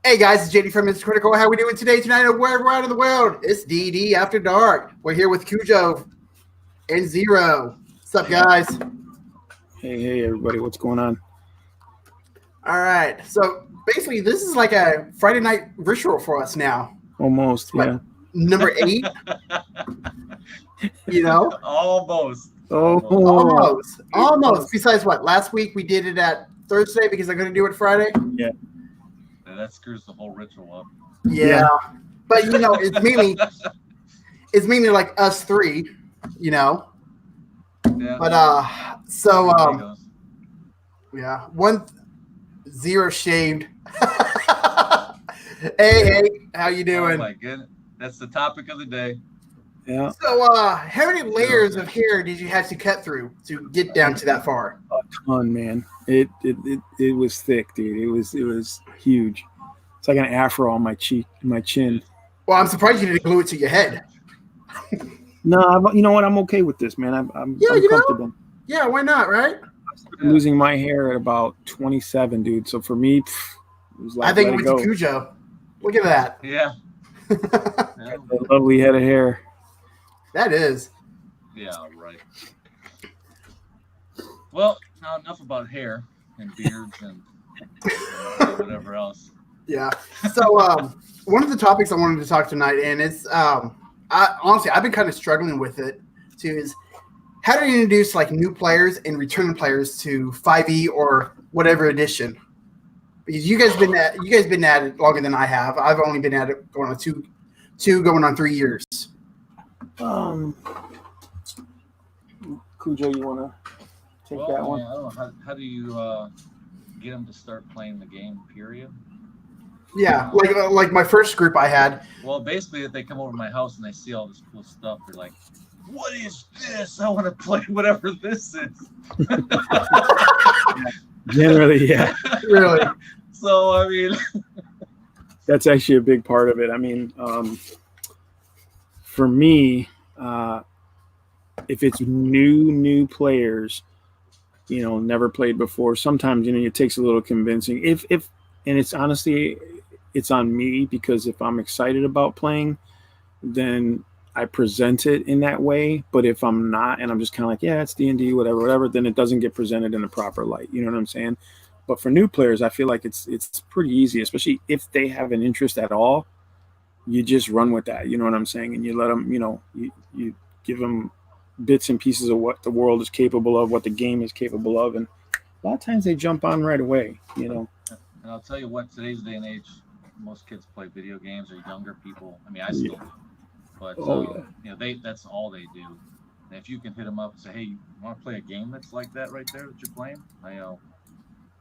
Hey guys, it's JD from Mr. Critical. How are we doing today, tonight, or wherever out in the world? It's D&D After Dark. We're here with Cujo and Zero. What's up, guys? Hey, everybody. What's going on? All right. So basically, this is like a Friday night ritual for us now. Almost, yeah. Number 8. You know? Almost. Almost. Besides what? Last week we did it at Thursday because I'm going to do it Friday. Yeah. That screws the whole ritual up. Yeah. But you know, it's mainly like us three, you know. Yeah. But yeah, 0 shaved. hey, how you doing? Oh my goodness. That's the topic of the day. Yeah. So how many layers of hair did you have to cut through to get down to that far? A ton, man. It was thick, dude. It was huge. It's like an afro on my chin. Well, I'm surprised you didn't glue it to your head. No, you know what? I'm okay with this, man. I'm comfortable. Yeah, why not, right? I'm losing my hair at about 27, dude. So for me, it was like, I think it went to Cujo. Look at that. Yeah. A lovely head of hair. That is. Yeah, right. Well, now enough about hair and beards and whatever else. Yeah. So one of the topics I wanted to talk tonight, and it's honestly I've been kind of struggling with it too, is how do you introduce like new players and returning players to 5e or whatever edition? Because you guys been at it longer than I have. I've only been at it going on two going on 3 years. Cujo, you want to take that one? I don't know. How do you get them to start playing the game, period? Yeah, like my first group I had. Well, basically, if they come over to my house and they see all this cool stuff, they're like, what is this? I want to play whatever this is. Generally, yeah. Really? So, I mean... That's actually a big part of it. I mean, for me, if it's new players, you know, never played before, sometimes, you know, it takes a little convincing. And it's honestly, it's on me, because if I'm excited about playing, then I present it in that way. But if I'm not, and I'm just kind of like, yeah, it's D&D, whatever, then it doesn't get presented in a proper light. You know what I'm saying? But for new players, I feel like it's pretty easy, especially if they have an interest at all. You just run with that. You know what I'm saying? And you let them, you know, you give them bits and pieces of what the world is capable of, what the game is capable of. And a lot of times they jump on right away, you know. And I'll tell you what, today's day and age, most kids play video games, or younger people. I mean, I still do. But, you know, that's all they do. And if you can hit them up and say, hey, you want to play a game that's like that right there that you're playing?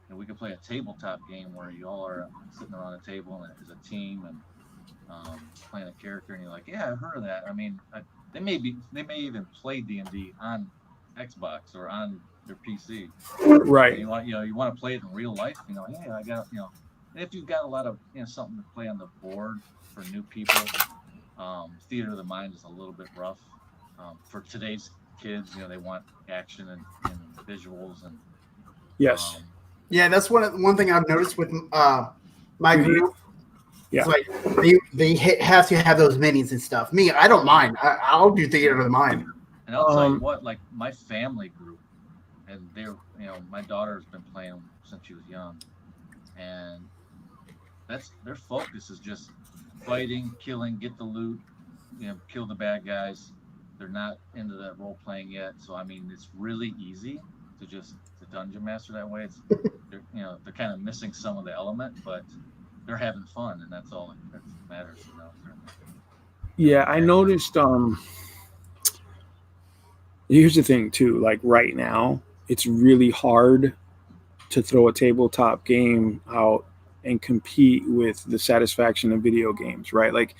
And we can play a tabletop game where you all are sitting around a table and as a team and playing a character, and you're like, yeah, I've heard of that. I mean, they may even play D&D on Xbox or on their PC. Right. You want to play it in real life. You know, hey, I got, you know, if you've got a lot of, you know, something to play on the board for new people, theater of the mind is a little bit rough. For today's kids, you know, they want action and visuals and. Yes. Yeah, that's one thing I've noticed with my group. Yeah. It's like they have to have those minis and stuff. Me, I don't mind. I'll do theater of the mind. And I'll tell you what, like my family group, and they're, you know, my daughter's been playing since she was young, and that's their focus is just fighting, killing, get the loot, you know, kill the bad guys. They're not into that role playing yet, so I mean, it's really easy to just dungeon master that way. It's they're kind of missing some of the element, but they're having fun, and that's all that matters, you know. Yeah, I noticed. Here's the thing too. Like right now, it's really hard to throw a tabletop game out and compete with the satisfaction of video games, right? Like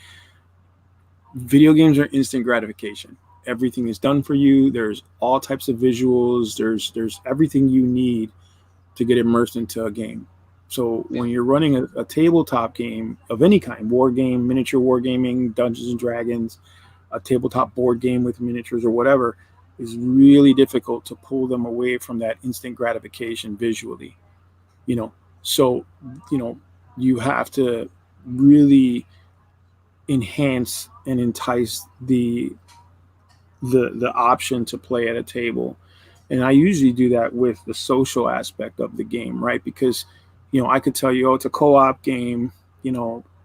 video games are instant gratification. Everything is done for you. There's all types of visuals. There's everything you need to get immersed into a game. So when you're running a tabletop game of any kind, war game, miniature wargaming, Dungeons and Dragons, a tabletop board game with miniatures or whatever, is really difficult to pull them away from that instant gratification visually, you know. So, you know, you have to really enhance and entice the option to play at a table. And I usually do that with the social aspect of the game, right? Because, I could tell you, oh, it's a co-op game,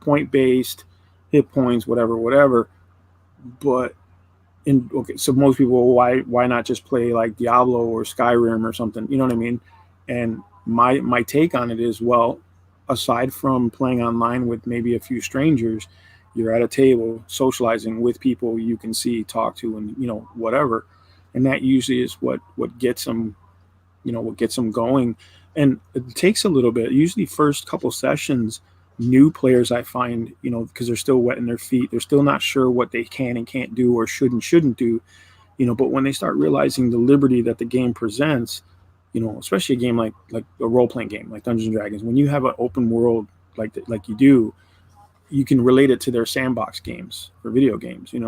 point based, hit points, whatever. But okay, so most people, why not just play like Diablo or Skyrim or something? You know what I mean? And my take on it is, well, aside from playing online with maybe a few strangers, you're at a table socializing with people you can see, talk to, and whatever. And that usually is what gets them, what gets them going. And it takes a little bit. Usually, first couple sessions, new players I find, because they're still wetting their feet, they're still not sure what they can and can't do or should and shouldn't do. But when they start realizing the liberty that the game presents, especially a game like a role playing game like Dungeons and Dragons, when you have an open world like you do, you can relate it to their sandbox games or video games. You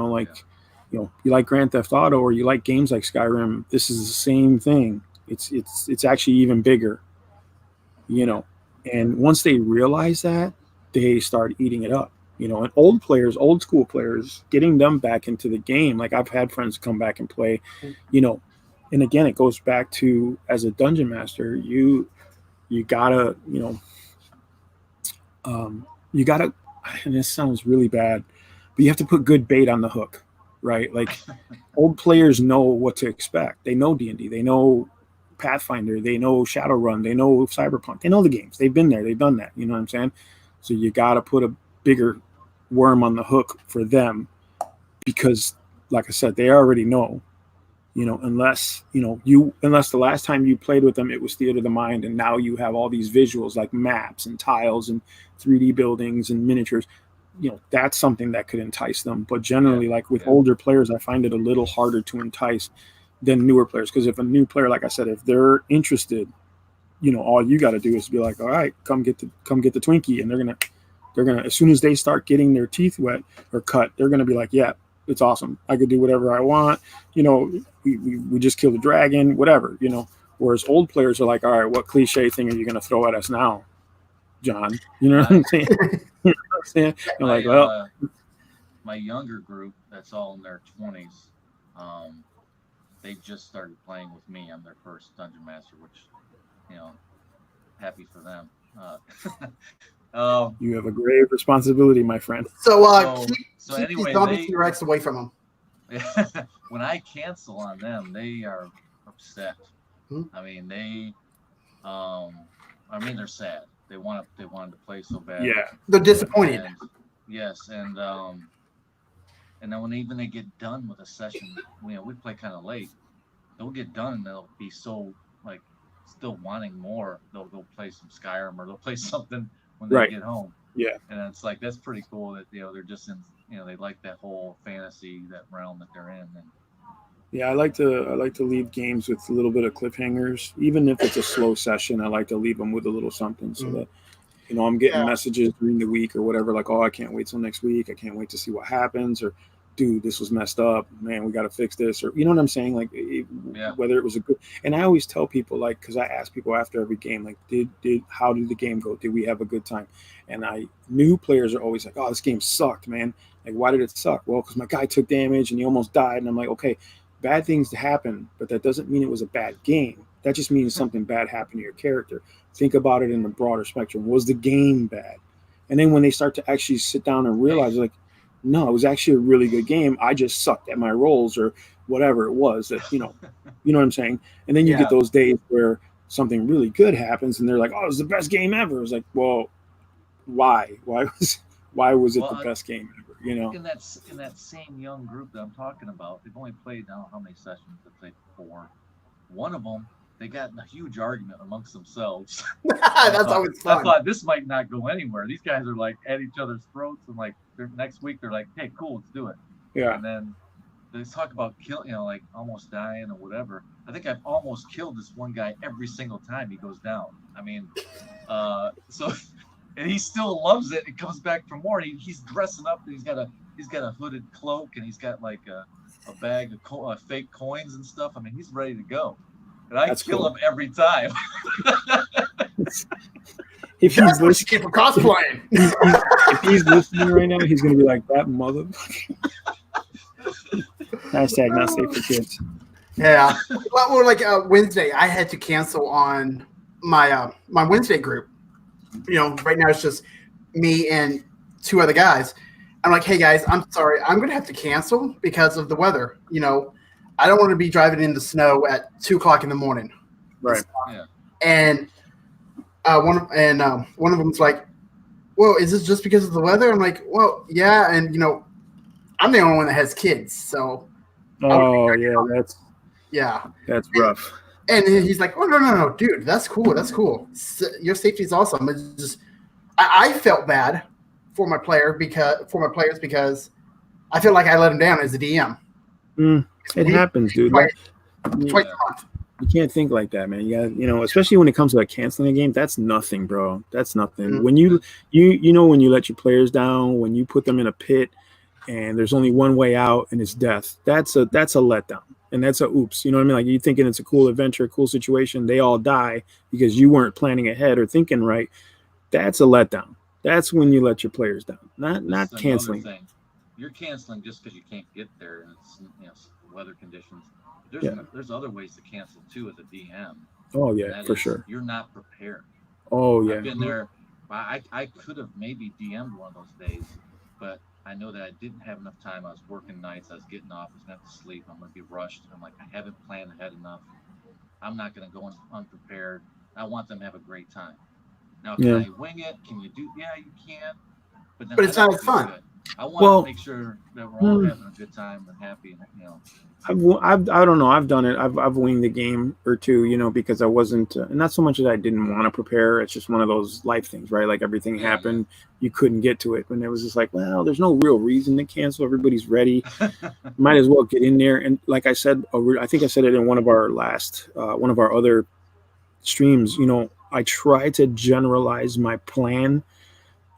like Grand Theft Auto or you like games like Skyrim. This is the same thing. It's actually even bigger. And once they realize that, they start eating it up. And old school players, getting them back into the game. Like I've had friends come back and play, and again, it goes back to, as a dungeon master, you gotta, you gotta, and this sounds really bad, but you have to put good bait on the hook, right? Like old players know what to expect. They know D&D, they know Pathfinder, they know Shadowrun, they know Cyberpunk, they know the games. They've been there, they've done that. You know what I'm saying? So you got to put a bigger worm on the hook for them, because, like I said, they already know. Unless the last time you played with them, it was theater of the mind, and now you have all these visuals like maps and tiles and 3D buildings and miniatures. That's something that could entice them. But generally, like with older players, I find it a little harder to entice than newer players, because if a new player, like I said, if they're interested, all you got to do is be like, all right, come get the Twinkie, and they're gonna as soon as they start getting their teeth wet or cut, they're gonna be like, yeah, it's awesome, I could do whatever I want, we just killed a dragon, whatever. Whereas old players are like, all right, what cliche thing are you gonna throw at us now, John? You know what I'm saying? Like, well, my younger group that's all in their 20s, they just started playing with me. I'm their first dungeon master, which, happy for them. You have a grave responsibility, my friend. So keep anyway, these zombie T-Rex away from them. When I cancel on them, they are upset. I mean, they're sad. They wanted to play so bad. Yeah, they're disappointed. Yes, and then when even they get done with a session, we play kind of late. They'll get done and they'll be so like still wanting more. They'll go play some Skyrim or they'll play something when they get home. Yeah, and it's like that's pretty cool that they're just in they like that whole fantasy, that realm that they're in. And yeah, I like to leave games with a little bit of cliffhangers, even if it's a slow session. I like to leave them with a little something so that I'm getting messages during the week or whatever, like, oh, I can't wait till next week. I can't wait to see what happens, or dude, this was messed up, man, we got to fix this, or you know what I'm saying, like whether it was a good. And I always tell people, like, because I ask people after every game, like, how did the game go? Did we have a good time? And new players are always like, oh, this game sucked, man. Like, why did it suck? Well, because my guy took damage and he almost died. And I'm like, okay, bad things happen, but that doesn't mean it was a bad game. That just means something bad happened to your character. Think about it in the broader spectrum. Was the game bad? And then when they start to actually sit down and realize, like, no, it was actually a really good game. I just sucked at my rolls or whatever it was that, you know what I'm saying? And then you get those days where something really good happens and they're like, oh, it was the best game ever. It's like, well, why? Why was it the best game ever? In that same young group that I'm talking about, they've only played now how many sessions? Let's say 4. One of them, they got in a huge argument amongst themselves. That's always fun. I thought this might not go anywhere. These guys are like at each other's throats, and like next week they're like, "Hey, cool, let's do it." Yeah. And then they talk about like almost dying or whatever. I think I've almost killed this one guy every single time he goes down. I mean, so. And he still loves it. He comes back for more. He's dressing up. And he's got a hooded cloak, and he's got like a bag of fake coins and stuff. I mean, he's ready to go. And I kill him every time. if That's he's what you get for cosplaying. if he's listening right now, he's gonna be like, that motherfucker. Hashtag not safe for kids. Yeah. Well, like Wednesday, I had to cancel on my my Wednesday group. Right now it's just me and 2 other guys. I'm like, hey guys, I'm sorry, I'm gonna have to cancel because of the weather. I don't want to be driving in the snow at 2:00 in the morning. Right. Yeah. And one of them's like, well, is this just because of the weather? I'm like, well, yeah, and I'm the only one that has kids, so. Oh yeah, that's rough. And he's like, oh no, dude, that's cool. Your safety is awesome. It's just, I felt bad for my players because I feel like I let him down as a DM. It happens, dude. Twice a month. You can't think like that, man. You got, especially when it comes to like canceling a game, that's nothing, bro. That's nothing. Mm-hmm. When you when you let your players down, when you put them in a pit and there's only one way out and it's death, that's a letdown. And that's a oops. You know what I mean? Like, you're thinking it's a cool adventure, cool situation. They all die because you weren't planning ahead or thinking right. That's a letdown. That's when you let your players down. Not canceling. Thing. You're canceling just because you can't get there and it's weather conditions. There's other ways to cancel too as a DM. Oh yeah, for sure. You're not prepared. Oh yeah. I've been there. I could have maybe DM'd one of those days, but I know that I didn't have enough time. I was working nights. I was getting off. I was going to have to sleep. I'm going to be rushed. I'm like, I haven't planned ahead enough. I'm not going to go in unprepared. I want them to have a great time. Now, can I wing it? Can you do? Yeah, you can. But it's not as fun. Good. I want to make sure that we're all having a good time and happy. I don't know. I've done it. I've winged a game or two, because I wasn't, not so much that I didn't want to prepare. It's just one of those life things, right? Like, everything happened, you couldn't get to it, and it was just like, well, there's no real reason to cancel. Everybody's ready. Might as well get in there. And like I said, I think I said it in one of our other streams. I try to generalize my plan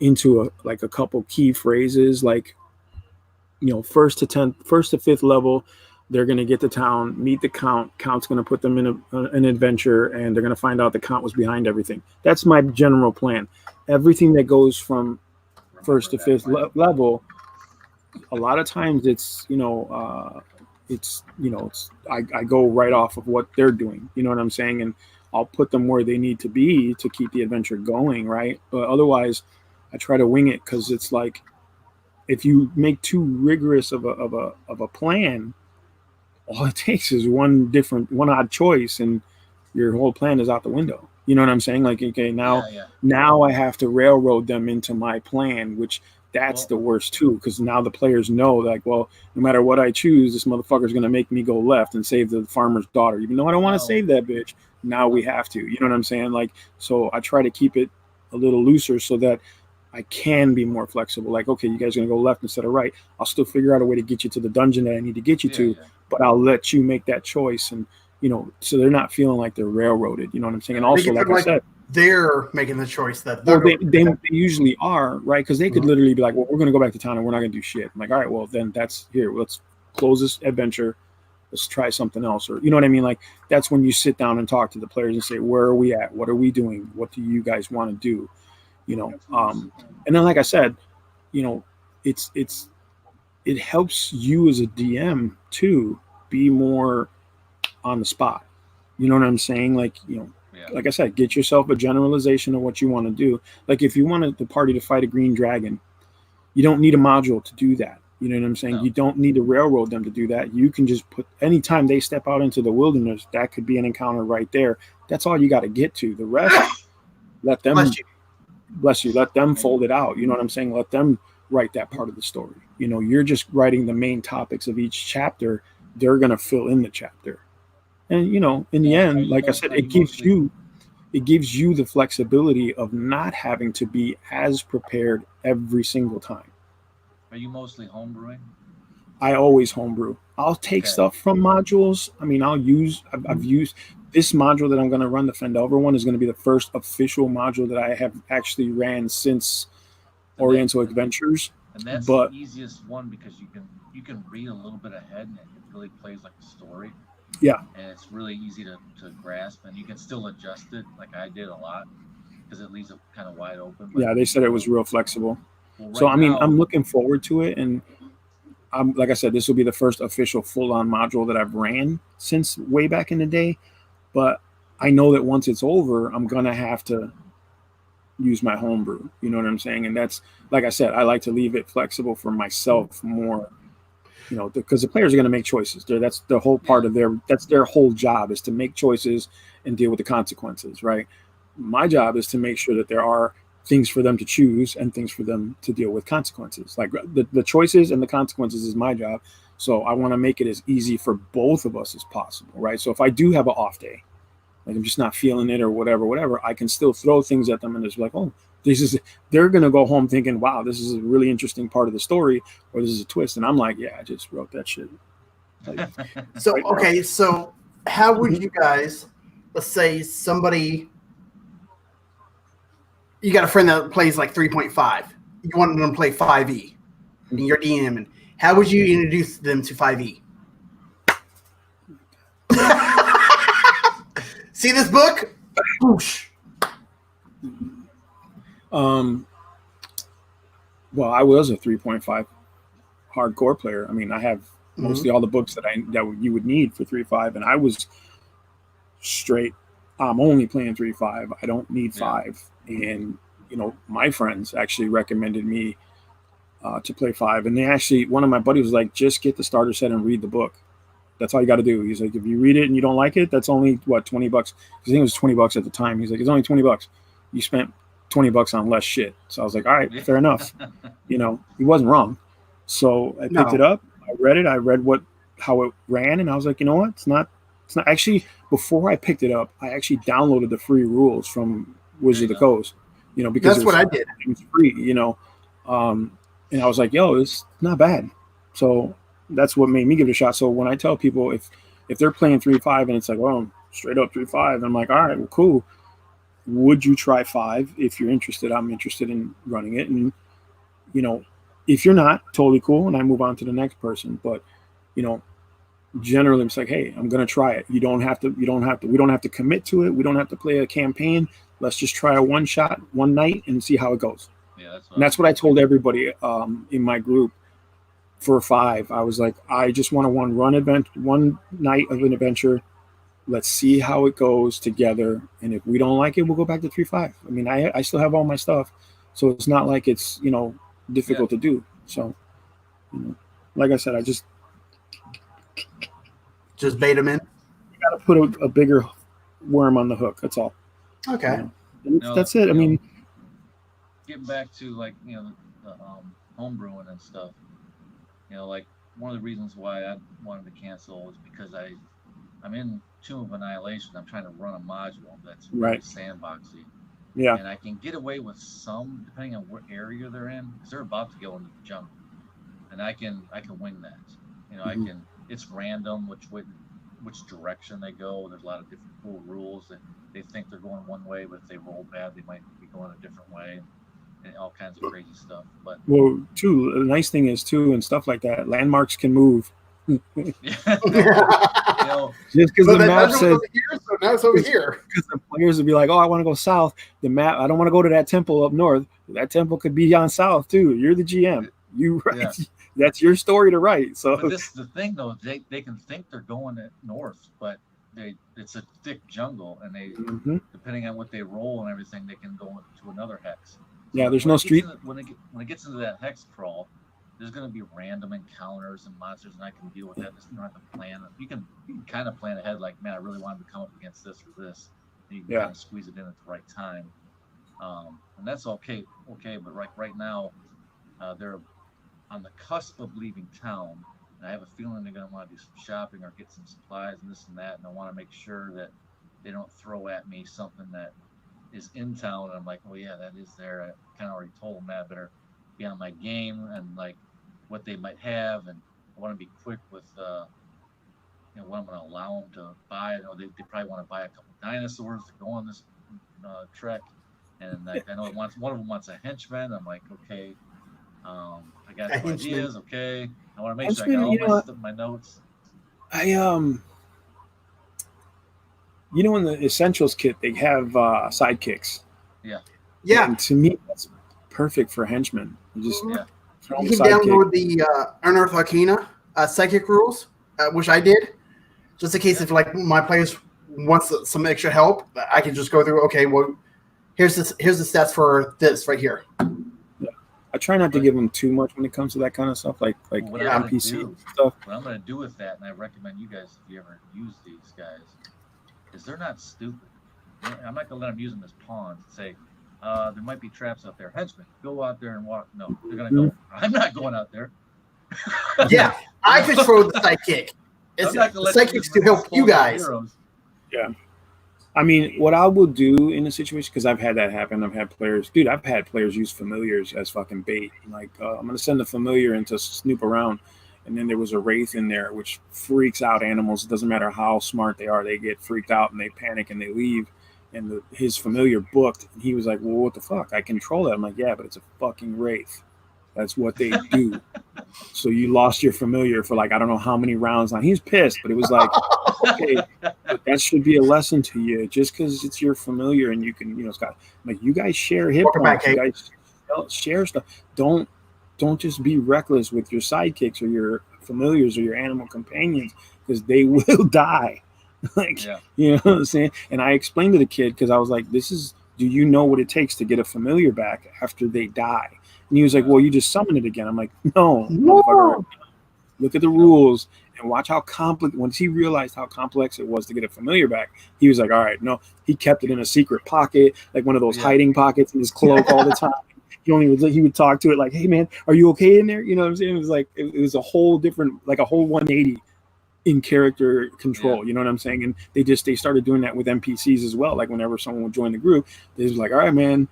into a couple key phrases, like, first to 5th level, they're going to get to town, meet the count. Count's going to put them in an adventure, and they're going to find out the count was behind everything. That's my general plan. Everything that goes from 1st to 5th level, a lot of times it's I go right off of what they're doing. You know what I'm saying? And I'll put them where they need to be to keep the adventure going, right? But otherwise, I try to wing it, because it's like, if you make too rigorous of a plan, all it takes is one odd choice, and your whole plan is out the window. You know what I'm saying? Like, okay, now I have to railroad them into my plan, which that's the worst too, because now the players know, like, well, no matter what I choose, this motherfucker's going to make me go left and save the farmer's daughter, even though I don't want to save that bitch. Now we have to. You know what I'm saying? Like, so I try to keep it a little looser so that I can be more flexible. Like, okay, you guys are going to go left instead of right. I'll still figure out a way to get you to the dungeon that I need to get you to, but I'll let you make that choice. And, so they're not feeling like they're railroaded. You know what I'm saying? And also, like I said, they're making the choice that they usually are, right? Because they could literally be like, well, we're going to go back to town and we're not going to do shit. I'm like, all right, well, then let's close this adventure. Let's try something else. Or, you know what I mean? Like, that's when you sit down and talk to the players and say, where are we at? What are we doing? What do you guys want to do? And then, like I said, it helps you as a DM to be more on the spot. You know what I'm saying? Like, like I said, get yourself a generalization of what you want to do. Like, if you wanted the party to fight a green dragon, you don't need a module to do that. You know what I'm saying? No. You don't need to railroad them to do that. You can just put, anytime they step out into the wilderness, that could be an encounter right there. That's all you got to get to. The rest, let them... Bless you. Let them fold it out. You know what I'm saying? Let them write that part of the story. You're just writing the main topics of each chapter. They're going to fill in the chapter. And, in the end, like I said, it gives you the flexibility of not having to be as prepared every single time. Are you mostly homebrewing? I always homebrew. I'll take stuff from modules. I mean, I've used this module that I'm going to run, the Fendover one, is going to be the first official module that I have actually ran since Oriental Adventures. And that's the easiest one, because you can read a little bit ahead, and it really plays like a story. Yeah. And it's really easy to grasp, and you can still adjust it, like I did a lot. because it leaves it kind of wide open. But, Yeah, they said it was real flexible. well, So right I mean, now- I'm looking forward to it, and I'm like I said, this will be the first official full-on module that I've ran since way back in the day. But I know that once it's over, I'm gonna have to use my homebrew. You know what I'm saying? And that's, like I said, I like to leave it flexible for myself more. You know, because the players are going to make choices. That's the whole part of that's their whole job, is to make choices and deal with the consequences, right? My job is to make sure that there are things for them to choose and things for them to deal with consequences. Like the choices and the consequences is my job. So I want to make it as easy for both of us as possible, right? So if I do have an off day, like I'm just not feeling it or whatever, I can still throw things at them and it's like, oh, they're going to go home thinking, wow, this is a really interesting part of the story, or this is a twist. And I'm like, yeah, I just wrote that shit. Like, So, okay, so how would you guys, let's say somebody, you got a friend that plays like 3.5, you want them to play 5e, and you're DM, and how would you introduce them to 5e? See this book? Whoosh. Well, I was a 3.5 hardcore player. I mean, I have mostly all the books that you would need for 3.5, and I was straight. I'm only playing 3.5. I don't need 5. And you know, my friends actually recommended me to play 5, and they actually, one of my buddies was like, just get the starter set and read the book. That's all you got to do. He's like, if you read it and you don't like it, that's only what, $20. I think it was $20 at the time. He's like, it's only $20. You spent $20 on less shit. So I was like, all right, fair enough. You know, he wasn't wrong. So I picked it up. I read it. I read how it ran, and I was like, you know what? It's not actually. Before I picked it up, I actually downloaded the free rules from Wizard of the Coast. You know, because that's what I did. It was free. You know, and I was like, yo, it's not bad. So that's what made me give it a shot. So when I tell people if they're playing 3.5 and it's like, well, straight up 3.5, I'm like, all right, well, cool. Would you try 5 if you're interested? I'm interested in running it. And, you know, if you're not, totally cool. And I move on to the next person. But, you know, generally it's like, hey, I'm going to try it. We don't have to commit to it. We don't have to play a campaign. Let's just try a one shot, one night, and see how it goes. Yeah, that's what I told everybody in my group for 5. I was like, I just want to one night of an adventure. Let's see how it goes together. And if we don't like it, we'll go back to 3.5. I mean, I still have all my stuff. So it's not like it's, you know, difficult to do. So, you know, like I said, I just bait them in. You got to put a bigger worm on the hook. That's all. Okay. You know? That's it. I mean, getting back to like, you know, the home brewing and stuff, you know, like one of the reasons why I wanted to cancel is because I'm in Tomb of Annihilation. I'm trying to run a module that's really sandboxy. Yeah. And I can get away with some, depending on what area they're in, because they're about to go into the jungle. And I can wing that. You know, it's random which direction they go. There's a lot of different cool rules that they think they're going one way, but if they roll bad, they might be going a different way, and all kinds of crazy stuff. But well, too, the nice thing is too, and stuff like that, landmarks can move. You know, just because the map says over here, so now it's over here. Because the players would be like, "Oh, I want to go south." The map, I don't want to go to that temple up north. That temple could be on south too. You're the GM. You write. Yeah. That's your story to write. So, but this is the thing, though. They can think they're going north, but it's a thick jungle, and they depending on what they roll and everything, they can go into another hex. So yeah, there's no street. When it gets into that hex crawl, there's going to be random encounters and monsters, and I can deal with that. You don't have to plan. You can kind of plan ahead, like, man, I really wanted to come up against this or this. And you can kind of squeeze it in at the right time, and that's okay. But right now, they're on the cusp of leaving town, and I have a feeling they're going to want to do some shopping or get some supplies and this and that, and I want to make sure that they don't throw at me something that is in town, and I'm like, oh yeah, that is there. I kind of already told them that. I better be on my game and like what they might have, and I want to be quick with you know, what I'm going to allow them to buy. You know, they probably want to buy a couple dinosaurs to go on this trek, and like, I know one of them wants a henchman. I'm like, okay. I got some ideas. Okay, I want to make sure I got all my notes. You know, in the essentials kit they have sidekicks, Yeah. And to me, that's perfect for henchmen. You just throw You them can a sidekick. download the Unearth Arcana psychic rules, which I did, just in case if like my players wants some extra help, I can just go through. Okay, well, here's the stats for this right here. I try not to give them too much when it comes to that kind of stuff, like NPC stuff. What I'm going to do with that, and I recommend you guys, if you ever use these guys, is they're not stupid. I'm not going to let them use them as pawns and say, there might be traps out there. Henchmen, go out there and walk. No, they're going to go, I'm not going out there. Yeah, I control the sidekick. The sidekicks to help you guys. Heroes. Yeah. I mean, what I will do in a situation, because I've had that happen. I've had players use familiars as fucking bait. Like, I'm going to send a familiar in to snoop around. And then there was a wraith in there, which freaks out animals. It doesn't matter how smart they are. They get freaked out and they panic and they leave. And his familiar booked. And he was like, well, what the fuck? I control that. I'm like, yeah, but it's a fucking wraith. That's what they do. So you lost your familiar for like, I don't know how many rounds. Now he's pissed, but it was like, okay, but that should be a lesson to you. Just because it's your familiar and you can, Scott, like you guys share hit points, you guys share stuff. Don't just be reckless with your sidekicks or your familiars or your animal companions because they will die. You know what I'm saying? And I explained to the kid because I was like, do you know what it takes to get a familiar back after they die? And he was like, well, you just summon it again. I'm like, no. Look at the rules and watch how complex. Once he realized how complex it was to get a familiar back, he was like, all right, no. He kept it in a secret pocket, like one of those hiding pockets in his cloak all the time. He would talk to it like, hey, man, are you okay in there? You know what I'm saying? It was like, it was a whole different, like a whole 180 in character control. You know what I'm saying? And they started doing that with NPCs as well. Like whenever someone would join the group, they was like, all right, man,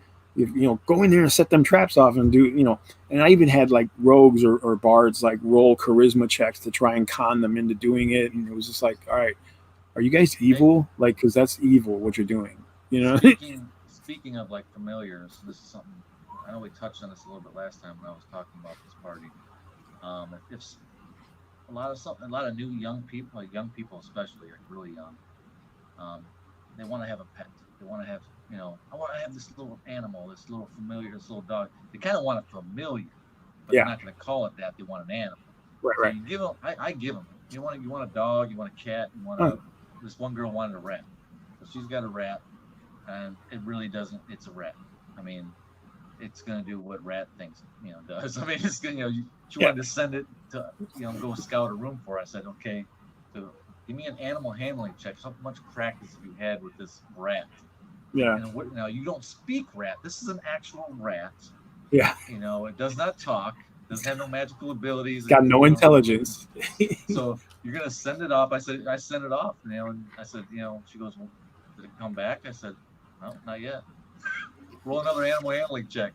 go in there and set them traps off and do, and I even had like rogues or bards like roll charisma checks to try and con them into doing it. And it was just like, all right, are you guys evil? Like, cause that's evil what you're doing, Speaking of like familiars, this is something, I know we touched on this a little bit last time when I was talking about this party. If a lot of new young people especially, like really young, they want to have a pet. They want to have, I want to have this little animal, this little familiar, this little dog. They kind of want a familiar, but they're not going to call it that. They want an animal. Right. So you give them. I give them. You want a dog. You want a cat. You want This one girl wanted a rat, so she's got a rat, and it really doesn't. It's a rat. I mean, it's going to do what rat thinks does. I mean, it's going she wanted to send it to go scout a room for. I said, okay, so give me an animal handling check. How much practice have you had with this rat? Yeah. Now you don't speak rat. This is an actual rat. Yeah. It does not talk. Doesn't have no magical abilities. Got no intelligence. So you're gonna send it off. I said I sent it off. And I said, she goes, well, did it come back? I said, no, not yet. Roll another animal handling check.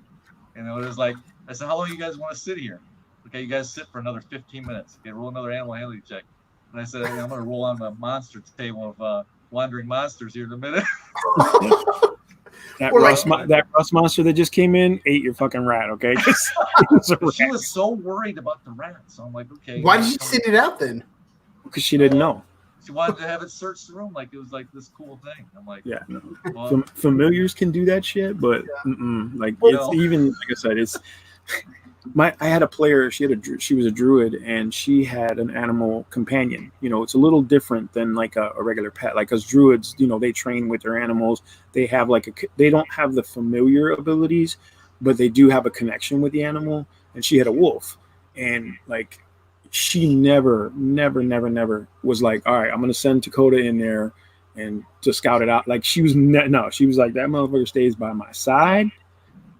It was like, I said, how long you guys want to sit here? Okay, you guys sit for another 15 minutes. Okay, roll another animal handling check. And I said, I'm gonna roll on the monster table of wandering monsters here in a minute. That rust monster that just came in ate your fucking rat, okay? She was so worried about the rat, so I'm like, okay. Why did you send it out then? Because she didn't know. She wanted to have it search the room like it was like this cool thing. I'm like, yeah, no. Well, familiars can do that shit, but it's even, like I said, it's I had a player. She was a druid, and she had an animal companion. It's a little different than like a regular pet. Like, because druids, they train with their animals. They have they don't have the familiar abilities, but they do have a connection with the animal. And she had a wolf, and like, she never was like, all right, I'm gonna send Dakota in there and to scout it out. Like, she was she was like, that motherfucker stays by my side.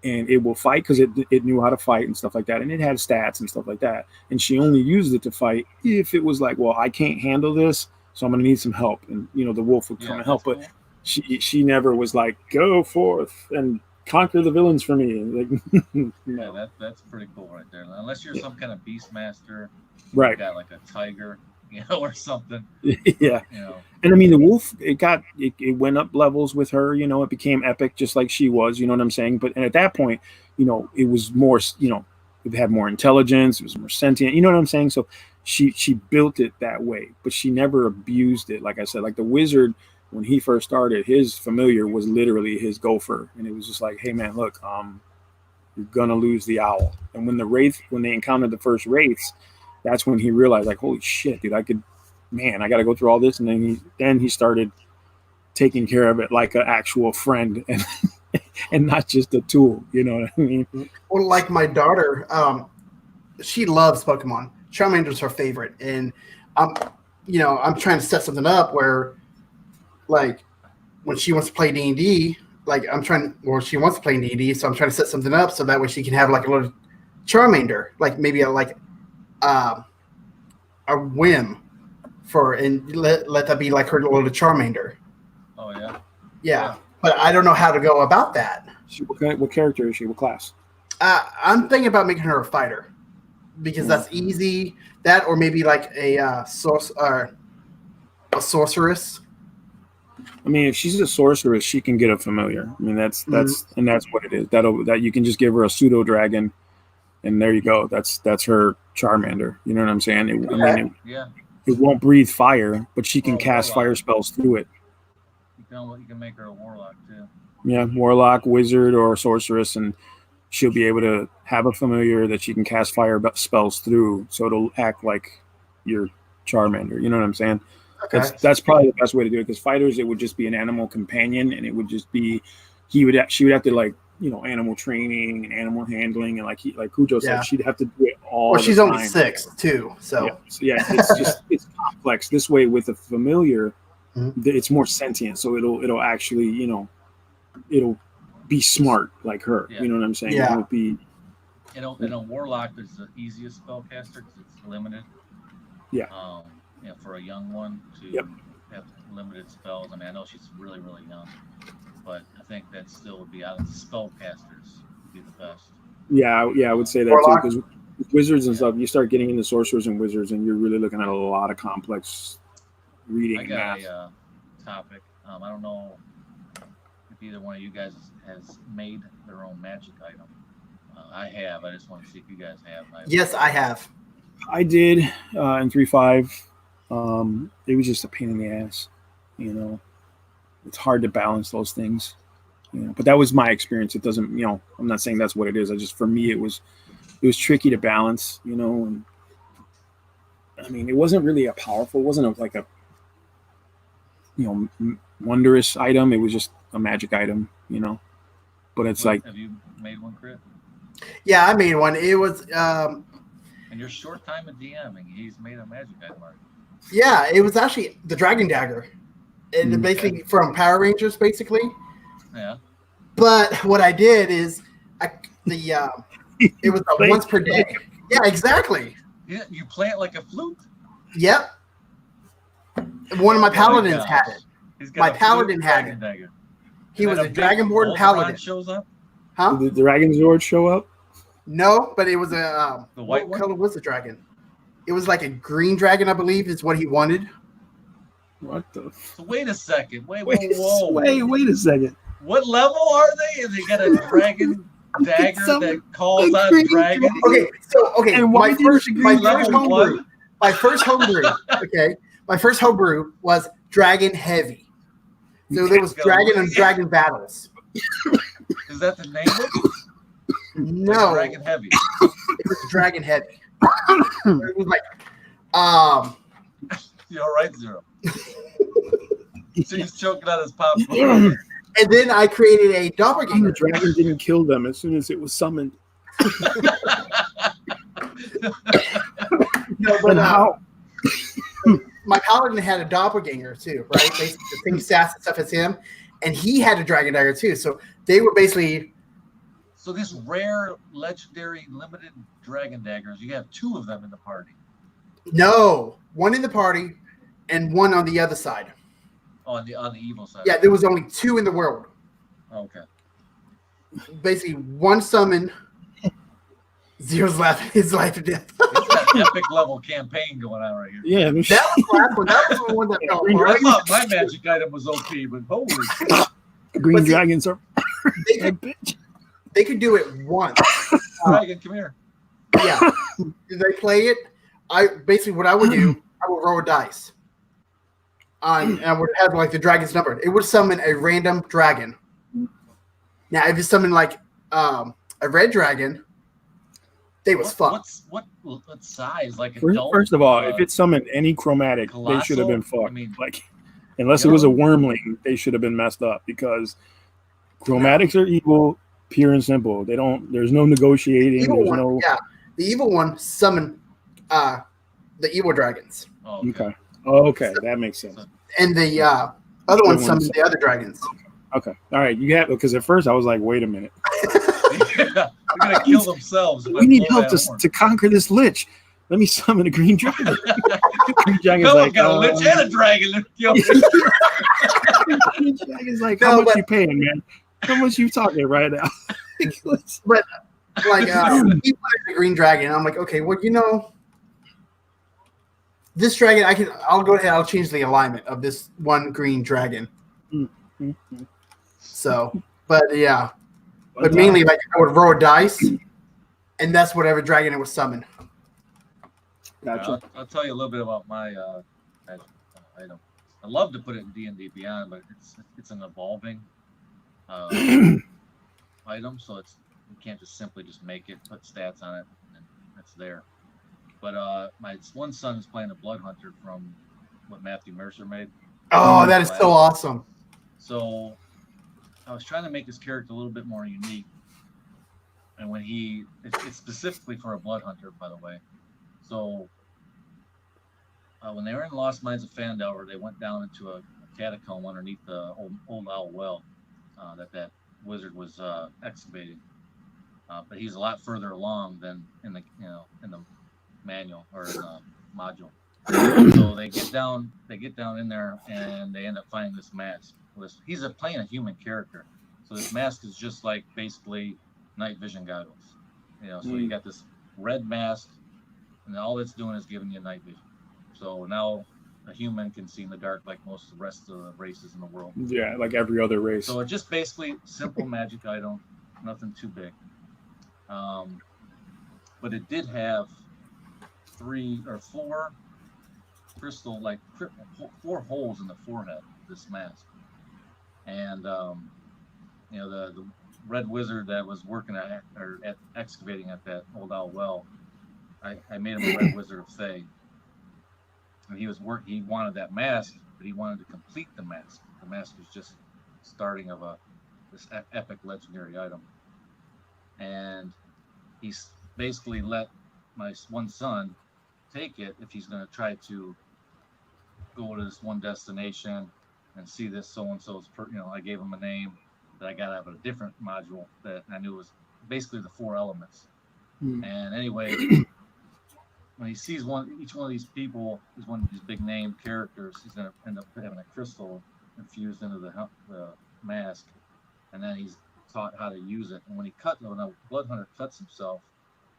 And it will fight because it knew how to fight and stuff like that. And it had stats and stuff like that. And she only used it to fight if it was like, well, I can't handle this, so I'm going to need some help. And, the wolf would come and help. Cool. But she never was like, go forth and conquer the villains for me. Like, yeah, that's pretty cool right there. Unless you're some kind of beast master. Right. You got like a tiger, or something. Yeah. And I mean, the wolf, it went up levels with her, it became epic just like she was, you know what I'm saying? And at that point, it was more, it had more intelligence, it was more sentient, you know what I'm saying? So she built it that way, but she never abused it. Like I said, like the wizard, when he first started, his familiar was literally his gopher, and it was just like, hey man, look, you're gonna lose the owl. And when they encountered the first wraiths, that's when he realized, like, holy shit, dude, I got to go through all this. And then he started taking care of it like an actual friend and not just a tool. You know what I mean? Well, like my daughter, she loves Pokemon. Charmander's her favorite, and I'm trying to set something up where, like, when she wants to play D&D, like she wants to play D&D, so I'm trying to set something up so that way she can have like a little Charmander, like maybe a whim and let that be like her little Charmander. Oh yeah. Yeah, but I don't know how to go about that. What character is she? What class? I'm thinking about making her a fighter because that's easy. That or maybe like a sorceress. I mean, if she's a sorceress, she can get a familiar. I mean, that's what it is. That you can just give her a pseudo dragon, and there you go. That's her Charmander. You know what I'm saying? It won't breathe fire, but she can cast fire spells through it. You can make her a warlock too. Yeah, warlock, wizard, or sorceress, and she'll be able to have a familiar that she can cast fire spells through, so it'll act like your Charmander. You know what I'm saying? Okay. That's probably the best way to do it, because fighters, it would just be an animal companion, and it would just be she would have to, like, animal training and animal handling, and like Cujo said, she'd have to do it all. Well, she's only 6 too, so it's complex. This way, with a familiar, it's more sentient, so it'll actually it'll be smart like her. You know what I'm saying? Yeah. It won't be. In a warlock, is the easiest spellcaster because it's limited. Yeah. For a young one to have limited spells. I mean, I know she's really, really young, but I think that still would be out of the spellcasters would be the best. Yeah, I would say that warlock, too, because wizards and stuff, you start getting into sorcerers and wizards, and you're really looking at a lot of complex reading. I got a topic. I don't know if either one of you guys has made their own magic item. I have. I just want to see if you guys have. Yes, I have. I did in 3.5. It was just a pain in the ass. It's hard to balance those things. But that was my experience. It doesn't. I'm not saying that's what it is. For me, it was tricky to balance. And I mean, it wasn't really a powerful. It wasn't like a wondrous item. It was just a magic item. But it's like. Have you made one, Crit? Yeah, I made one. It was. In your short time of DMing, he's made a magic item already. Yeah, it was actually the Dragon Dagger. And basically from Power Rangers, basically. Yeah. But what I did is it was once per day. Yeah, exactly. Yeah, you play it like a flute? Yep. One of my paladins had it. My paladin had it. Dagger. He was a Dragonborn paladin. Shows up? Huh? Did the Dragon Zord show up? No, but it was a the white what one? color was the dragon? It was like a green dragon, I believe, is what he wanted. What the? So wait a second. Wait a second. What level are they? They got a dragon dagger that calls out dragons. Okay. And my first homebrew was dragon heavy. So there was dragon and dragon battles. Is that the name of it? No. Dragon heavy. It was dragon heavy. It was like You're all right, Zero. So he's choking on his popcorn. And then I created a doppelganger. The dragon didn't kill them as soon as it was summoned. No, but my paladin had a doppelganger too, right? Basically, the same stats and stuff as him, and he had a dragon dagger too. So they were basically. So this rare, legendary, limited dragon daggers, you have 2 of them in the party. No, one in the party, and one on the other side. On the evil side. Yeah, there was only 2 in the world. Okay. Basically, one summon. Zero's laughing his life to death. It's got an epic level campaign going on right here. Yeah, that was the last one. That was the one that fell apart. I thought my magic item was OP, but holy green dragons are. They could do it once. Dragon, come here. Yeah. Did they play it? What I would do, I would roll a dice. and would have like the dragons numbered. It would summon a random dragon. Now, if you summon like a red dragon, they was fucked. What size? Like First of all, if it summoned any chromatic, colossal, they should have been fucked. I mean, like, unless it was a wormling, they should have been messed up because chromatics are evil, pure and simple. They don't. There's no negotiating. The evil one summoned the evil dragons. Oh, okay, that makes sense. And the other one summoned the other dragons. Okay, all right. You have, because at first I was like, wait a minute. They're gonna kill themselves. We need help to conquer this lich. Let me summon a green dragon. Green dragon's like, got a lich and a dragon. Green dragon's like, how much you paying, man? How much you talking right now? But like, he wanted the green dragon. I'm like, okay, well, this dragon, I'll go ahead. I'll change the alignment of this one green dragon. Mm-hmm. So, but yeah, but mainly like I would roll a dice, and that's whatever dragon it was summoned. Gotcha. I'll tell you a little bit about my item. I love to put it in D&D Beyond, but it's an evolving item, so you can't just simply make it, put stats on it, and it's there. But my one son is playing a Blood Hunter from what Matthew Mercer made. Oh, that is so awesome. So I was trying to make his character a little bit more unique. And when it's specifically for a Blood Hunter, by the way. So when they were in Lost Mines of Phandelver, they went down into a catacomb underneath the old owl well that wizard was excavating. But he's a lot further along than in the manual or in the module. So they get down in there and they end up finding this mask. He's playing a human character, so this mask is just like basically night vision goggles. So you got this red mask, and all it's doing is giving you night vision. So now a human can see in the dark like most of the rest of the races in the world. Yeah, like every other race. So it's just basically simple magic item, nothing too big. But it did have 3 or 4 crystal, like 4 holes in the forehead of this mask. And the red wizard that was working at excavating at that old owl well, I made him a red wizard of Thay. And he wanted that mask, but he wanted to complete the mask. The mask was just starting of this epic legendary item. And he's basically let my one son take it if he's going to try to go to this one destination and see this so-and-so's, I gave him a name that I got out of a different module that I knew was basically the 4 elements. And anyway, when he sees each one of these people is one of these big name characters, he's going to end up having a crystal infused into the mask, and then he's taught how to use it. And when a Blood Hunter cuts himself,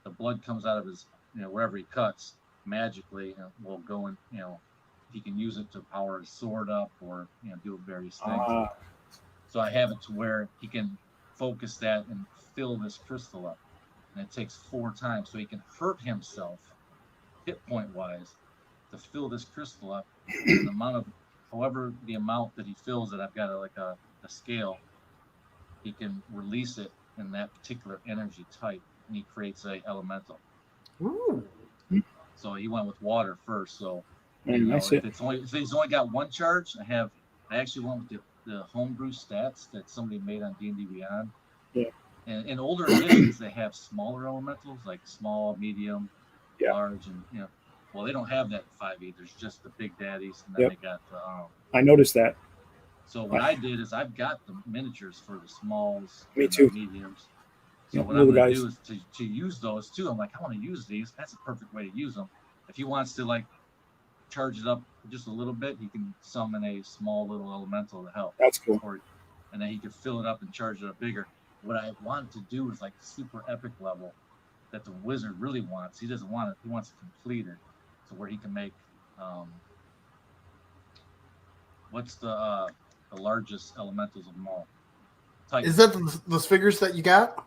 the blood comes out of his, wherever he cuts, magically will go in, he can use it to power his sword up or do various things. So I have it to where he can focus that and fill this crystal up, and it takes 4 times, so he can hurt himself hit point wise to fill this crystal up. The amount that he fills it, I've got a scale. He can release it in that particular energy type, and he creates a elemental. Ooh. So he went with water first. So if he's only got 1 charge, I actually went with the homebrew stats that somebody made on D&D Beyond. Yeah. And in older editions, they have smaller elementals, like small, medium, large, and well, they don't have that in 5e. There's just the big daddies, and then they got the. I noticed that. So what I did is I've got the miniatures for the smalls, Me and too. the mediums. So what I'm going to do is to use those too. I'm like, I want to use these. That's a perfect way to use them. If he wants to charge it up just a little bit, he can summon a small little elemental to help. That's cool. And then he can fill it up and charge it up bigger. What I want to do is super epic level that the wizard really wants. He doesn't want it. He wants to complete it to where he can make what's the largest elementals of them all? Titans. Is that those figures that you got?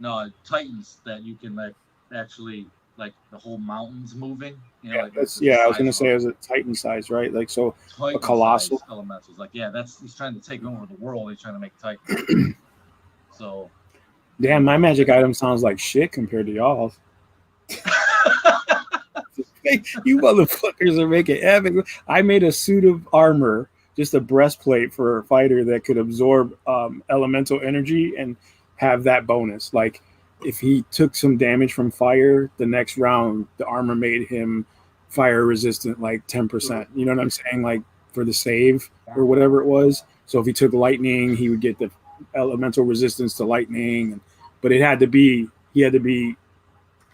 No, Titans that you can actually like the whole mountains moving. You know, Yeah, like that's the I was size gonna say of it was a Titan size, right? Like so, Titan a colossal. size elementals. Like he's trying to take over the world. He's trying to make Titan. So. Damn, my magic item sounds like shit compared to y'all's. You motherfuckers are making epic. I made a suit of armor, just a breastplate for a fighter that could absorb elemental energy and have that bonus. Like if he took some damage from fire, the next round the armor made him fire resistant like 10%. You know what I'm saying? Like for the save or whatever it was. So if he took lightning, he would get the elemental resistance to lightning. But it had to be he had to be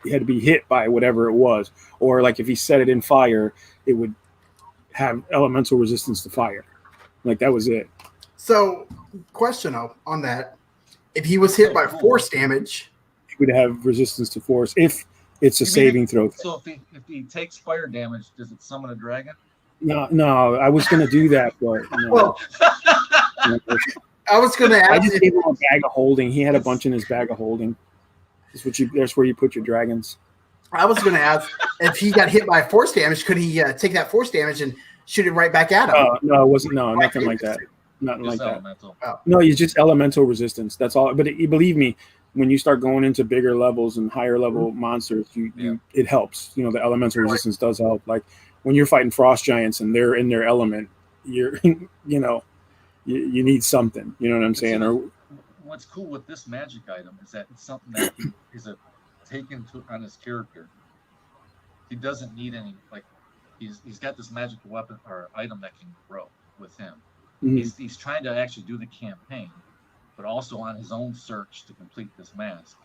hit by whatever it was, or like if he set it in fire, it would have elemental resistance to fire. Like that was it. So, question on that: if he was hit by force damage, he would have resistance to force if it's a saving throw. So if he takes fire damage, does it summon a dragon? No, I was going to do that, but no. Well, I was going to ask. I just gave him a bag of holding. He had a bunch in his bag of holding. That's where you put your dragons. I was going to ask if he got hit by force damage, could he take that force damage and shoot it right back at him? No, it wasn't. No, nothing like that. Nothing just like elemental. that. Oh. No, it's just elemental resistance. That's all. But believe me, when you start going into bigger levels and higher level monsters, it helps. You know, the elemental resistance does help. Like when you're fighting frost giants and they're in their element, you need something. You know what I'm saying? Or what's cool with this magic item is that it's something that is taken on his character. He doesn't need any, like he's got this magical weapon or item that can grow with him. Mm-hmm. He's trying to actually do the campaign, but also on his own search to complete this mask.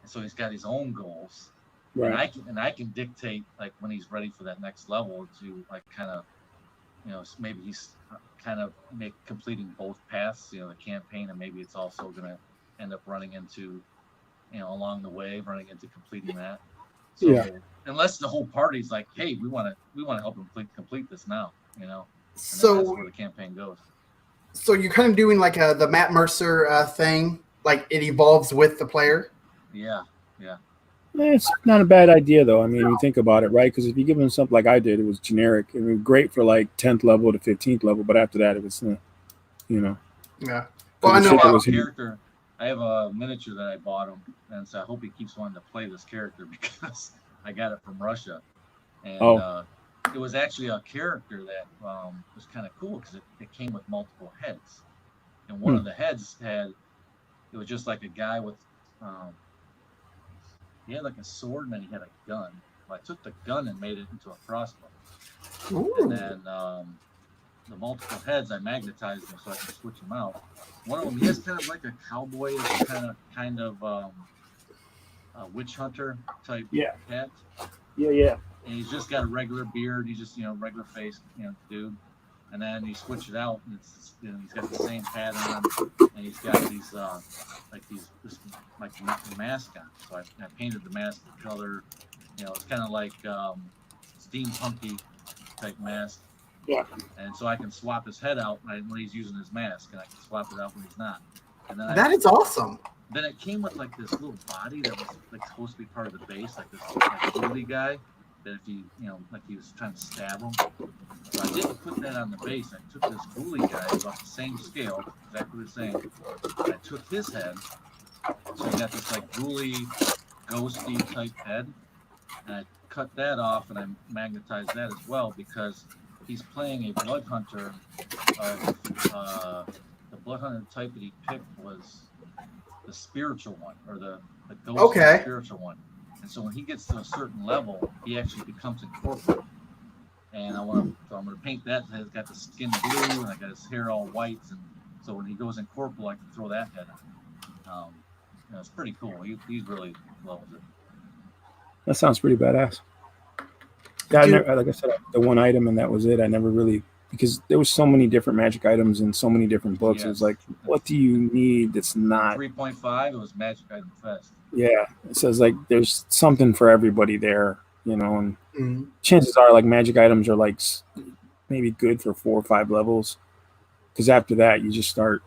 And so he's got his own goals. Right. And I can dictate like when he's ready for that next level to like kind of, maybe he's kind of completing both paths, the campaign, and maybe it's also going to end up running into, along the way, running into completing that. So unless the whole party's like, hey, we want to help him complete this now, so that's where the campaign goes. So you're kind of doing like the Matt Mercer thing, like it evolves with the player. Yeah. It's not a bad idea, though. I mean, you think about it, right? Because if you give them something like I did, it was generic. It was great for like 10th level to 15th level, but after that, it was, Yeah. Well, I know a character. I have a miniature that I bought him, and so I hope he keeps wanting to play this character because I got it from Russia, and it was actually a character that was kind of cool because it came with multiple heads, and one of the heads it was just like a guy with. He had like a sword and then he had a gun. Well, I took the gun and made it into a crossbow. Ooh. And then the multiple heads, I magnetized them so I can switch them out. One of them, he has kind of like a cowboy, kind of a witch hunter type hat. Yeah. And he's just got a regular beard. He's just, regular face, dude. And then you switch it out, and he's got the same hat on, and he's got these mask on. So I painted the mask the color, it's kind of like steampunky type mask. Yeah. And so I can swap his head out when he's using his mask, and I can swap it out when he's not. And then that is awesome. Then it came with like this little body that was like supposed to be part of the base, like this like bully guy. That if he, like he was trying to stab him. So I didn't put that on the base. I took this bully guy about the same scale, exactly the same. I took his head, so he got this like bully, ghosty type head, and I cut that off and I magnetized that as well because he's playing a blood hunter. The blood hunter type that he picked was the spiritual one, or the ghosty spiritual one. And so when he gets to a certain level, he actually becomes incorporeal. And I'm going to paint that. He's got the skin blue, and I got his hair all white. And so when he goes incorporeal, I can throw that head on. It's pretty cool. He really loves it. That sounds pretty badass. Yeah, like I said, the one item, and that was it. I never really, because there was so many different magic items in so many different books. Yes. It was like, what do you need that's not 3.5? It was Magic Item Fest. Yeah, it says like there's something for everybody there, and chances are like magic items are like maybe good for 4 or 5 levels, because after that you just start,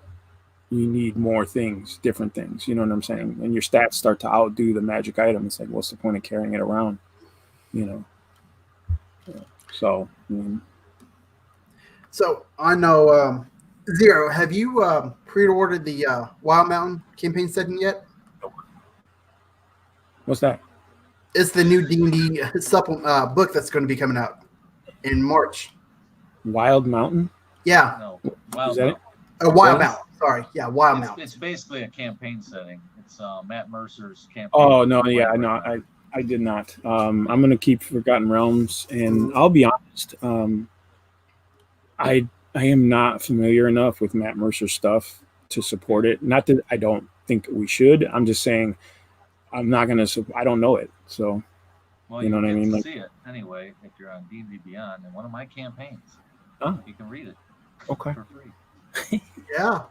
you need more things, different things. You know what I'm saying? And your stats start to outdo the magic item. It's like, what's the point of carrying it around? You know. So. So I know Zero. Have you pre-ordered the Wild Mountain campaign setting yet? What's that? It's the new D&D supplement book that's going to be coming out in March. Wild Mountain? Yeah. No, Wild Is that Mountain. Wild Mountain. Sorry. Yeah, Wild Mountain. It's basically a campaign setting. It's Matt Mercer's campaign. Oh no, yeah, no, I did not. I'm gonna keep Forgotten Realms, and I'll be honest. I am not familiar enough with Matt Mercer stuff to support it. Not that I don't think we should. I'm just saying I'm not gonna. I don't know it, so Well, you know what I mean. Like, like, see it anyway if you're on D&D Beyond in one of my campaigns. Oh. You can read it. Okay. For free. Yeah.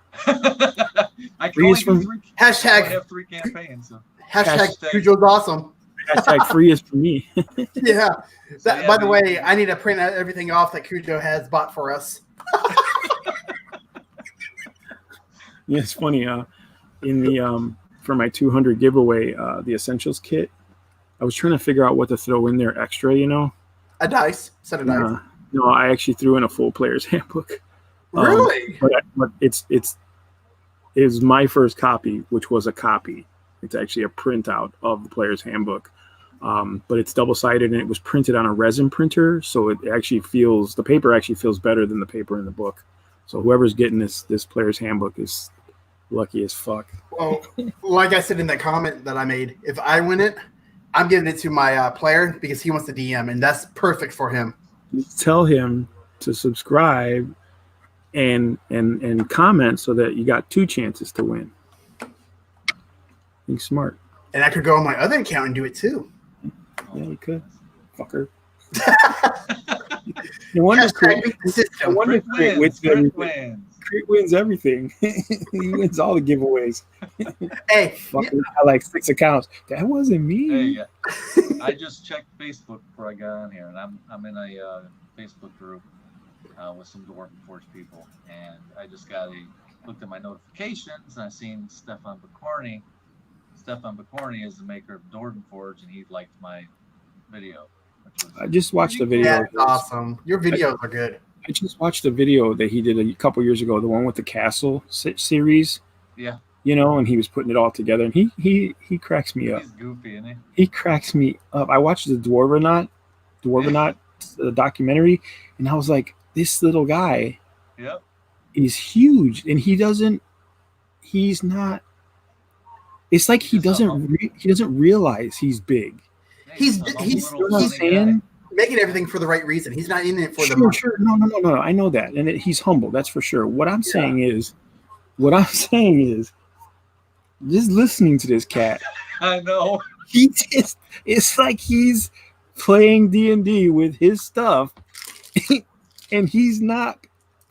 I can only do three. Hashtag. I have 3 campaigns. So. Hashtag Cujo's awesome. Hashtag free is for me. Yeah. So, yeah, by the way, I need to print out everything off that Cujo has bought for us. Yeah, it's funny. In the for my 200 giveaway, the Essentials kit, I was trying to figure out what to throw in there extra. You know, A dice. Set of dice. No, I actually threw in a full player's handbook. Really? But it is my first copy, which was a copy. It's actually a printout of the player's handbook, but it's double-sided and it was printed on a resin printer, so it actually feels, the paper actually feels better than the paper in the book. So whoever's getting this player's handbook is lucky as fuck. Well, like I said in that comment that I made, if I win it, I'm giving it to my player because he wants the DM, and that's perfect for him. Tell him to subscribe and comment so that you got 2 chances to win. He's smart. And I could go on my other account and do it too. Yeah, you could. Fucker. No wonder Crit wins everything. He wins all the giveaways. Hey, fucker, I like 6 accounts. That wasn't me. Hey, I just checked Facebook before I got on here, and I'm in a Facebook group with some Dwarven Forge people, and I just looked at my notifications, and I seen Stefan Bacorny. Stefan Bacorny is the maker of Dwarven Forge, and he liked my video. I just watched the video. Yeah, that's awesome. Your videos are good. I just watched a video that he did a couple years ago, the one with the castle series. Yeah. You know, and he was putting it all together, and he cracks me up. He's goofy, isn't he? He cracks me up. I watched the Dwarvenaut documentary, and I was like, this little guy is huge, and he's not. It's like he doesn't realize he's big. He's saying, making everything for the right reason. He's not in it for the money. Sure. No. I know that, and he's humble. That's for sure. What I'm saying is, just listening to this cat. I know. It's like he's playing D&D with his stuff, and he's not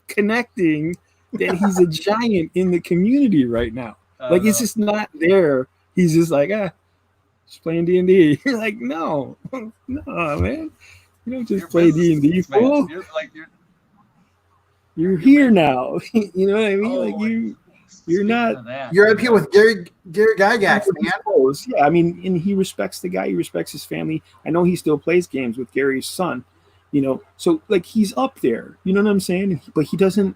connecting that he's a giant in the community right now. Like it's just not there. He's just like, just playing D&D. You're like, no, man. You don't just play D&D, fool. You're here now. You know what I mean? You're not. You're up here with Gary Gygax, man. Yeah, I mean, and he respects the guy. He respects his family. I know he still plays games with Gary's son. You know, so like he's up there. You know what I'm saying? But he doesn't.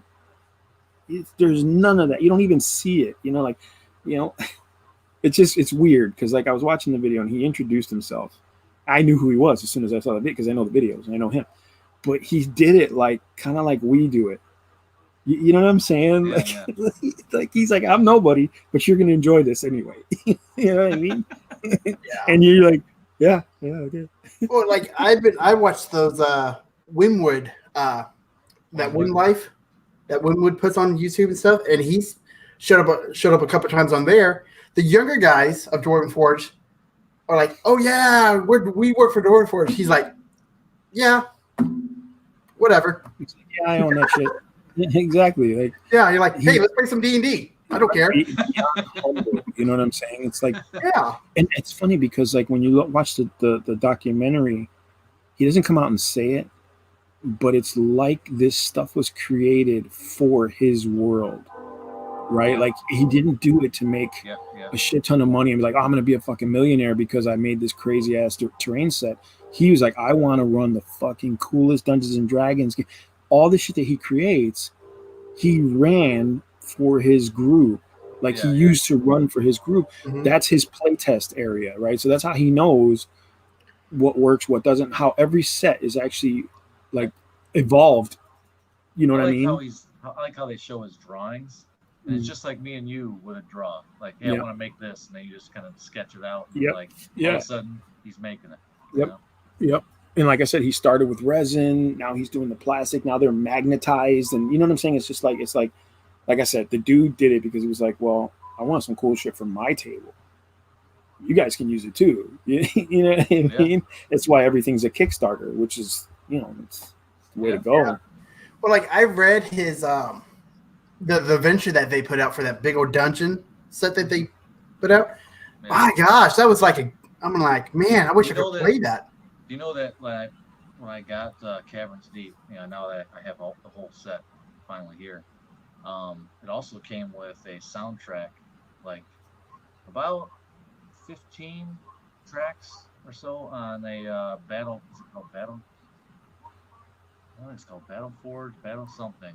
There's none of that. You don't even see it. You know, like, you know, it's weird because like I was watching the video and he introduced himself. I knew who he was as soon as I saw the video because I know the videos and I know him. But he did it like kind of like we do it. You know what I'm saying? Yeah, like he's like, I'm nobody, but you're gonna enjoy this anyway. You know what I mean? Yeah. And you're like, yeah, okay. Well, like I watched those Winwood that Win Life that Winwood puts on YouTube and stuff, and he's showed up a couple times on there. The younger guys of Dwarven Forge are like, oh yeah, we work for Dwarven Forge. He's like, yeah, whatever. Yeah, I own that shit. Exactly. Like, yeah, you're like, hey, let's play some D&D. I don't care. You know what I'm saying? It's like, yeah. And it's funny because like when you watch the documentary, he doesn't come out and say it, but it's like this stuff was created for his world. right? Like he didn't do it to make a shit ton of money and be like, oh, I'm gonna be a fucking millionaire because I made this crazy ass terrain set. He was like, I want to run the fucking coolest Dungeons and Dragons game. All the shit that he creates, he ran for his group. Like he used to run for his group. Mhm. That's his playtest area, right? So that's how he knows what works, what doesn't, how every set is actually like evolved. You know what I mean? I like how they show his drawings. And it's just like me and you with a draw. Like, hey, I want to make this, and then you just kind of sketch it out. And like all of a sudden, he's making it. Yep. And like I said, he started with resin. Now he's doing the plastic. Now they're magnetized, and you know what I'm saying? It's just like I said, the dude did it because he was like, well, I want some cool shit for my table. You guys can use it too. You know what I mean? That's why everything's a Kickstarter, which is, it's the way to go. Yeah. Well, like I read his the venture that they put out for that big old dungeon set that they put out. Man. My gosh, that was like I'm like, man, I wish I could play that. You know that when I got Caverns Deep, now that I have the whole set finally here, it also came with a soundtrack, like about 15 tracks or so on a battle. Is it called Battle? I think it's called Battle Forge, Battle something.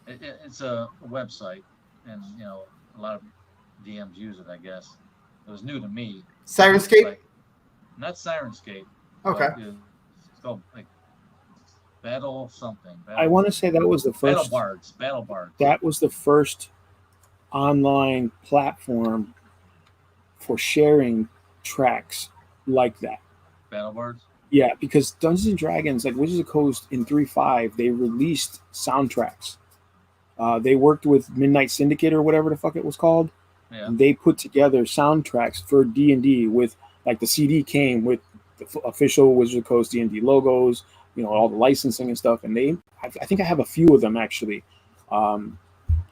It's a website, and a lot of DMs use it. I guess it was new to me. Sirenscape? Not Sirenscape. Okay. It's called like Battle something. I want to say that was the first. Battle Bards. That was the first online platform for sharing tracks like that. Battle Bards? Yeah, because Dungeons and Dragons, like Wizards of the Coast in 3.5, they released soundtracks. They worked with Midnight Syndicate or whatever the fuck it was called. Yeah. And they put together soundtracks for D&D with, like, the CD came with the official Wizards of the Coast D&D logos, all the licensing and stuff. And I think I have a few of them actually. I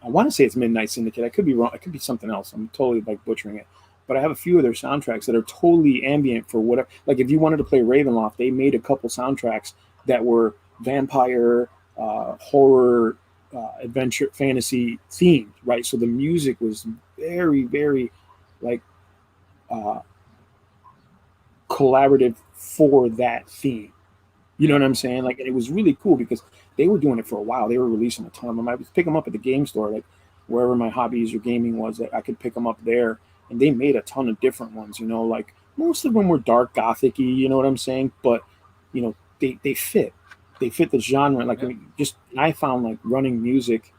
want to say it's Midnight Syndicate. I could be wrong. It could be something else. I'm totally like butchering it. But I have a few of their soundtracks that are totally ambient for whatever. Like if you wanted to play Ravenloft, they made a couple soundtracks that were vampire, horror, adventure, fantasy themed, right? So the music was very, very like collaborative for that theme. You know what I'm saying? Like, and it was really cool because they were doing it for a while. They were releasing a ton of them. I would pick them up at the game store, like wherever my Hobbies or gaming was, that I could pick them up there. And they made a ton of different ones, like most of them were dark gothic-y, you know what I'm saying? But, they fit. They fit the genre. Like I found like running music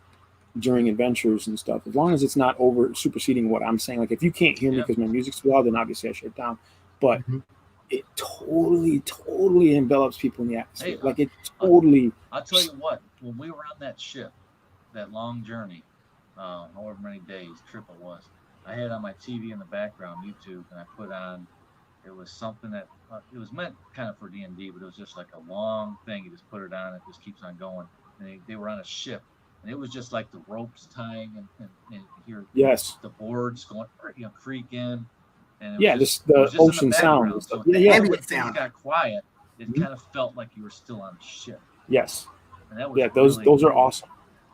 during adventures and stuff, as long as it's not over superseding what I'm saying. Like if you can't hear me because my music's too loud, then obviously I shut it down. But it totally envelops people in the atmosphere. Hey, it totally. I'll tell you what, when we were on that ship, that long journey, however many days trip it was, I had on my TV in the background, YouTube, and I put on, it was something that, it was meant kind of for D&D, but it was just like a long thing. You just put it on, it just keeps on going. And they were on a ship, and it was just like the ropes tying, and you hear the boards going, creaking. And it was the ocean sound. So ambient sound. Got quiet. It kind of felt like you were still on a ship. Yes. And that was those are awesome.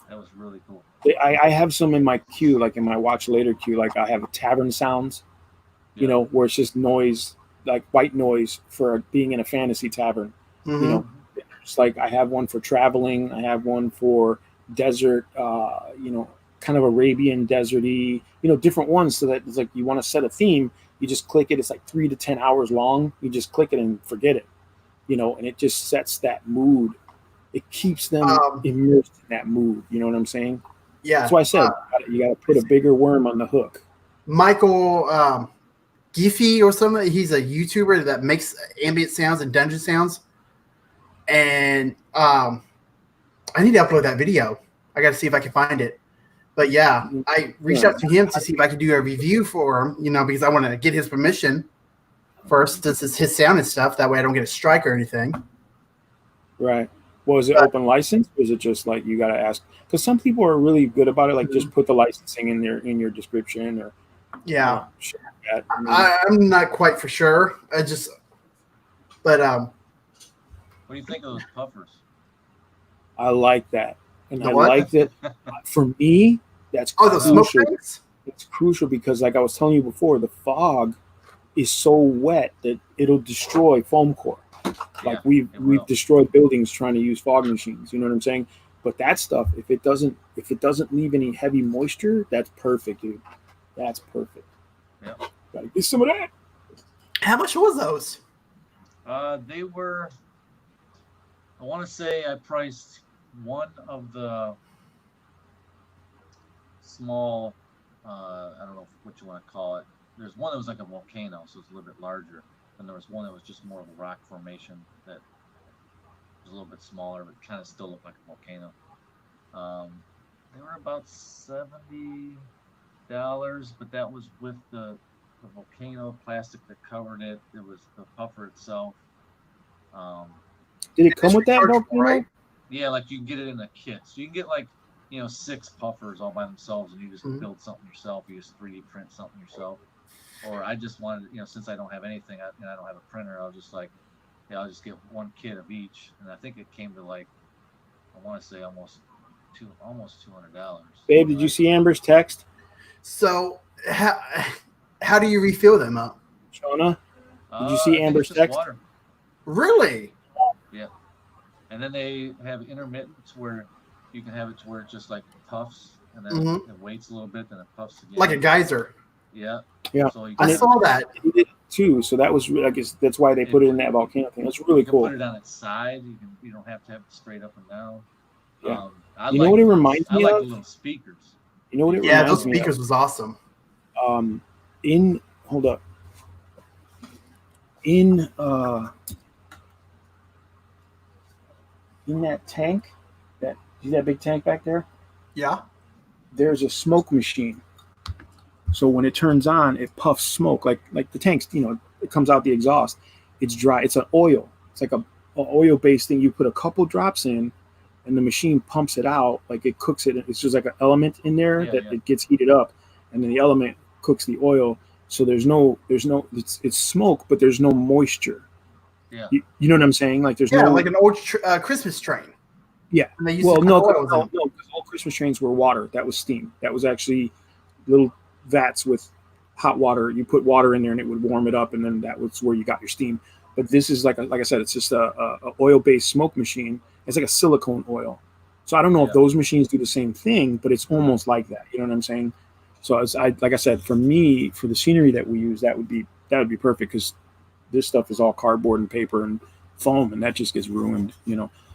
That was really cool. I have some in my queue, like in my watch later queue. Like I have tavern sounds, where it's just noise, like white noise for being in a fantasy tavern. It's like I have one for traveling. I have one for desert, kind of Arabian deserty, different ones. So that it's like you want to set a theme, you just click it. It's like 3 to 10 hours long. You just click it and forget it, and it just sets that mood. It keeps them immersed in that mood. You know what I'm saying? Yeah. That's why I said you got to put a bigger worm on the hook. Michael Giffey or something. He's a YouTuber that makes ambient sounds and dungeon sounds. And I need to upload that video. I got to see if I can find it. But yeah, I reached out to him to see if I could do a review for him, because I want to get his permission first. This is his sound and stuff. That way I don't get a strike or anything. Right. Was it open license? Or is it just like you got to ask? Because some people are really good about it. Like just put the licensing in your description or. Yeah. Share that. I'm not quite for sure. But what do you think of those puffers? I like that. And I like that. For me, That's Oh, the smoke crucial. tanks? It's crucial because, like I was telling you before, the fog is so wet that it'll destroy foam core. Like we've destroyed buildings trying to use fog machines. You know what I'm saying? But that stuff, if it doesn't leave any heavy moisture, that's perfect, dude. That's perfect. Yeah. Gotta get some of that. How much was those? They were. I want to say I priced one of the small. I don't know what you want to call it. There's one that was like a volcano, so it's a little bit larger. And there was one that was just more of a rock formation that was a little bit smaller, but kind of still looked like a volcano. They were about $70, but that was with the volcano plastic that covered it. It was the puffer itself. Did it come with that volcano? Right? Yeah, like you can get it in a kit. So you can get like 6 puffers all by themselves, and you just build something yourself. You just 3D print something yourself. Or I just wanted, since I don't have anything and I don't have a printer, I'll just I'll just get one kit of each. And I think it came to I want to say almost $200. Babe, did you see Amber's text? So how do you refill them up? Shauna, did you see Amber's text? Water. Really? Yeah. And then they have intermittents where you can have it to where it just like puffs and then it waits a little bit, then it puffs again. Like a geyser. Yeah. Yeah. So I saw that. He did too. So that was, I guess that's why they put it in that volcano thing. That's really cool. You can put it on its side. You don't have to have it straight up and down. Yeah. You know what it reminds me of? I like the little speakers. You know what it reminds me of? Yeah, those speakers was awesome. Hold up. In that tank, see that big tank back there? Yeah. There's a smoke machine. So when it turns on, it puffs smoke like the tanks. It comes out the exhaust. It's dry. It's an oil. It's like a oil-based thing. You put a couple drops in, and the machine pumps it out. Like it cooks it. It's just like an element in there it gets heated up, and then the element cooks the oil. So there's no. It's smoke, but there's no moisture. Yeah. You know what I'm saying? Like there's like an old Christmas train. Yeah. And they used no, to because all Christmas trains were water. That was steam. That was actually little vats with hot water. You put water in there and it would warm it up, and then that was where you got your steam. But this is like I said, it's just a oil-based smoke machine. It's like a silicone oil. So I don't know if those machines do the same thing, but it's almost like that. You know what I'm saying? So like I said, for me, for the scenery that we use, that would be perfect, because this stuff is all cardboard and paper and foam, and that just gets ruined.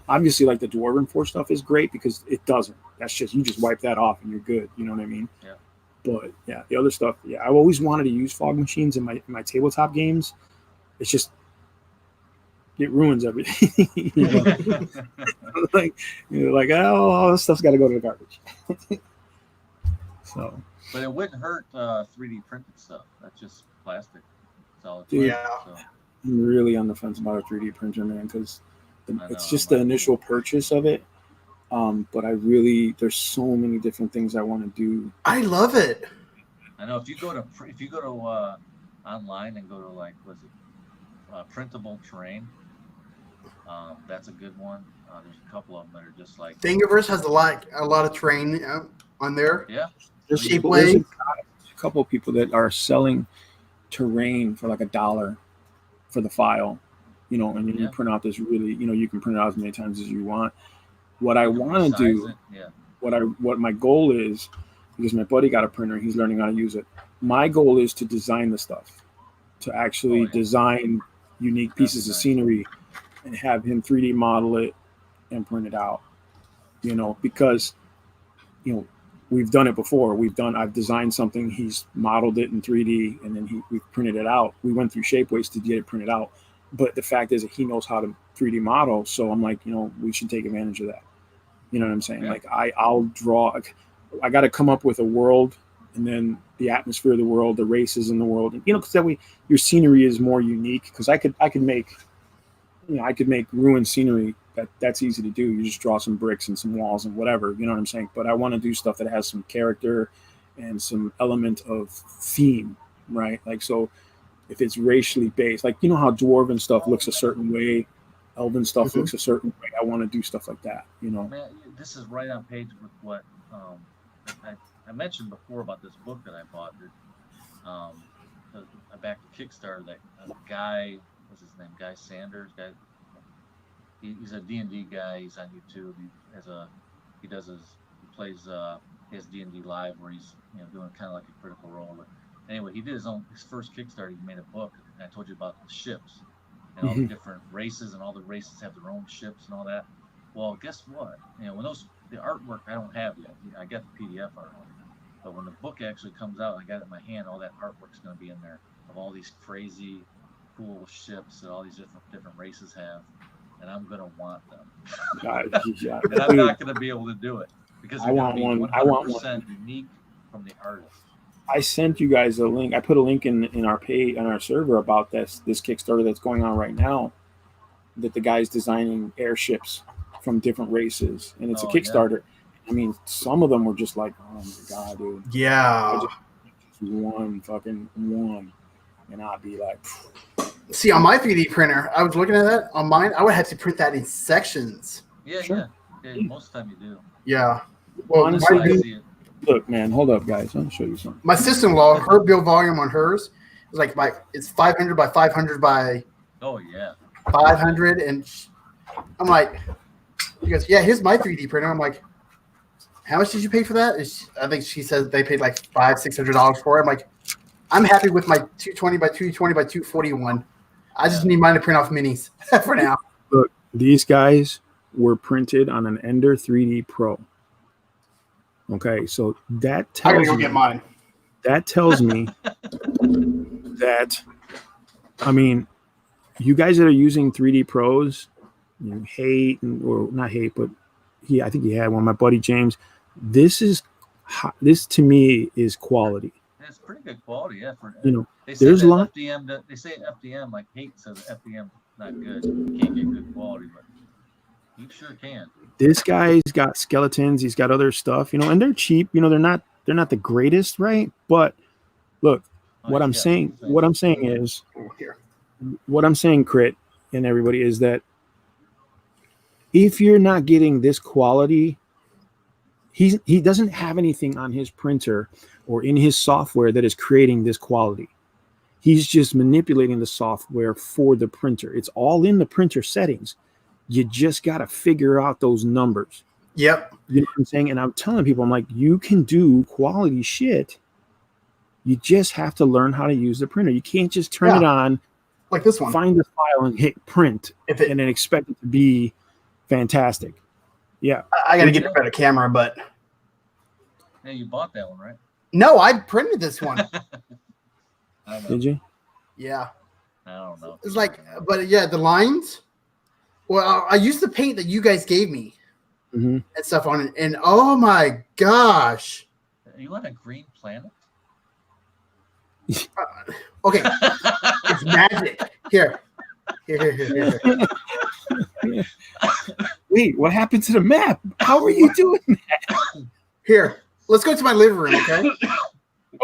Obviously, like the Dwarven Forge stuff is great because it doesn't. That's just, you just wipe that off and you're good. You know what I mean? Yeah. But yeah, the other stuff, I've always wanted to use fog machines in my tabletop games. It's just, it ruins everything. like all this stuff's got to go to the garbage. So. But it wouldn't hurt 3D printed stuff. That's just plastic. Solid. Dude, So. I'm really on the fence about a 3D printer, man, because it's just the initial purchase of it. But there's so many different things I want to do. I love it. I know if you go to online and go to printable terrain, that's a good one. There's a couple of them that are just like Thingiverse has a lot of terrain on there. Yeah. There's a couple of people that are selling terrain for like $1 for the file, and then you print out this really, you can print it out as many times as you want. What I want to do, what my goal is, because my buddy got a printer, he's learning how to use it. My goal is to design the stuff, to actually design unique pieces of scenery and have him 3D model it and print it out, because, we've done it before. I've designed something, he's modeled it in 3D, and then we printed it out. We went through Shapeways to get it printed out. But the fact is that he knows how to 3D model. So I'm like, we should take advantage of that. You know what I'm saying? Yeah. Like I'll draw, I got to come up with a world, and then the atmosphere of the world, the races in the world, and, because that way your scenery is more unique. Because I could make ruined scenery. That's easy to do. You just draw some bricks and some walls and whatever, you know what I'm saying? But I want to do stuff that has some character and some element of theme, right? Like, so if it's racially based, like, how Dwarven stuff looks a certain way, Elven stuff looks a certain way. I want to do stuff like that, Man, this is right on page with what I I mentioned before about this book that I bought. That I backed a Kickstarter. That guy, what's his name? Guy Sanders. He's a D&D guy. He's on YouTube. He plays D&D live where he's doing kind of like a Critical Role. But anyway, he did his first Kickstarter. He made a book, and I told you about the ships and all the different races, and all the races have their own ships and all that. Well, guess what? When the artwork I don't have yet. I got the PDF artwork, but when the book actually comes out, I got it in my hand. All that artwork's going to be in there of all these crazy, cool ships that all these different races have, and I'm going to want them. And I'm not going to be able to do it because I want one. I want one unique from the artist. I sent you guys a link. I put a link in our page on our server about this Kickstarter that's going on right now. That the guy's designing airships from different races, and it's a Kickstarter. Yeah. I mean, some of them were just like, oh my god, dude. Yeah. Just one, and I'd be like. See, on my 3D printer, I was looking at that. On mine, I would have to print that in sections. Yeah, sure. Yeah. Most of the time you do. Yeah. Well, honestly, look, man, hold up, guys. I'll show you something. My sister-in-law, her build volume on hers is like it's 500 by 500 by. Oh yeah. 500, and I'm like, he goes, yeah, here's my 3D printer. I'm like, how much did you pay for that? I think she said they paid like $500-$600 for it. I'm like, I'm happy with my 220 by 220 by 241. I just need mine to print off minis for now. Look, these guys were printed on an Ender 3D Pro. Okay, so that tells me. I gotta go get mine. That tells me that, I mean, you guys that are using 3D Pros, hate, or not hate, but I think he had one. My buddy James. This to me is quality. It's pretty good quality, yeah. There's a lot. FDM, they say FDM, like hate says FDM not good. You can't get good quality, but you sure can. This guy's got skeletons. He's got other stuff, and they're cheap. They're not the greatest, right? But look, what I'm saying is, what I'm saying, Crit, and everybody, is that if you're not getting this quality, he doesn't have anything on his printer or in his software that is creating this quality. He's just manipulating the software for the printer. It's all in the printer settings. You just got to figure out those numbers. Yep. You know what I'm saying? And I'm telling people, I'm like, you can do quality shit. You just have to learn how to use the printer. You can't just turn it on, like this one, find the file and hit print, and then expect it to be fantastic. Yeah. I got to get a better camera, but. Yeah, you bought that one, right? No, I printed this one. Did you? Yeah. I don't know. It's like, but yeah, the lines. Well, I used the paint that you guys gave me and stuff on it, and oh my gosh! Are you on a green planet? Okay, it's magic. Here. Wait, what happened to the map? How are you doing that? Here, let's go to my living room, okay?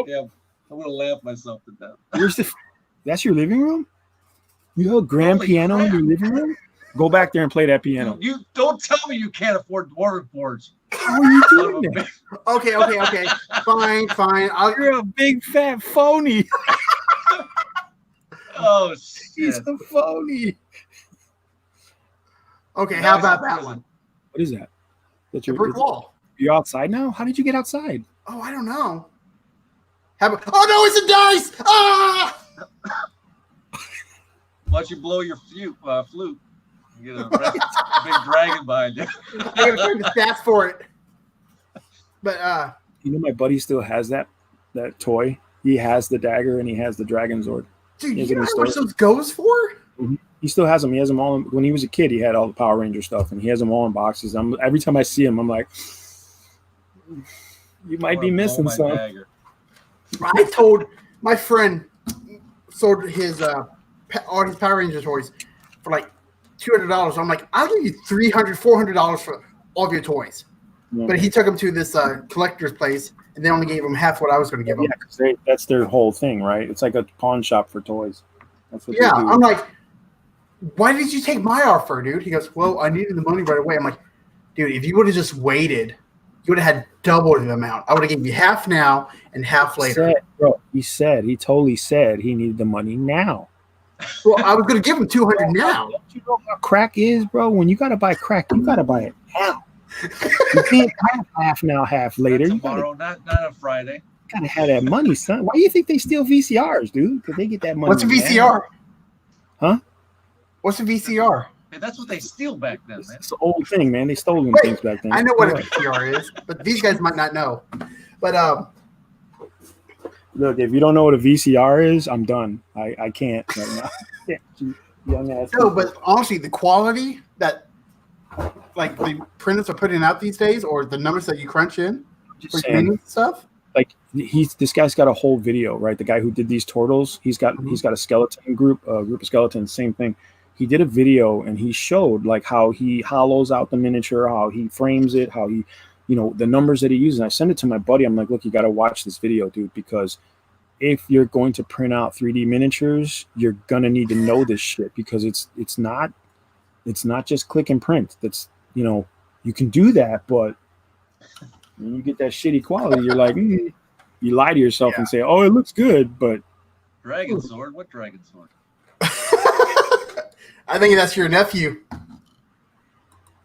Yeah, I'm gonna laugh myself to death. That's your living room? You have a grand piano in your living room? Go back there and play that piano. You don't tell me you can't afford dwarven boards. How are you doing that? Okay. Fine. You're a big fat phony. Oh shit. He's a phony. Okay, how about that one? What is that? That's your brick wall. You're outside now? How did you get outside? Oh, I don't know. Oh no, it's a dice! Ah! Why don't you blow your flute? You get a big dragon behind you. I gotta find the stats for it. But my buddy still has that toy. He has the dagger and he has the dragon sword. Dude, you know how much those goes for? Mm-hmm. He still has them. He has them all. When he was a kid, he had all the Power Ranger stuff, and he has them all in boxes. Every time I see him, I'm like, you might be missing some. Dagger. I told my friend sold his all his Power Ranger toys for like $200. I'm like, I'll give you $300, $400 for all of your toys. Yeah. But he took them to this collector's place, and they only gave him half what I was going to give him. Yeah, because that's their whole thing, right? It's like a pawn shop for toys. That's what I'm like, why did you take my offer, dude? He goes, well, I needed the money right away. I'm like, dude, if you would have just waited you would have had double the amount. I would have given you half now and half later. He totally said he needed the money now. Well, I was going to give him 200 now. Don't you know how crack is, bro? When you got to buy crack, you got to buy it now. You can't have half now, half later. Not tomorrow, not a Friday. You got to have that money, son. Why do you think they steal VCRs, dude? Because they get that money. What's a VCR? Huh? What's a VCR? Hey, that's what they steal back then, man. It's an old thing, man. They stole them things back then. I know what a VCR is, but these guys might not know. But look, if you don't know what a VCR is, I'm done. I can't right now. Young ass. No, but honestly, the quality that like the printers are putting out these days, or the numbers that you crunch in for stuff. Like this guy's got a whole video, right? The guy who did these turtles, he's got a skeleton group of skeletons, same thing. He did a video and he showed like how he hollows out the miniature, how he frames it, how he, the numbers that he uses. And I sent it to my buddy. I'm like, look, you got to watch this video, dude, because if you're going to print out 3D miniatures, you're gonna need to know this shit, because it's not just click and print. That's you can do that, but when you get that shitty quality, you're like, you lie to yourself and say, oh, it looks good, but Dragon sword? What dragon sword? I think that's your nephew.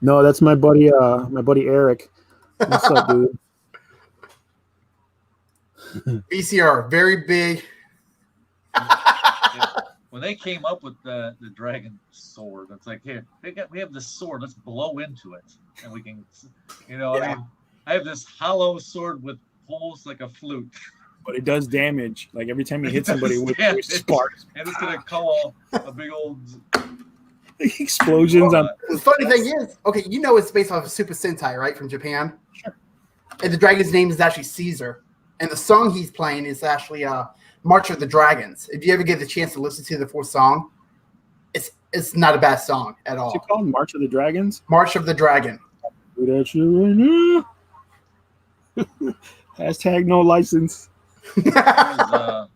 No, that's my buddy Eric. What's up, dude? VCR, very big. When they came up with the dragon sword, it's like, here, we have this sword, let's blow into it, and we can, I have this hollow sword with holes like a flute. But it does damage. Like every time you hit somebody with sparks. And it's gonna call a big old explosions on. The funny thing is, okay, it's based off of Super Sentai, right, from Japan. Sure. And the dragon's name is actually Caesar, and the song he's playing is actually March of the Dragons. If you ever get the chance to listen to the full song, it's not a bad song at all. What's it called? March of the Dragons? March of the Dragon. Do that shit right now. Hashtag no license. I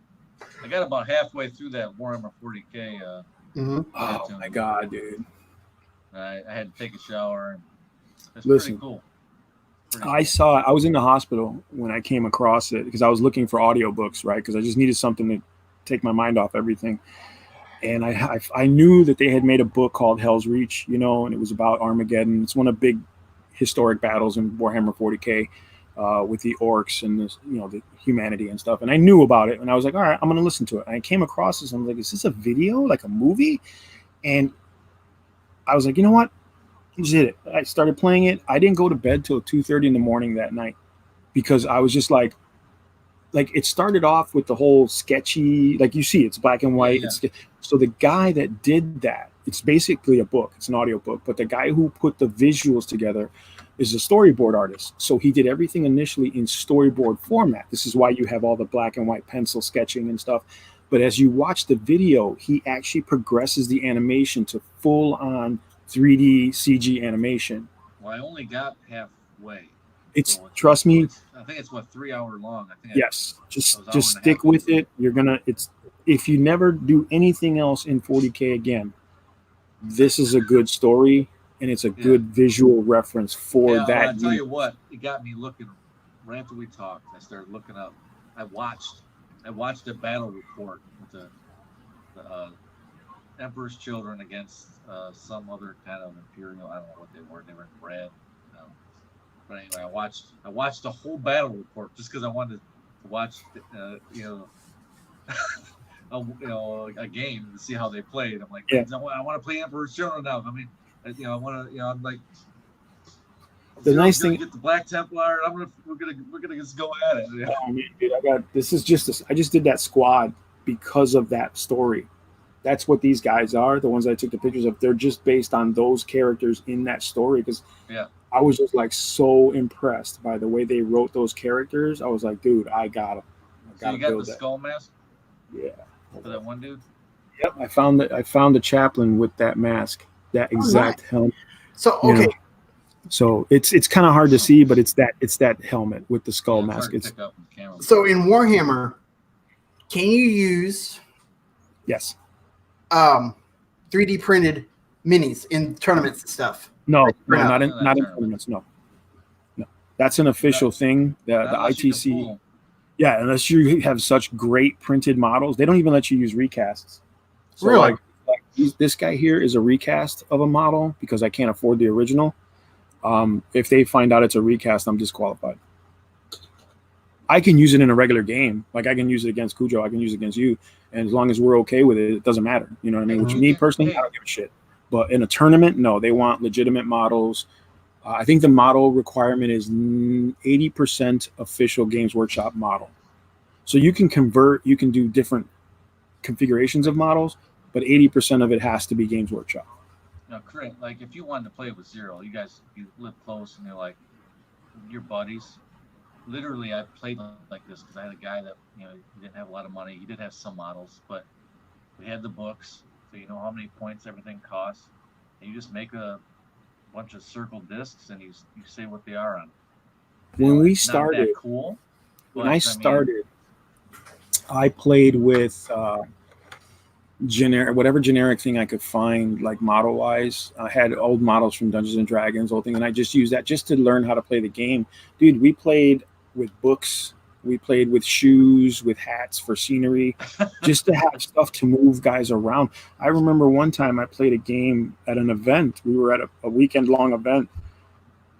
got about halfway through that Warhammer 40K. Oh my god, dude! I had to take a shower. It's Listen, pretty cool. I was in the hospital when I came across it, because I was looking for audiobooks, right? Because I just needed something to take my mind off everything. And I knew that they had made a book called Hell's Reach, and it was about Armageddon. It's one of the big historic battles in Warhammer 40K with the orcs and the humanity and stuff. And I knew about it, and I was like, all right, I'm going to listen to it. And I came across this, and I was like, is this a video, like a movie? And I was like, you know what? Just hit it. I started playing it. I didn't go to bed till 2:30 in the morning that night, because I was just like it started off with the whole sketchy, like you see, it's black and white. Yeah. So the guy that did that, it's basically a book. It's an audio book, but the guy who put the visuals together is a storyboard artist. So he did everything initially in storyboard format. This is why you have all the black and white pencil sketching and stuff. But as you watch the video, he actually progresses the animation to full on 3D CG animation. Well, I only got halfway. Trust me. I think it's 3 hour long. I think. Yes, just stick with it. You're gonna. If you never do anything else in 40K again, this is a good story, and it's a good visual reference for that. I'll tell you what, it got me looking. Right after we talked, I started looking up. I watched a battle report with the Emperor's Children against some other kind of Imperial. I don't know what they were. They were bred. But anyway, I watched the whole battle report just because I wanted to watch, a game to see how they played. I'm like, I want to play Emperor's Children now. I mean, I want to, I'm like, the nice thing, get the Black Templar. We're gonna just go at it. Yeah. Oh, man, dude, I just did that squad because of that story. That's what these guys are. The ones I took the pictures of, they're just based on those characters in that story. Because I was just like so impressed by the way they wrote those characters. I was like, dude, I got them. So you got the skull mask? Yeah. For that one dude? Yep. I found the chaplain with that mask, that exact helmet. So okay. So it's kind of hard to see, but it's that helmet with the skull mask. So in Warhammer, can you use? Yes. 3D printed minis in tournaments and stuff. No, not in tournaments. No. That's an official thing. The ITC. Yeah, unless you have such great printed models, they don't even let you use recasts. So Really? This guy here is a recast of a model because I can't afford the original. If they find out it's a recast, I'm disqualified. I can use it in a regular game. Like I can use it against Cujo, I can use it against you, and as long as we're okay with it, it doesn't matter. You know what I mean? Which me personally, I don't give a shit. But in a tournament, no, they want legitimate models. I think the model requirement is 80% official Games Workshop model. So you can convert, you can do different configurations of models, but 80% of it has to be Games Workshop. No, correct. Like if you wanted to play with Zero, you live close and you're like your buddies. Literally, I played like this because I had a guy that he didn't have a lot of money. He did have some models, but we had the books, so you know how many points everything costs, and you just make a bunch of circle discs and you say what they are on. When we started, not that cool. When I started, I played with whatever generic thing I could find, like model wise. I had old models from Dungeons and Dragons, old thing, and I just used that just to learn how to play the game. Dude, we played with books, we played with shoes, with hats for scenery, just to have stuff to move guys around. I remember one time I played a game at an event. We were at a weekend long event,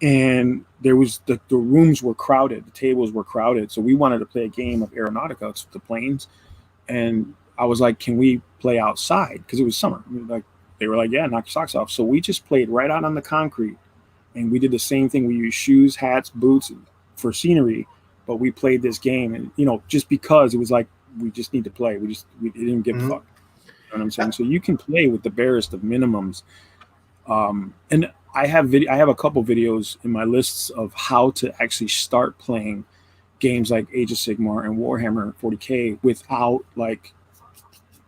and there was the rooms were crowded, the tables were crowded. So we wanted to play a game of Aeronautica, the planes, and I was like, can we play outside? Because it was summer. They were like, yeah, knock your socks off. So we just played right out on the concrete, and we did the same thing. We used shoes, hats, boots for scenery, but we played this game, and just because it was like we just need to play. We didn't give a fuck. You know what I'm saying? So you can play with the barest of minimums. And I have a couple videos in my lists of how to actually start playing games like Age of Sigmar and Warhammer 40K without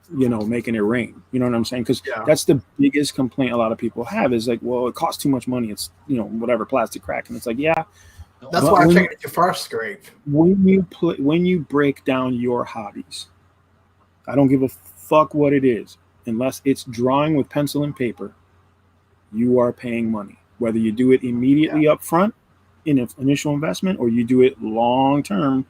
making it rain. You know what I'm saying? Because that's the biggest complaint a lot of people have is like, well, it costs too much money. It's whatever, plastic crack, and it's like, yeah. That's why I checked your first scrape. When you break down your hobbies, I don't give a fuck what it is, unless it's drawing with pencil and paper. You are paying money, whether you do it immediately up front in an initial investment or you do it long term.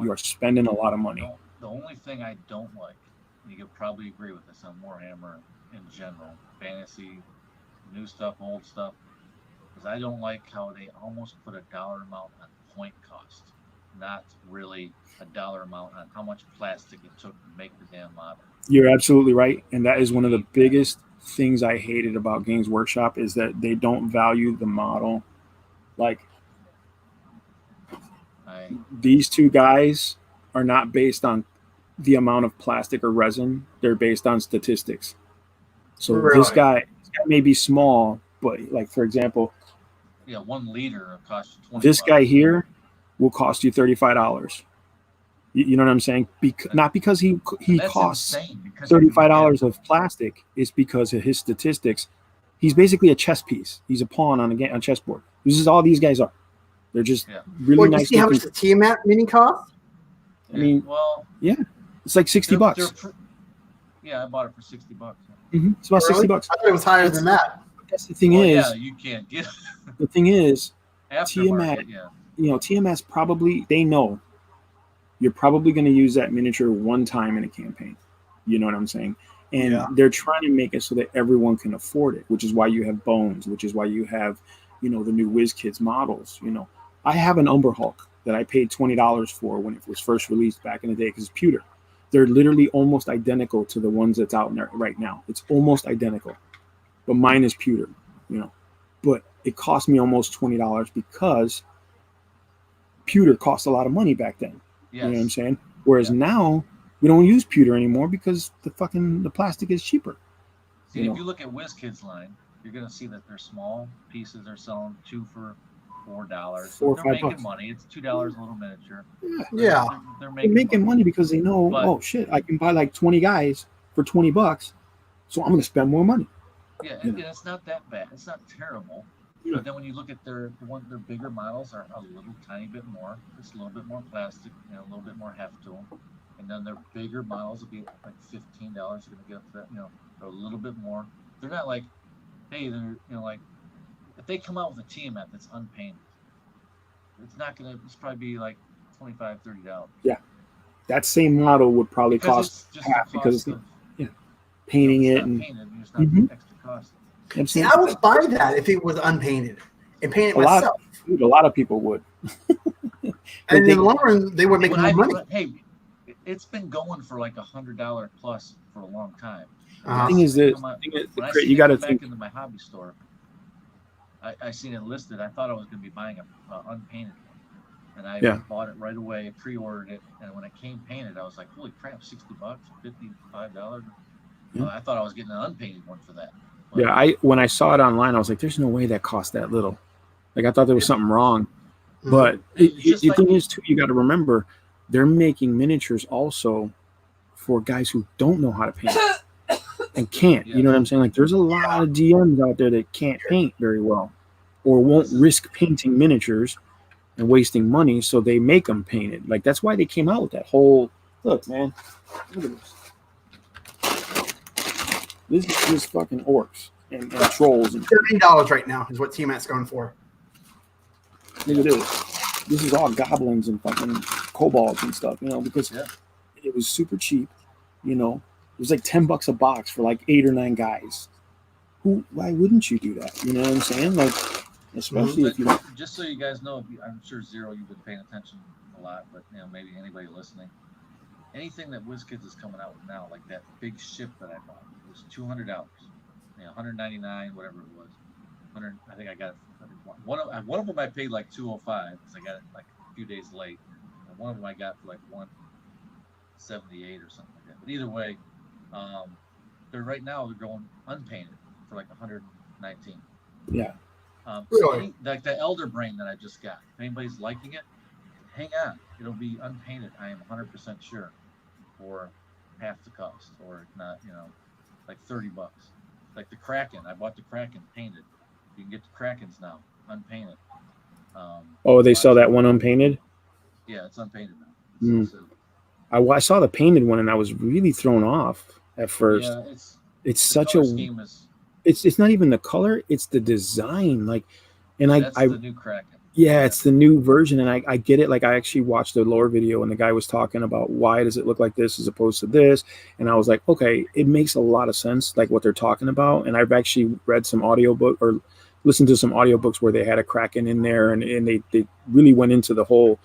You are spending a lot of money. The only thing I don't like, and you could probably agree with this on Warhammer in general, fantasy, new stuff, old stuff, is I don't like how they almost put a dollar amount on point cost, not really a dollar amount on how much plastic it took to make the damn model. You're absolutely right, and that is one of the biggest things I hated about Games Workshop is that they don't value the model. Like these two guys are not based on the amount of plastic or resin. They're based on statistics. So really? this guy may be small, but like for example, 1 liter costs $20. This guy here will cost you $35. You know what I'm saying? Not because he costs $35 of plastic. It's because of his statistics. He's basically a chess piece. He's a pawn on a chessboard. This is all these guys are. They're just really nice. You see how much the Tiamat mini costs? I mean, it's like $60. I bought it for $60. Mm-hmm. It's about $60. I thought it was higher than that. That's the thing is, you can't get it. The thing is, Tiamat, Tiamat's probably, they know you're probably going to use that miniature one time in a campaign. You know what I'm saying? And they're trying to make it so that everyone can afford it, which is why you have Bones, which is why you have, the new WizKids models. I have an Umber Hulk that I paid $20 for when it was first released back in the day because it's pewter. They're literally almost identical to the ones that's out there right now. It's almost identical, but mine is pewter, But it cost me almost $20 because pewter cost a lot of money back then. Yes. You know what I'm saying? Whereas now we don't use pewter anymore because the plastic is cheaper. See, if you look at WizKids line, you're gonna see that they're small pieces. They're selling 2 for $4. So they're making money. It's $2 a little miniature. Yeah. They're making money because they know, oh shit, I can buy like 20 guys for $20, so I'm gonna spend more money. Yeah, and it's not that bad. It's not terrible. But then when you look at their bigger models are a little tiny bit more. It's a little bit more plastic, a little bit more heft to them. And then their bigger models will be like $15. You're gonna get up to that, they're a little bit more. They're not like, hey, they're like if they come out with a Tiamat that's unpainted, It's probably be like $25-$30. Yeah, that same model would probably Because cost it's just half the because cost it's painting it's it not and painted, there's not Mhm. extra cost. See, I would buy that if it was unpainted and paint it a lot, myself. dude, a lot of people would. And they- in the long run, they would make When more I money. hey, it's been going for like $100 plus for a long time. Uh-huh. The thing is this. When I You seen got to it come think. back into my hobby store, I seen it listed. I thought I was going to be buying a unpainted one, and I bought it right away, pre-ordered it, and when it came painted, I was like, "Holy crap, $60, $55!" I thought I was getting an unpainted one for that. But, Yeah, when I saw it online, I was like, "There's no way that cost that little." Like I thought there was something wrong. Mhm. But It's the like thing is, too, you got to remember, they're making miniatures also for guys who don't know how to paint and can't. You know what I'm saying? Like, there's a lot of DMs out there that can't paint very well, or won't risk painting miniatures and wasting money, so they make them painted. Like that's why they came out with that whole look, man. Look at this. This is fucking orcs and trolls and $13 right now is what Tiamat's going for. look at this. This is all goblins and fucking kobolds and stuff, you know, because it was super cheap, you know. It was like $10 a box for like 8 or 9 guys. Why wouldn't you do that? You know what I'm saying? Like, especially if you don't. Just so you guys know, I'm sure Zero, you've been paying attention a lot, but you know, maybe anybody listening, anything that WizKids is coming out with now, like that big ship that I bought, it was $200. You know, $199, whatever it was. I think I got it. One of them I paid like $205 because I got it like a few days late. And one of them I got for like $178 or something like that. But either way, they're going unpainted for like $119. Yeah. Really? Like the Elder Brain that I just got. If anybody's liking it, hang on. It'll be unpainted. I am 100% sure, for half the cost, or not. You know, like $30. Like the Kraken, I bought the Kraken painted. You can get the Krakens now unpainted. They sell that one unpainted. Yeah, it's unpainted now. I saw the painted one and I was really thrown off at first. Yeah, it's such a. It's not even the color; it's the design. Like, and that's the new Kraken. Yeah, it's the new version, and I get it. Like, I actually watched the lore video, and the guy was talking about why does it look like this as opposed to this, and I was like, okay, it makes a lot of sense, like what they're talking about. And I've actually read some audiobook or listened to some audiobooks where they had a Kraken in there, and they really went into the whole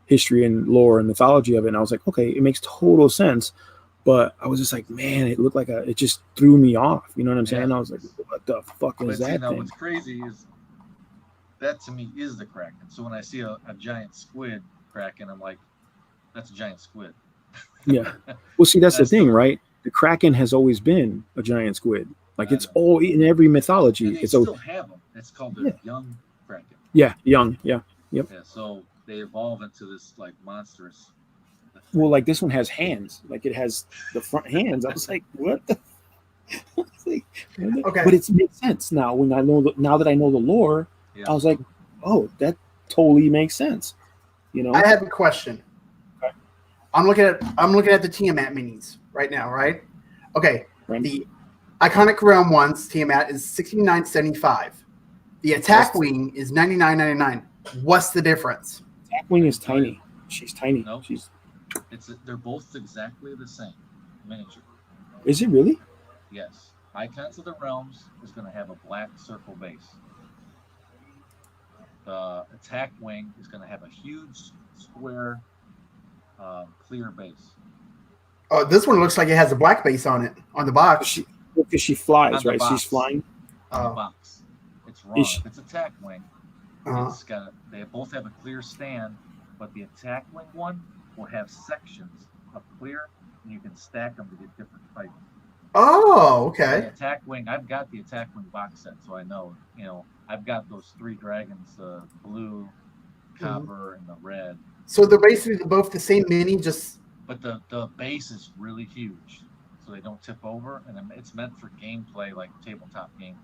history and lore and mythology of it. And I was like, okay, it makes total sense. But I was just like, man, it looked like it just threw me off. You know what I'm saying? I was like, what the fuck is that thing? What's crazy is that to me is the Kraken. So when I see a giant squid Kraken, I'm like, that's a giant squid. Yeah. Well, see, that's the thing, right? The Kraken has always been a giant squid. Like, it's all in every mythology. And they still have them. It's called the young Kraken. Yeah, young. Yeah. Yep. Yeah. So they evolve into this like monstrous. Well, like this one has hands. Like it has the front hands. I was like, what the? Okay. But it makes sense now. When now that I know the lore, I was like, oh, that totally makes sense. You know. I have a question. Okay. I'm looking at the Tiamat minis right now, right? Okay. Right. The Iconic Realm ones Tiamat is $69.75. The Attack Wing is $99.99. What's the difference? Attack Wing is tiny. She's tiny. No, they're both exactly the same miniature. Is it really? Yes. Icons of the Realms is going to have a black circle base. The Attack Wing is going to have a huge square clear base. Oh, this one looks like it has a black base on it, on the box. Because she flies, right? She's flying. On the box. It's wrong. If it's Attack Wing, they both have a clear stand, but the Attack Wing one will have sections of clear, and you can stack them to get different types. Oh, okay. The Attack Wing, I've got the Attack Wing box set, so I know. You know, I've got those 3 dragons, the blue, copper, and the red. So they're basically both the same mini, just. But the base is really huge, so they don't tip over, and it's meant for gameplay, like tabletop gameplay.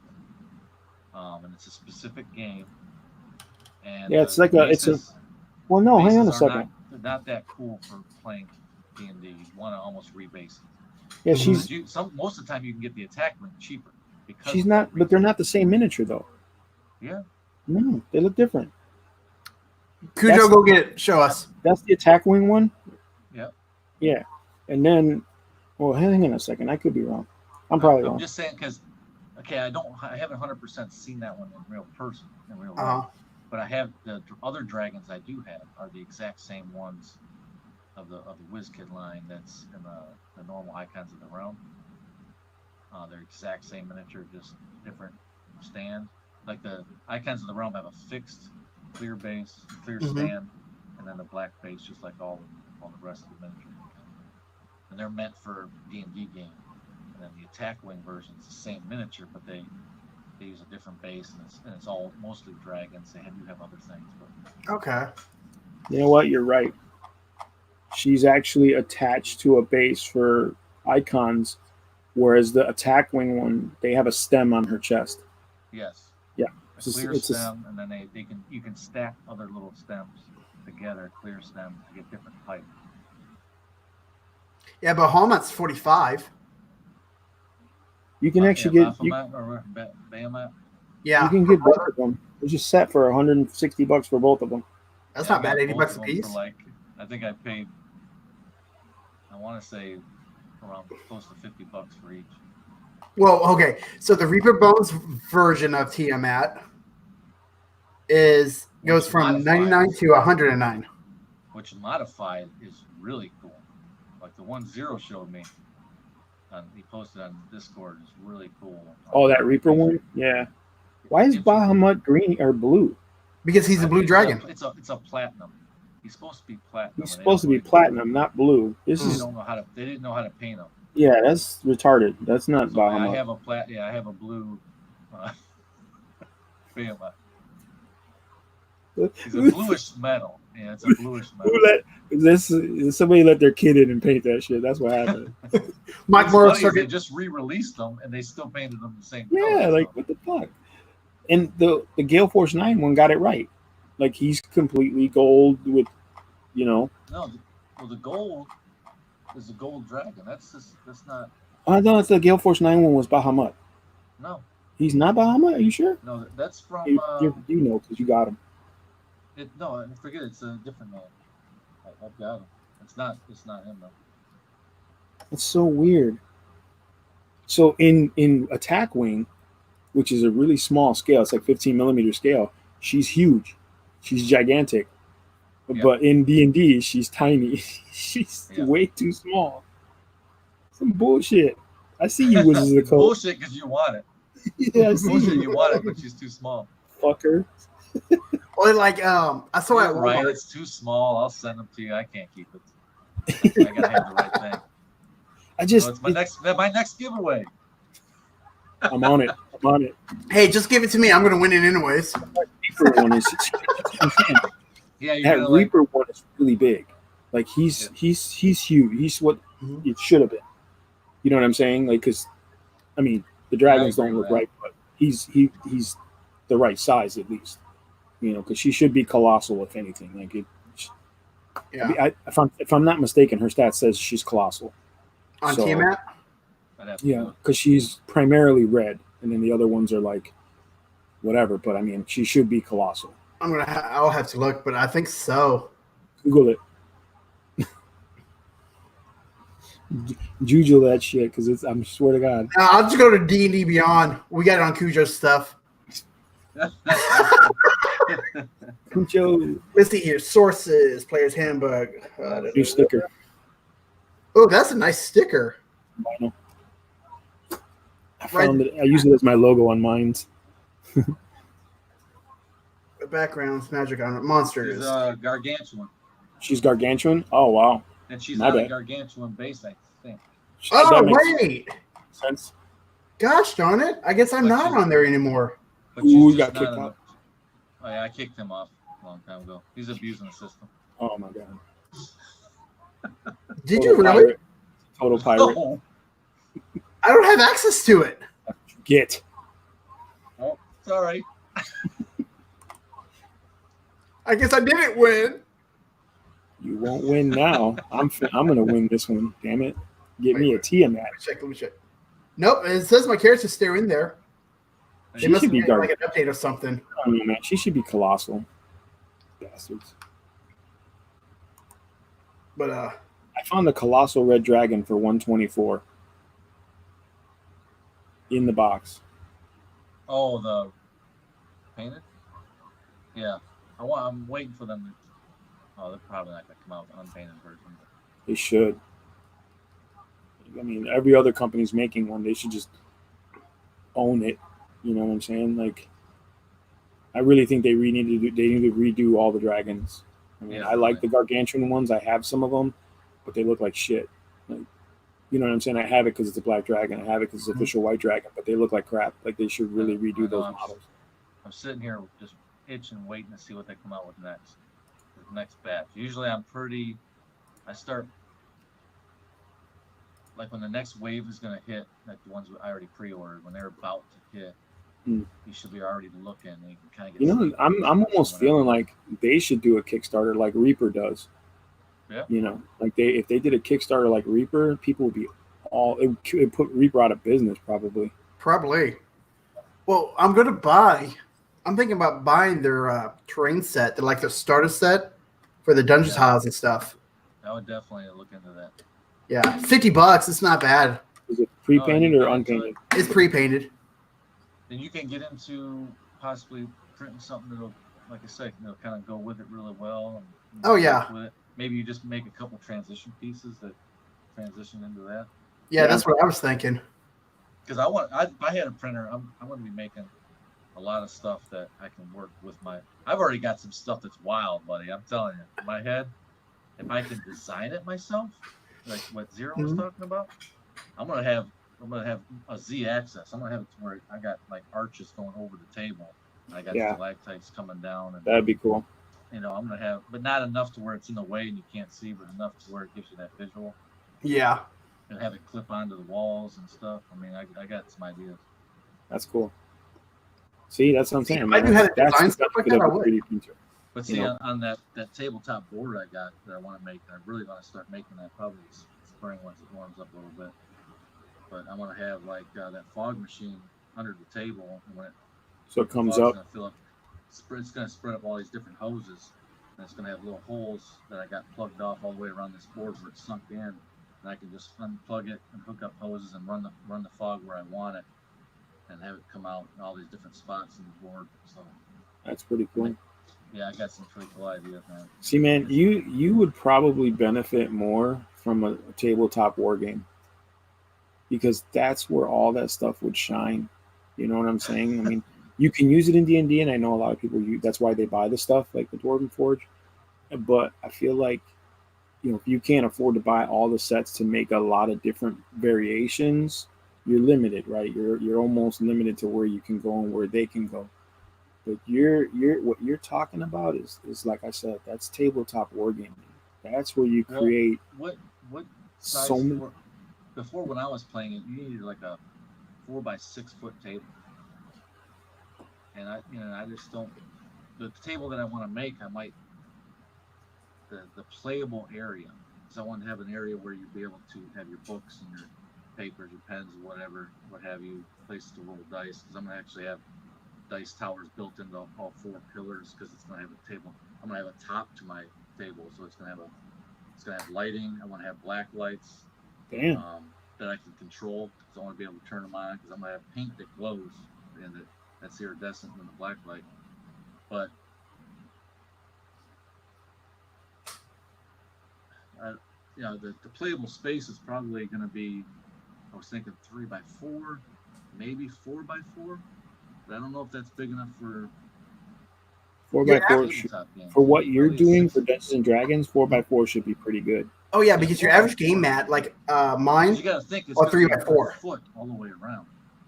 And it's a specific game. And yeah, it's like Well, no, hang on a second. They're not that cool for playing D&D. You want to almost rebase it. Yeah, most of the time you can get the Attack Wing cheaper. Because she's not, but they're not the same miniature though. Yeah. No, they look different. Cujo, go get it. Show us. That's the attack wing one. Yep. Yeah, and then, well, hang on a second. I could be wrong. I'm probably wrong. I'm just saying because, okay, I haven't 100% seen that one in real life, but I have the other dragons I do have are the exact same ones of the WizKid line that's in the normal Icons of the Realm. They're exact same miniature, just different stand. Like the Icons of the Realm have a fixed clear base, clear stand, and then the black base, just like all the rest of the miniature. And they're meant for D&D game. And then the attack wing version is the same miniature, but they use a different base, and it's all mostly dragons. They do have other things. But... Okay. You know what? You're right. She's actually attached to a base for icons, whereas the attack wing one, they have a stem on her chest. Yes. Yeah. A clear stem, and then you can stack other little stems together, clear stems, to get different height. Yeah, but Bahamut's 45. You can actually get Bahamut. Yeah, you can get both of them. It's just set for $160 for both of them. That's not bad. $80 a piece. I think I paid. I want to say around close to $50 for each. Well, okay. So the Reaper Bones version of Tiamat goes from 99 to 109. Which modified is really cool. Like the one Zero showed me. He posted on Discord is really cool. Oh, that Reaper one? Yeah. Why is Bahamut green or blue? Because he's a blue dragon. It's a platinum. He's supposed to be platinum. He's supposed to be platinum, not blue. They didn't know how to paint him. Yeah, that's retarded. That's not Bahamut. I have a blue Bahamut. He's a bluish metal. Yeah, it's a bluish metal. Somebody let their kid in and paint that shit. That's what happened. Mike Morris, they just re-released them and they still painted them the same color. Yeah, like what the fuck? And the Gale Force 9 one got it right. Like he's completely gold with, No, the gold is a gold dragon. That's not. I thought the Gale Force 9 one was Bahamut. No, he's not Bahamut. Are you sure? No, that's from. You know because you got him. No, forget it. It's a different man. I've got him. It's not him though. That's so weird. So in Attack Wing, which is a really small scale, it's like 15 millimeter scale. She's huge. She's gigantic. Yeah. But in D&D, she's tiny. She's way too small. Some bullshit. I see you, Wizards of the Coast. Bullshit because you want it. Yeah, I see bullshit. You want it, but she's too small. Fucker. Well, I saw it. Right, it's too small. I'll send them to you. I can't keep it. I gotta have the right thing. It's my next giveaway. I'm on it. Hey, just give it to me. I'm gonna win it anyways. Reaper one is that Reaper one is really big. Like he's huge. He's what it should have been. You know what I'm saying? Like, because the dragons don't look right, but he's the right size at least. Because she should be colossal if anything. Like it. Yeah. If I'm not mistaken, her stat says she's colossal. On Tiamat? Yeah, because she's primarily red, and then the other ones are like whatever. But she should be colossal. I'll have to look, but I think so. Google it. Juju that shit because I'm swear to God. I'll just go to D&D Beyond. We got it on Cujo's stuff. Cujo. Let's see here. Sources, Player's Handbook. New sticker. Oh, that's a nice sticker. I found it. I use it as my logo on mines. The background's magic on it. Monsters. She's gargantuan. She's gargantuan? Oh, wow. And she's on a gargantuan base, I think. Oh, wait. Sense. Gosh darn it. I guess I'm not on there anymore. Ooh, you got kicked off. Oh, yeah, I kicked him off a long time ago. He's abusing the system. Oh, my God. Did you really? Pirate. Total pirate. Oh. I don't have access to it. Get. Oh, sorry. I guess I didn't win. You won't win now. I'm gonna win this one. Damn it! Get me a Tiamat. Let me check. Nope, it says my character's still in there. She must be like an update or something. I don't know, man. She should be colossal. Bastards. But I found a colossal red dragon for $124 in the box. Oh, the painted? Yeah. I'm waiting for them to. Oh, they're probably not gonna come out with an unpainted version. They should. I mean, every other company's making one. They should just own it. You know what I'm saying? Like, I really think they need to redo all the dragons. I mean, Yeah, I like the gargantuan ones. I have some of them, but they look like shit. Like, you know what I'm saying? I have it because it's a black dragon. I have it because it's official white dragon, but they look like crap. Like, they should really redo those models. I'm sitting here just itching, waiting to see what they come out with next. The next batch. Usually, I start like when the next wave is going to hit, like the ones I already pre-ordered, when they're about to hit, you should be already looking. And you can kind of get. You know, I'm almost feeling like they should do a Kickstarter like Reaper does. Yeah. You know, like if they did a Kickstarter like Reaper, people would be it put Reaper out of business probably. Probably. Well, I'm thinking about buying their terrain set, like the starter set for the dungeon tiles and stuff. I would definitely look into that. Yeah, $50. It's not bad. Is it pre-painted or unpainted? It's pre-painted. Then you can get into possibly printing something that'll, like I said, kind of go with it really well. And oh yeah. With it. Maybe you just make a couple transition pieces that transition into that. Yeah, that's what I was thinking. Because if I had a printer, I'm going to be making a lot of stuff that I can work with I've already got some stuff that's wild, buddy. I'm telling you, in my head, if I can design it myself, like what Zero was talking about, I'm gonna have a Z axis. I'm gonna have it to where I got like arches going over the table. And I got stalactites coming down. And that'd be cool. I'm gonna have, but not enough to where it's in the way and you can't see, but enough to where it gives you that visual. Yeah. And have it clip onto the walls and stuff. I mean, I got some ideas. That's cool. See, that's what I'm saying. I do have design stuff like that. I would. But see, on that tabletop board I got that I want to make, I really want to start making that probably spring once it warms up a little bit. But I want to have like that fog machine under the table, and when it comes up, it's going to spread up all these different hoses, and it's going to have little holes that I got plugged off all the way around this board where it's sunk in, and I can just unplug it and hook up hoses and run the fog where I want it, and have it come out in all these different spots in the board. So that's pretty cool. Yeah, I got some pretty cool ideas, man. See, man, you would probably benefit more from a tabletop war game because that's where all that stuff would shine. You know what I'm saying? I mean, you can use it in D&D, and I know a lot of people that's why they buy the stuff like the Dwarven Forge. But I feel like, if you can't afford to buy all the sets to make a lot of different variations, you're limited, right? You're almost limited to where you can go and where they can go. But what you're talking about is like I said, that's tabletop wargaming. That's where you create what size before when I was playing it, you needed like a 4x6 foot table. And I just don't, the table that I want to make, I might the playable area. So I want to have an area where you'd be able to have your books and your papers, your pens, whatever, what have you, places to roll dice. Because I'm gonna actually have dice towers built into all 4 pillars because it's gonna have a table. I'm gonna have a top to my table, so it's gonna have lighting. I want to have black lights. Damn. That I can control because I want to be able to turn them on because I'm gonna have paint that glows and that's iridescent in the black light. But the playable space is probably going to be, I was thinking 3x4, maybe 4x4. But I don't know if that's big enough for 4x4 for what you're doing for Dungeons and Dragons. 4x4 should be pretty good. Oh yeah, because your average game mat, like mine, you got to think it's 3x4 foot all the way around.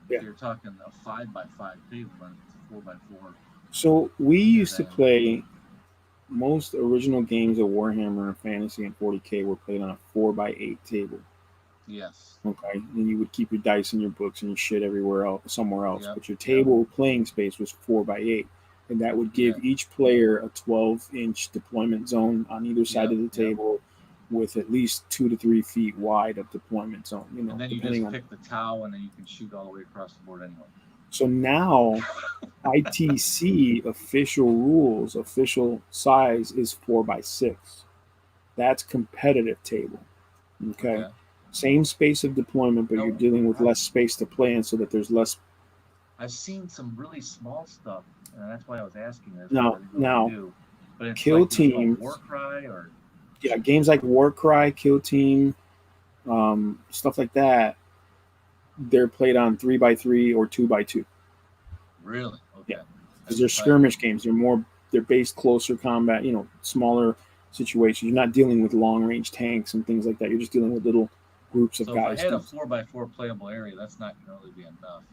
Yeah. So you're talking a 5x5 table and it's a 4x4. So we used to play. Most original games of Warhammer and Fantasy and 40K were played on a 4x8 table. Yes. Okay. And you would keep your dice and your books and your shit somewhere else. Yep. But your table playing space was 4x8. And that would give each player a 12-inch deployment zone on either side of the table with at least 2 to 3 feet wide of deployment zone. And then you just pick the towel and then you can shoot all the way across the board anyway. So now ITC official rules, official size is 4x6. That's competitive table. Okay. Same space of deployment, but you're dealing with less space to play in, so that there's less. I've seen some really small stuff, and that's why I was asking this. Now, but it's Kill like Team, Warcry, or games like Warcry, Kill Team, stuff like that. They're played on 3x3 or 2x2. Really? Okay. Yeah, because they're skirmish games. They're based closer combat. Smaller situations. You're not dealing with long range tanks and things like that. You're just dealing with little groups of guys. If I had a 4x4 playable area, that's not going to really be enough.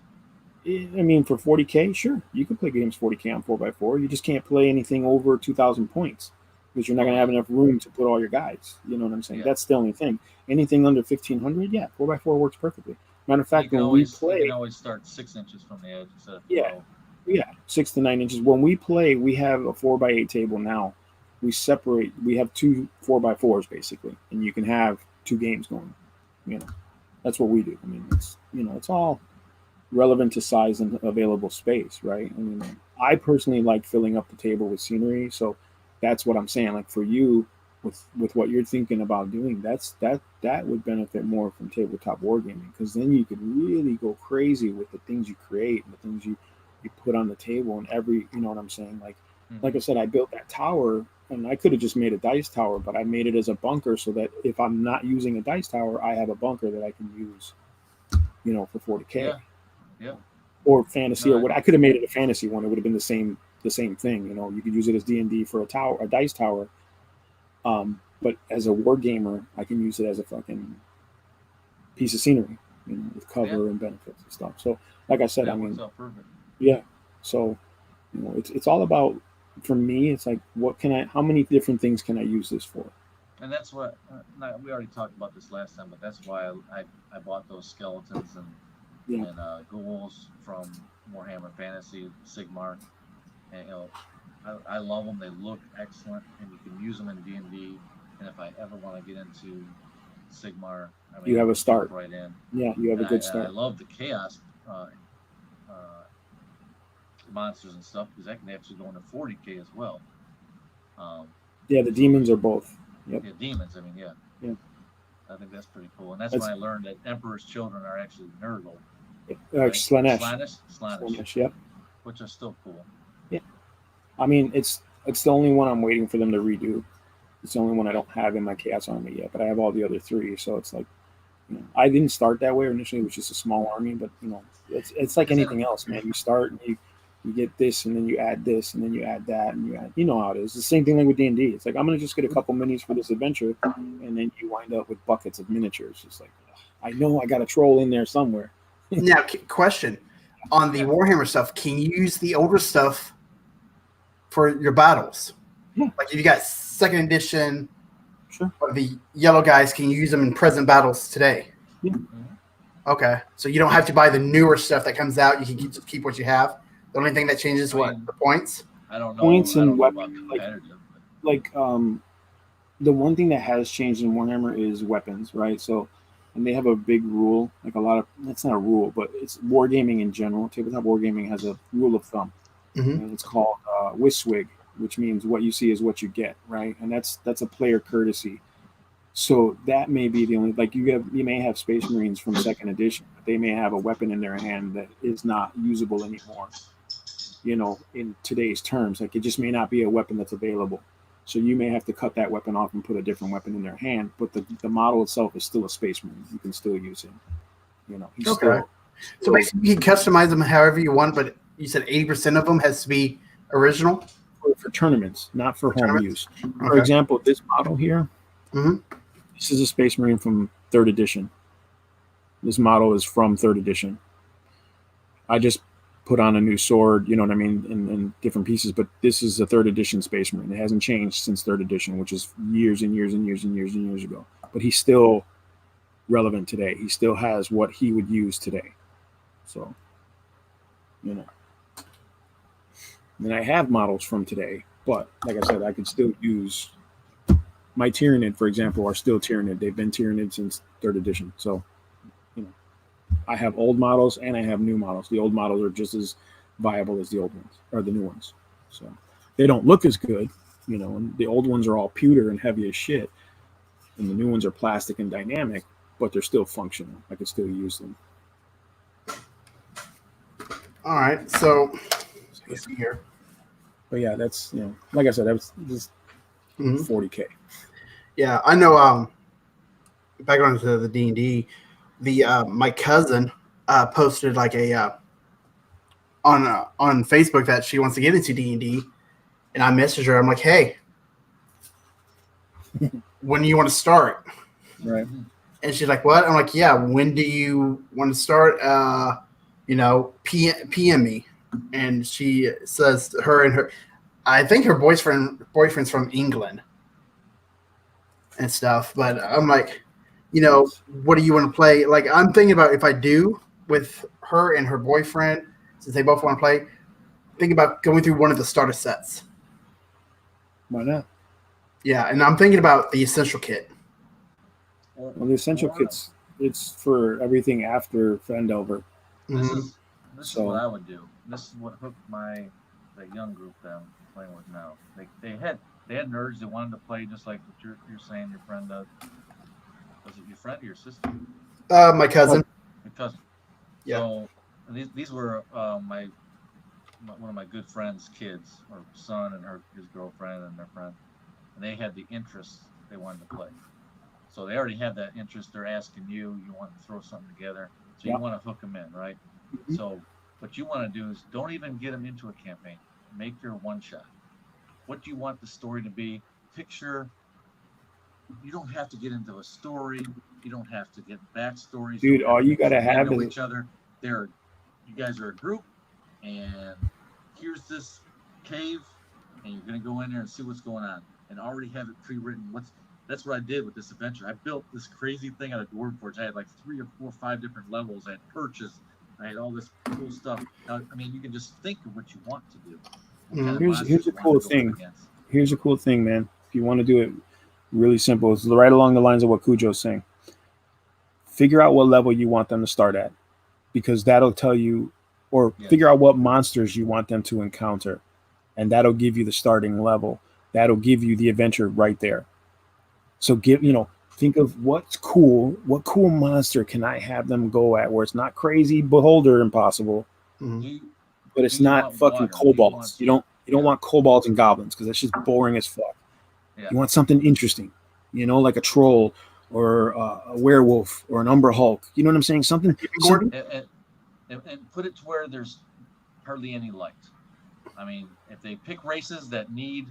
I mean, for 40K, sure, you can play games 40K on 4x4. You just can't play anything over 2,000 points because you're not going to have enough room to put all your guys. You know what I'm saying? Yeah. That's the only thing. Anything under 1,500, 4x4 works perfectly. Matter of fact, when we play, you can always start 6 inches from the edge instead of 12. Yeah, 6 to 9 inches. When we play, we have a 4x8 table now. We separate. We have 2 4x4s basically, and you can have 2 games going. That's what we do. I mean, it's all relevant to size and available space, right? I mean, I personally like filling up the table with scenery, so that's what I'm saying. Like for you, with what you're thinking about doing, that would benefit more from tabletop wargaming, because then you could really go crazy with the things you create and the things you put on the table, and you know what I'm saying? Like I said, I built that tower, and I could have just made a dice tower, but I made it as a bunker so that if I'm not using a dice tower, I have a bunker that I can use, for 40K. Yeah. Or fantasy, or what. I could have made it a fantasy one. It would have been the same thing. You could use it as D&D for a dice tower. But as a war gamer, I can use it as a fucking piece of scenery, with cover and benefits and stuff. So, like I said, So, it's all about, for me, it's like, how many different things can I use this for? And that's what we already talked about this last time, but that's why I bought those skeletons and ghouls from Warhammer Fantasy, Sigmar, and I love them. They look excellent, and you can use them in D&D. And if I ever want to get into Sigmar, you have a start right in. Yeah, you have a good start. I love the chaos monsters and stuff, because that can actually go into 40K as well. The demons are both. Yep. Yeah, demons. I mean, yeah. I think that's pretty cool, and that's when I learned that Emperor's children are actually Nurgle. Slaanesh. Yep. Which are still cool. Yeah. I mean, it's the only one I'm waiting for them to redo. It's the only one I don't have in my Chaos Army yet, but I have all the other 3. So it's like, I didn't start that way initially. It was just a small army, but it's like anything else, man. You start and you get this, and then you add this, and then you add that, and you add. You know how it is. The same thing like with D&D. It's like, I'm gonna just get a couple minis for this adventure, and then you wind up with buckets of miniatures. It's like, I know I got a troll in there somewhere. Now, question on the Warhammer stuff: can you use the older stuff for your battles? Yeah. Like if you got 2nd edition, sure, or the yellow guys, can you use them in present battles today? Yeah. Okay, so you don't have to buy the newer stuff that comes out. You can keep what you have. The only thing that changes the points. I don't know. Points and weapons. The one thing that has changed in Warhammer is weapons, right? So, and they have a big rule, like that's not a rule, but it's wargaming in general. Tabletop wargaming has a rule of thumb, and it's called Wiswig, which means what you see is what you get, right? And that's a player courtesy. So that may be the only, like you may have Space Marines from 2nd edition, but they may have a weapon in their hand that is not usable anymore, in today's terms. Like it just may not be a weapon that's available. So you may have to cut that weapon off and put a different weapon in their hand, but the model itself is still a Space Marine. You can still use him. Okay. So basically you can customize them however you want, but you said 80% of them has to be original? For tournaments, not for home use. Okay. For example, this model here, this is a Space Marine from 3rd edition. This model is from 3rd edition. I just put on a new sword, you know what I mean, in different pieces, but this is a 3rd edition Space Marine. It hasn't changed since 3rd edition, which is years and years and years and years and years ago. But he's still relevant today. He still has what he would use today. So, And I have models from today, but like I said, I could still use my Tyranid, for example, are still Tyranid. They've been Tyranid since 3rd edition. So, I have old models and I have new models. The old models are just as viable as the old ones or the new ones. So they don't look as good, and the old ones are all pewter and heavy as shit, and the new ones are plastic and dynamic, but they're still functional. I could still use them. All right, so let's see here. But yeah, that's like I said, that was just $40K. Yeah, I know. Back on to the D&D, my cousin posted like on Facebook that she wants to get into D&D, and I messaged her. I'm like, hey, when do you want to start? Right. And she's like, what? I'm like, yeah. When do you want to start? PM me. And she says I think her boyfriend's from England and stuff. But I'm like, what do you want to play? Like, I'm thinking about if I do with her and her boyfriend, since they both want to play, think about going through one of the starter sets. Why not? Yeah, and I'm thinking about the essential kit. Well, the essential kit's it's for everything after Fendover. This is what I would do. This is what hooked that young group that I'm playing with now. They had nerds that wanted to play just like what you're saying your friend does. Was it your friend or your sister? My cousin. Your cousin. Yeah. So these were one of my good friend's kids, or son and his girlfriend and their friend, and they had the interest they wanted to play. So they already have that interest. They're asking you want to throw something together. So you want to hook them in, right? Mm-hmm. So what you want to do is don't even get them into a campaign. Make your one shot. What do you want the story to be? Picture. You don't have to get into a story. You don't have to get backstories. Dude, all you got to have is each other. You guys are a group, and here's this cave, and you're going to go in there and see what's going on, and already have it pre-written. That's what I did with this adventure. I built this crazy thing out of Dwarven Forge. I had like 3 or 4 or 5 different levels. I had perches. I had all this cool stuff. Now, I mean, you can just think of what you want to do. Here's a cool thing. Here's a cool thing, man. If you want to do it really simple, it's right along the lines of what Cujo's saying. Figure out what level you want them to start at, because that'll tell you, or figure out what monsters you want them to encounter, and that'll give you the starting level. That'll give you the adventure right there. So think of what cool monster can I have them go at where it's not crazy beholder impossible, but it's not fucking kobolds. You don't want kobolds and goblins because that's just boring as fuck. Yeah. You want something interesting, like a troll or a werewolf or an Umber Hulk. You know what I'm saying? Something. And put it to where there's hardly any light. I mean, if they pick races that need.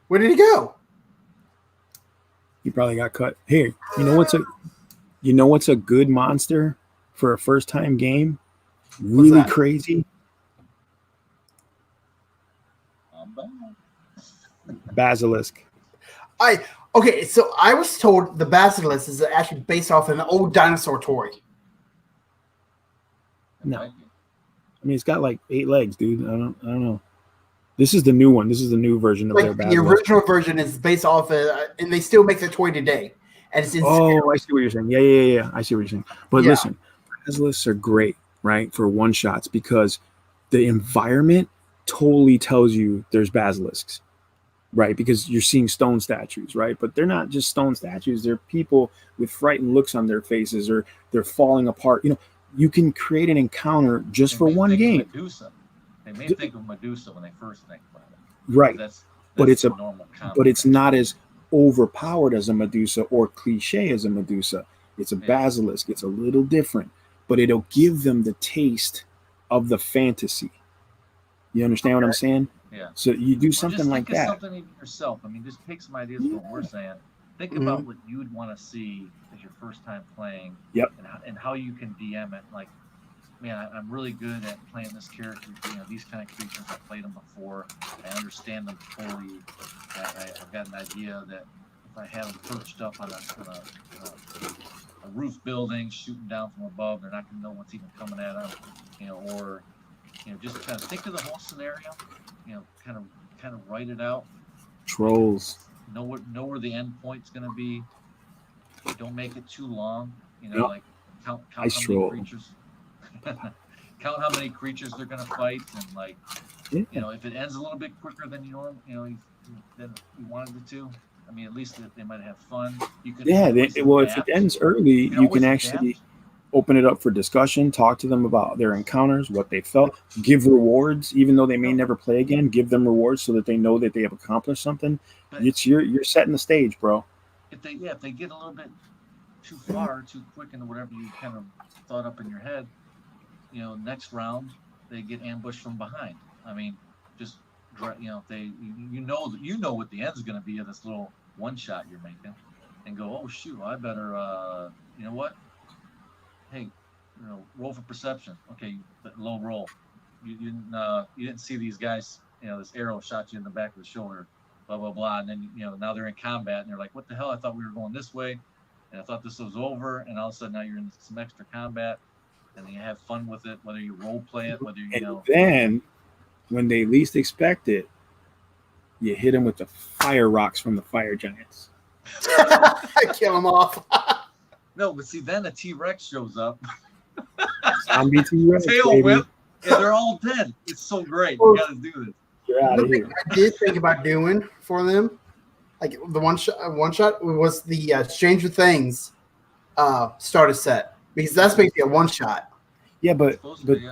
Where did he go? He probably got cut. Here, you know what's a good monster for a first time game? Really crazy. Basilisk. Okay, so I was told the basilisk is actually based off an old dinosaur toy. No, I mean it's got like 8 legs, dude. I don't know. This is the new one. This is the new version of their basilisk. The original version is based off and they still make the toy today. And it's I see what you're saying. Yeah. I see what you're saying. But listen, basilisks are great, right, for one shots because the environment totally tells you there's basilisks, right? Because you're seeing stone statues, right? But they're not just stone statues. They're people with frightened looks on their faces, or they're falling apart. You can create an encounter just for one game. They may think of Medusa when they first think about it. Right. But it's not as overpowered as a Medusa or cliche as a Medusa. It's a basilisk. It's a little different, but it'll give them the taste of the fantasy. You understand what I'm saying? Yeah. So you do something like that. Something even yourself. I mean, just take some ideas from what we're saying. Think about what you would want to see as your first time playing. Yep. And how you can DM it. Like, man, I'm really good at playing this character. These kind of creatures, I've played them before. I understand them fully. I've got an idea that if I have them perched up on a roof building, shooting down from above, they're not going to know what's even coming at them. Just kind of think of the whole scenario. Kind of write it out. Trolls. Know where the end point's going to be. Don't make it too long. Like count how many creatures. count how many creatures they're gonna fight, and like, Yeah. you know, if it ends a little bit quicker than you wanted it to. I mean, at least they might have fun. You can If it ends early, you can actually adapt. open it up for discussion, talk to them about their encounters, what they felt, give rewards, even though they may never play again, give them rewards so that they know that they have accomplished something. But You're setting the stage, bro. if they get a little bit too far, too quick into whatever you kind of thought up in your head, you know, next round they get ambushed from behind. I mean, just you know, if they you know what the end's going to be of this little one shot you're making, and go, oh shoot, I better you know what? Hey, you know, roll for perception. Okay, low roll. You didn't see these guys. You know, this arrow shot you in the back of the shoulder. Blah blah blah, and then you know now they're in combat, and you're like, what the hell? I thought we were going this way, and I thought this was over, and all of a sudden now you're in some extra combat, and you have fun with it, whether you role play it, whether you know. Then, when they least expect it, you hit them with the fire rocks from the fire giants. Kill them off. No, but see, then a T-Rex shows up. Zombie T-Rex, Tail baby. whip, and they're all dead. It's so great. You got to do this. You're out of here. I did think about doing for them, like the one shot was the Stranger Things starter set, because that's basically a one shot. Yeah, but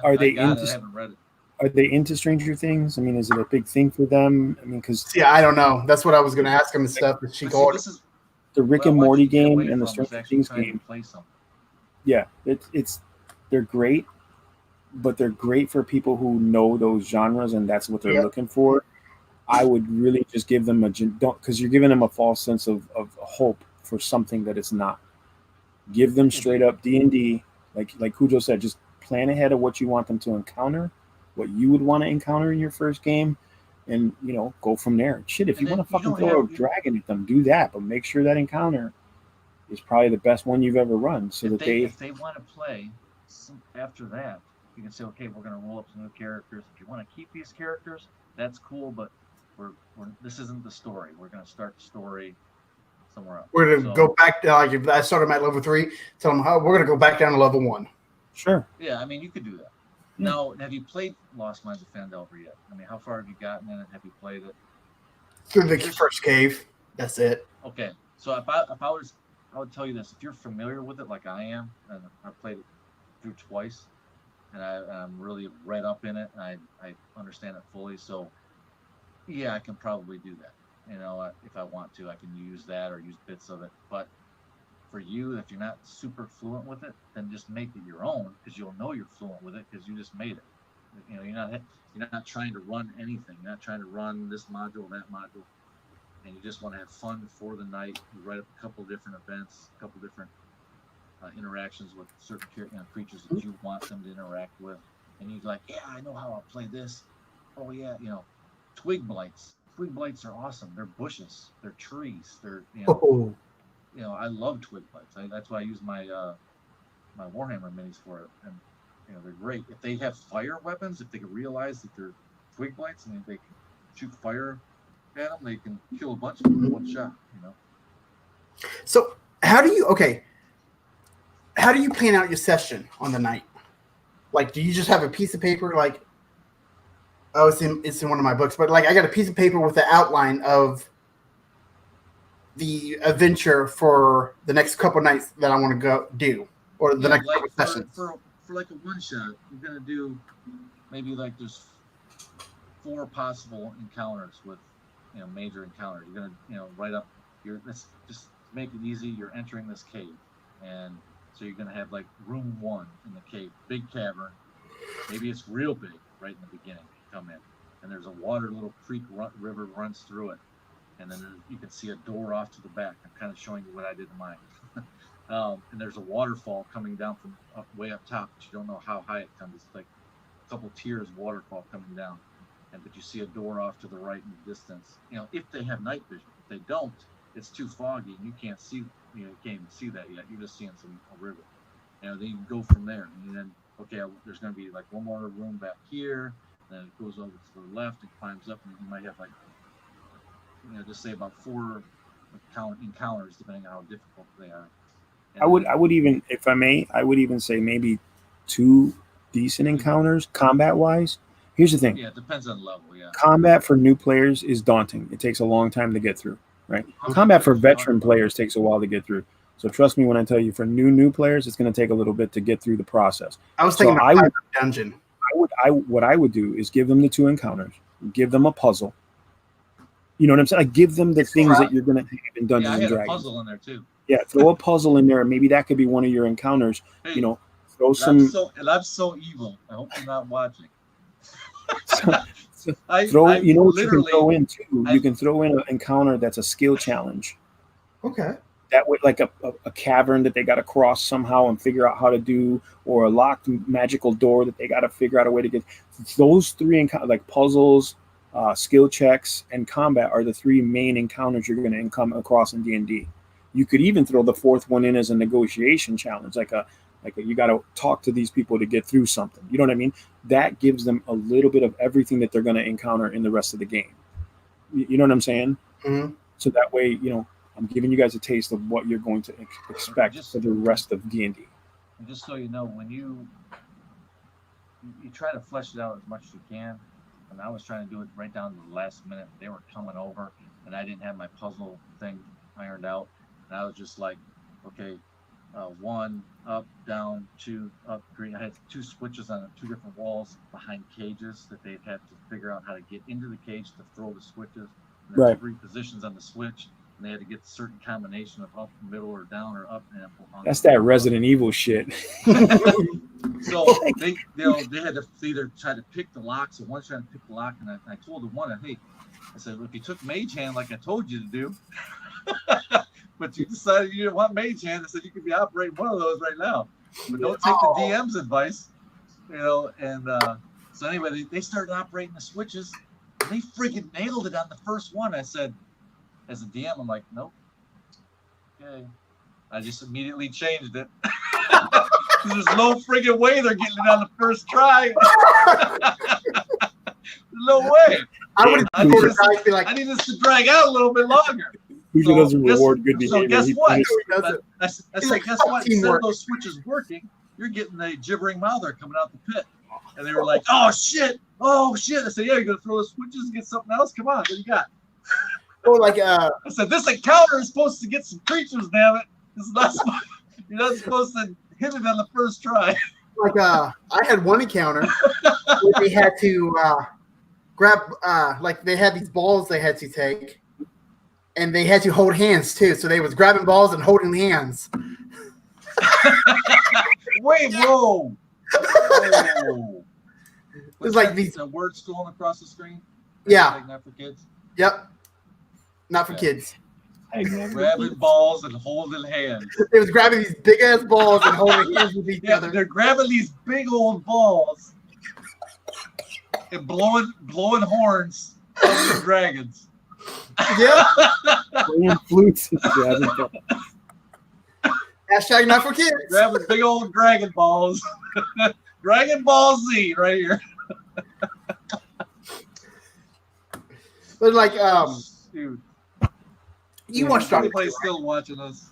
are they I haven't read it. Are they into Stranger Things? I mean, is it a big thing for them? I mean, because I don't know. That's what I was going to ask him and stuff. But she called the Rick and Morty game and the Stranger Things game. Yeah, they're great, but they're great for people who know those genres and that's what they're looking for. I would really just give them because you're giving them a false sense of hope for something that it's not. Give them straight up D&D, like Cujo said. Just plan ahead of what you want them to encounter, what you would want to encounter in your first game, and you know, go from there. Shit, if you want to fucking throw a dragon at them, do that, but make sure that encounter is probably the best one you've ever run. So if they want to play after that, you can say, okay, we're going to roll up some new characters. If you want to keep these characters, that's cool, but this isn't the story. We're going to start the story somewhere else. We're going to go back to, like, if I started at level 3, tell them we're going to go back down to level 1. Sure. Yeah, I mean, you could do that. Now, have you played Lost Mines of Phandelver yet? I mean, how far have you gotten in it? Have you played it? Through the first cave. That's it. Okay. So I would tell you this. If you're familiar with it like I am, and I played it through twice, and I'm really read up in it, and I understand it fully. So, yeah, I can probably do that. You know, if I want to, I can use that or use bits of it. But for you, if you're not super fluent with it, then just make it your own, because you'll know you're fluent with it because you just made it. You know, you're not trying to run anything. You're not trying to run this module, that module, and you just want to have fun for the night. You write up a couple different events, a couple different interactions with certain creatures that you want them to interact with, and you're like, yeah, I know how I'll play this. Oh yeah, you know, twig blights. Twig blights are awesome. They're bushes. They're trees. They're you know, I love twig blights. That's why I use my my Warhammer minis for it, and you know, they're great. If they have fire weapons, if they can realize that they're twig blights and they can shoot fire at them, they can kill a bunch of them in one shot. You know. So how do you plan out your session on the night? Like, do you just have a piece of paper? Like, oh, it's in one of my books, but like I got a piece of paper with the outline of the adventure for the next couple nights that I want to go do, or the next couple sessions. For like a one shot, you're gonna do maybe like there's 4 possible encounters with, you know, major encounters. You're gonna, you know, write up let's just make it easy. You're entering this cave, and so you're gonna have like room 1 in the cave, big cavern. Maybe it's real big right in the beginning. You come in, and there's a little creek river runs through it. And then you can see a door off to the back. I'm kind of showing you what I did in mine. And there's a waterfall coming down from way up top, but you don't know how high it comes. It's like a couple tiers of waterfall coming down. But you see a door off to the right in the distance. You know, if they have night vision. If they don't, it's too foggy and you can't see. You know, you can't even see that yet. You're just seeing a river. You know, then you can go from there. And then, okay, there's going to be like one more room back here. Then it goes over to the left and climbs up, and you might have like, you know, just say about 4 encounters, depending on how difficult they are. And I would even, if I may, I would even say maybe 2 decent encounters combat wise. Here's the thing. Yeah, it depends on level. Yeah. Combat for new players is daunting. It takes a long time to get through, right? Combat for veteran players takes a while to get through. So trust me when I tell you, for new players, it's going to take a little bit to get through the process. I was thinking dungeon. What I would do is give them the 2 encounters, give them a puzzle. You know what I'm saying? Like give them the things that you're going to have in Dungeons and Dragons. A puzzle in there too. Yeah, throw a puzzle in there. Maybe that could be one of your encounters. Hey, you know, throw some. I'm so evil. I hope you're not watching. You know what you can throw in too? You can throw in an encounter that's a skill challenge. Okay. That way, like a cavern that they got to cross somehow and figure out how to do, or a locked magical door that they got to figure out a way to get. Those 3 like puzzles, skill checks, and combat are the 3 main encounters you're going to come across in D&D. You could even throw the 4th one in as a negotiation challenge, like you got to talk to these people to get through something. You know what I mean? That gives them a little bit of everything that they're going to encounter in the rest of the game. You know what I'm saying? Mm-hmm. So that way, you know, I'm giving you guys a taste of what you're going to expect for the rest of D&D. And just so you know, when you try to flesh it out as much as you can, and I was trying to do it right down to the last minute, they were coming over, and I didn't have my puzzle thing ironed out, and I was just like, okay, 1 up, down, 2 up, green. I had 2 switches on 2 different walls behind cages that they'd have to figure out how to get into the cage to throw the switches. And there's 3 positions on the switch. And they had to get a certain combination of up, middle, or down, or up. And that's that Resident Evil shit. So they had to either try to pick the lock. So one's trying to pick the lock, and I told the one, hey, I said, if you took Mage Hand like I told you to do, but you decided you didn't want Mage Hand, I said you could be operating one of those right now. But don't take the DM's advice, you know. And so anyway, they started operating the switches, and they freaking nailed it on the first one. I said, as a DM, I'm like, nope. Okay. I just immediately changed it. There's no friggin' way they're getting it on the first try. No way. I need this to drag out a little bit longer. Usually doesn't reward good behavior. So guess what? I said, guess what? Instead of those switches working, you're getting a gibbering mouther coming out the pit. And they were like, oh shit. I said, yeah, you're gonna throw the switches and get something else? Come on, what do you got? Or like I said, this encounter is supposed to get some creatures, damn it. You're not supposed to hit it on the first try. Like I had one encounter where they had to grab like they had these balls they had to take, and they had to hold hands too. So they was grabbing balls and holding hands. Wait, whoa. It's like these words scrolling across the screen. Yeah. Like not for kids. Yep. Not for kids. Grabbing balls and holding hands. They was grabbing these big ass balls and holding hands with each other. They're grabbing these big old balls and blowing horns at the dragons. Yeah. Playing flutes. Hashtag not for kids. Grabbing big old dragon balls. Dragon Ball Z right here. But like dude. You want to start? Anybody's still watching us?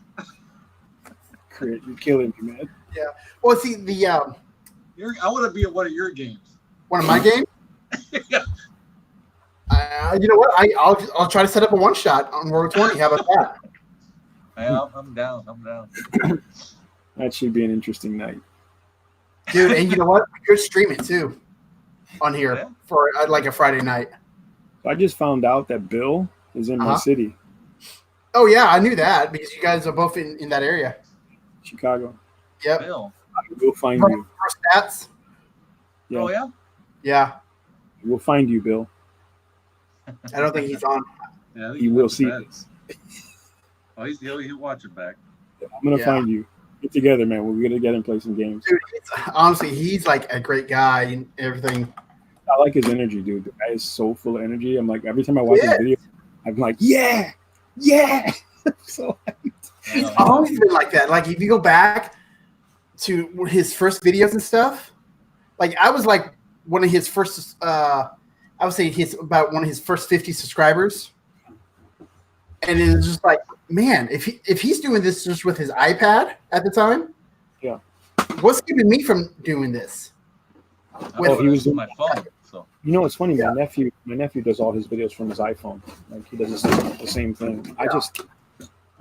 You're killing me, man. Yeah. Well, see the. I want to be at one of your games. One of my games. Yeah. You know what? I'll try to set up a one shot on World 20. How about that? Yeah, I'm down. That should be an interesting night, dude. And you know what? You're streaming too on here for like a Friday night. I just found out that Bill is in my city. Oh yeah, I knew that because you guys are both in that area. Chicago. Yep. Bill. We'll find you. RollStats. Yeah. Oh yeah. Yeah. We'll find you, Bill. I don't think he's on. Yeah, he will see this. Oh, he'll watch it back. I'm gonna find you. Get together, man. We'll get together and play some games. Dude, honestly, he's like a great guy and everything. I like his energy, dude. The guy is so full of energy. I'm like, every time I watch his video, I'm like, yeah. So he's always been like that. Like if you go back to his first videos and stuff, like I was like one of his first. I would say he's about one of his first 50 subscribers, and it was just like, man, if he's doing this just with his iPad at the time, yeah, what's keeping me from doing this? He was on my phone. So you know, it's funny. My nephew does all his videos from his iPhone. Like he does the same thing. I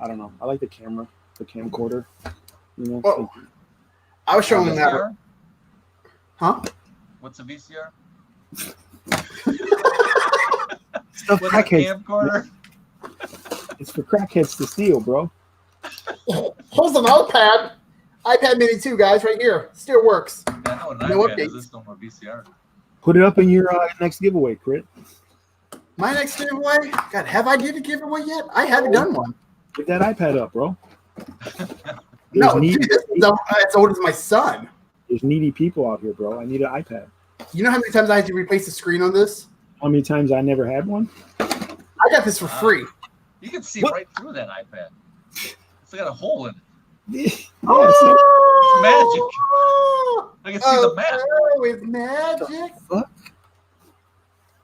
don't know. I like the camcorder. You know. Well, I was showing that. VCR? Huh? What's a VCR? Stuff What's a crackheads. camcorder? It's for crackheads to steal, bro. Here's an iPad Mini 2, guys, right here. Still works. Yeah, I know an No iPad updates. is no more VCR. Put it up in your next giveaway, Crit. My next giveaway? God, have I did a giveaway yet? I haven't done one. Get that iPad up, bro. No, dude, this is as old as my son. There's needy people out here, bro. I need an iPad. You know how many times I had to replace the screen on this? How many times I never had one? I got this for free. You can see right through that iPad. It's got a hole in it. It's Magic. I can see the map. Oh, it's magic. Fuck?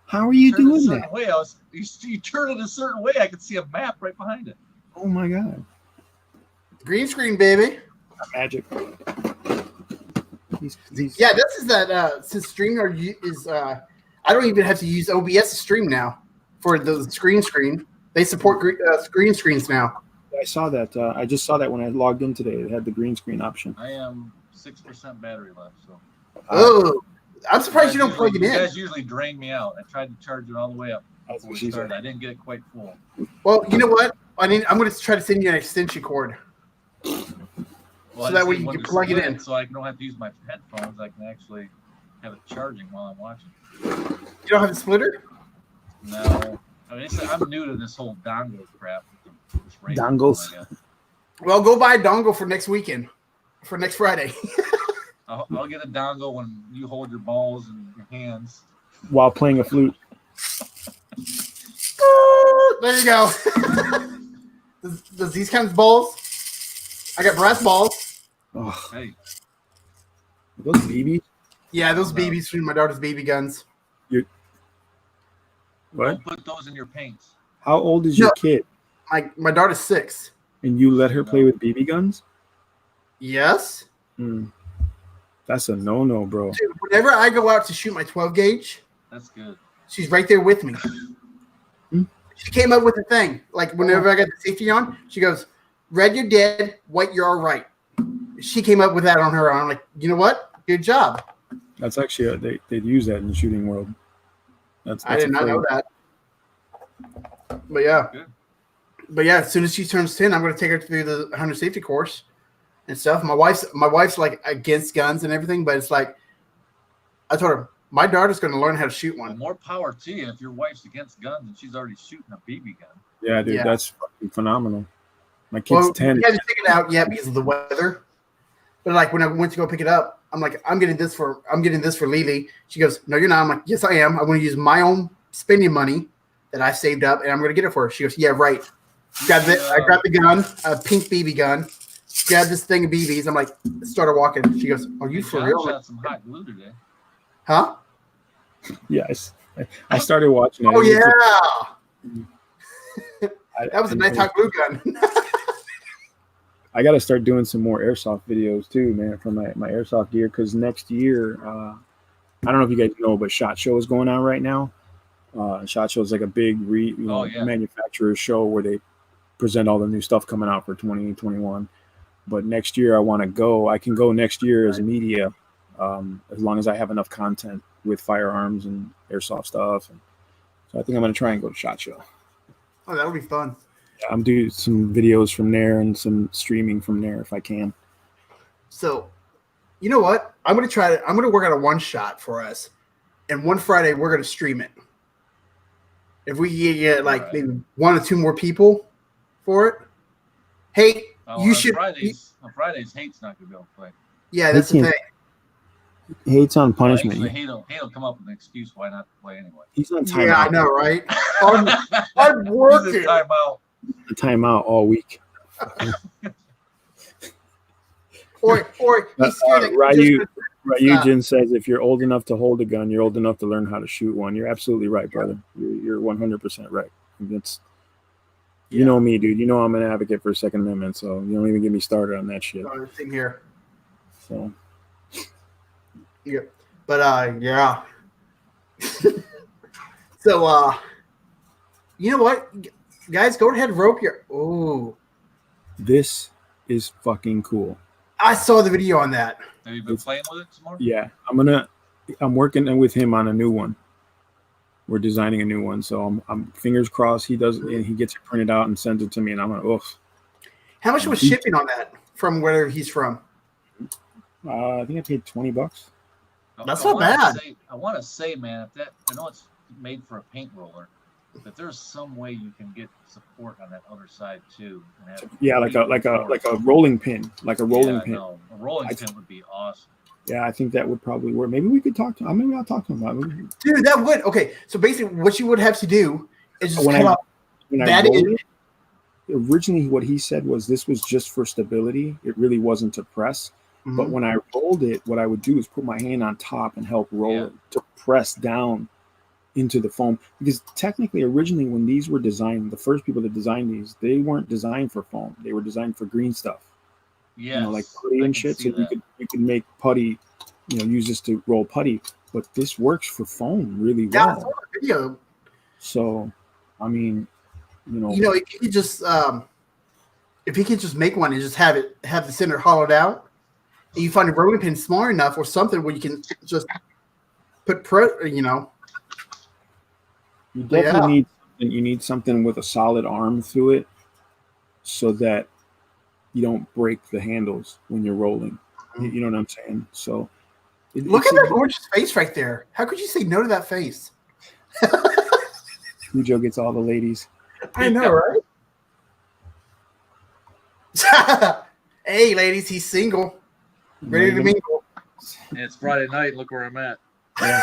How are you Turn it a doing certain that? way. You turn it a certain way, I can see a map right behind it. Oh my god. Green screen, baby. Magic. Yeah, this is that since StreamYard is I don't even have to use OBS to stream now for the screen. They support screen screens now. I saw that. I just saw that when I logged in today. It had the green screen option. I am 6% battery left, so. Oh, I'm surprised you don't plug it in. You guys usually drain me out. I tried to charge it all the way up before we started. I didn't get it quite full. Well, you know what? I'm going to try to send you an extension cord. Well, So that way you can plug it in. So I don't have to use my headphones. I can actually have it charging while I'm watching. You don't have a splitter? No. I mean, I'm new to this whole dongle crap. Dongles. Well, go buy a dongle for next weekend, for next Friday. I'll get a dongle when you hold your balls in your hands. While playing a flute. There you go. does these kinds of balls? I got brass balls. Oh. Hey. Are those BBs? Yeah, those BBs from my daughter's BB guns. What? Don't put those in your paints. How old is your kid? My daughter's 6. And you let her play with BB guns? Yes. That's a no-no, bro. Dude, whenever I go out to shoot my 12 gauge, that's good. She's right there with me. She came up with a thing. Like whenever I got the safety on, she goes, "Red, you're dead. White, you're all right." She came up with that on her own. I'm like, you know what? Good job. That's actually they use that in the shooting world. That's I did not know that. But yeah. Good. But yeah, as soon as she turns 10, I'm going to take her through the hunter safety course and stuff. My wife's like against guns and everything, but it's like I told her my daughter's going to learn how to shoot one. Well, more power to you if your wife's against guns and she's already shooting a BB gun. Yeah, dude, that's fucking phenomenal. My kid's 10. We haven't taken it out yet because of the weather. But like when I went to go pick it up, I'm like, I'm getting this for Lily. She goes, "No, you're not." I'm like, "Yes, I am. I'm going to use my own spending money that I saved up, and I'm going to get it for her." She goes, "Yeah, right." I grabbed the gun, a pink BB gun. Grabbed this thing of BBs. I'm like, started walking. She goes, "Are you for real?" Shot some hot glue today. Huh? Yes. I started watching it. Oh yeah. That was a nice hot glue gun. I got to start doing some more airsoft videos too, man, for my airsoft gear. Because next year, I don't know if you guys know, but SHOT Show is going on right now. SHOT Show is like a big manufacturer show where they present all the new stuff coming out for 2021. But next year, I can go next year as media, as long as I have enough content with firearms and airsoft stuff. And so I think I'm going to try and go to SHOT Show. Oh, that'll be fun. I'm doing some videos from there and some streaming from there if I can. So, you know what? I'm going to work on a one shot for us. And one Friday, we're going to stream it. If we get like maybe 1 or 2 more people for it. Hey, you should. On Fridays, Hate's not going to be able to play. Yeah, that's the thing. Hate's on punishment. Hate'll come up with an excuse why not to play anyway. He's on timeout. Yeah, I know, right? I'm working. He's in timeout. A timeout all week. or Ryujin says if you're old enough to hold a gun, you're old enough to learn how to shoot one. You're absolutely right, brother. You're 100% right. You know me, dude. You know I'm an advocate for Second Amendment, so you don't even get me started on that shit. Same here. So yeah. But yeah. So you know what, guys, go ahead and rope your. Oh, This is fucking cool. I saw the video on that. Have you been playing with it some more? Yeah, I'm working with him on a new one. We're designing a new one, so I'm fingers crossed he does, and he gets it printed out and sends it to me, and I'm like, oof. How much was shipping on that from where he's from? I think I paid $20. That's not bad. I want to say, man, if that, I know it's made for a paint roller, but there's some way you can get support on that other side too. And have Yeah, like a rolling pin, like a rolling pin. No, a rolling pin would be awesome. Yeah, I think that would probably work. Maybe we could talk to him. Maybe I'll talk to him about it. Dude, that would. Okay, so basically what you would have to do is just when cut off that in. Originally, what he said was this was just for stability. It really wasn't to press. Mm-hmm. But when I rolled it, what I would do is put my hand on top and help roll it to press down into the foam. Because technically, originally, when these were designed, the first people that designed these, they weren't designed for foam. They were designed for green stuff. Yeah, you know, like putty and shit. So you could make putty, you know, use this to roll putty. But this works for foam really well. Yeah, I saw the video. So, I mean, you know, if he could just make one and just have the center hollowed out, and you find a rolling pin small enough or something where you can just put You definitely need something with a solid arm through it, so that you don't break the handles when you're rolling. You know what I'm saying? So look at that gorgeous face right there. How could you say no to that face? Cujo gets all the ladies. I know, right? Hey, ladies, he's single, ready to mingle. And it's Friday night. Look where I'm at. Yeah.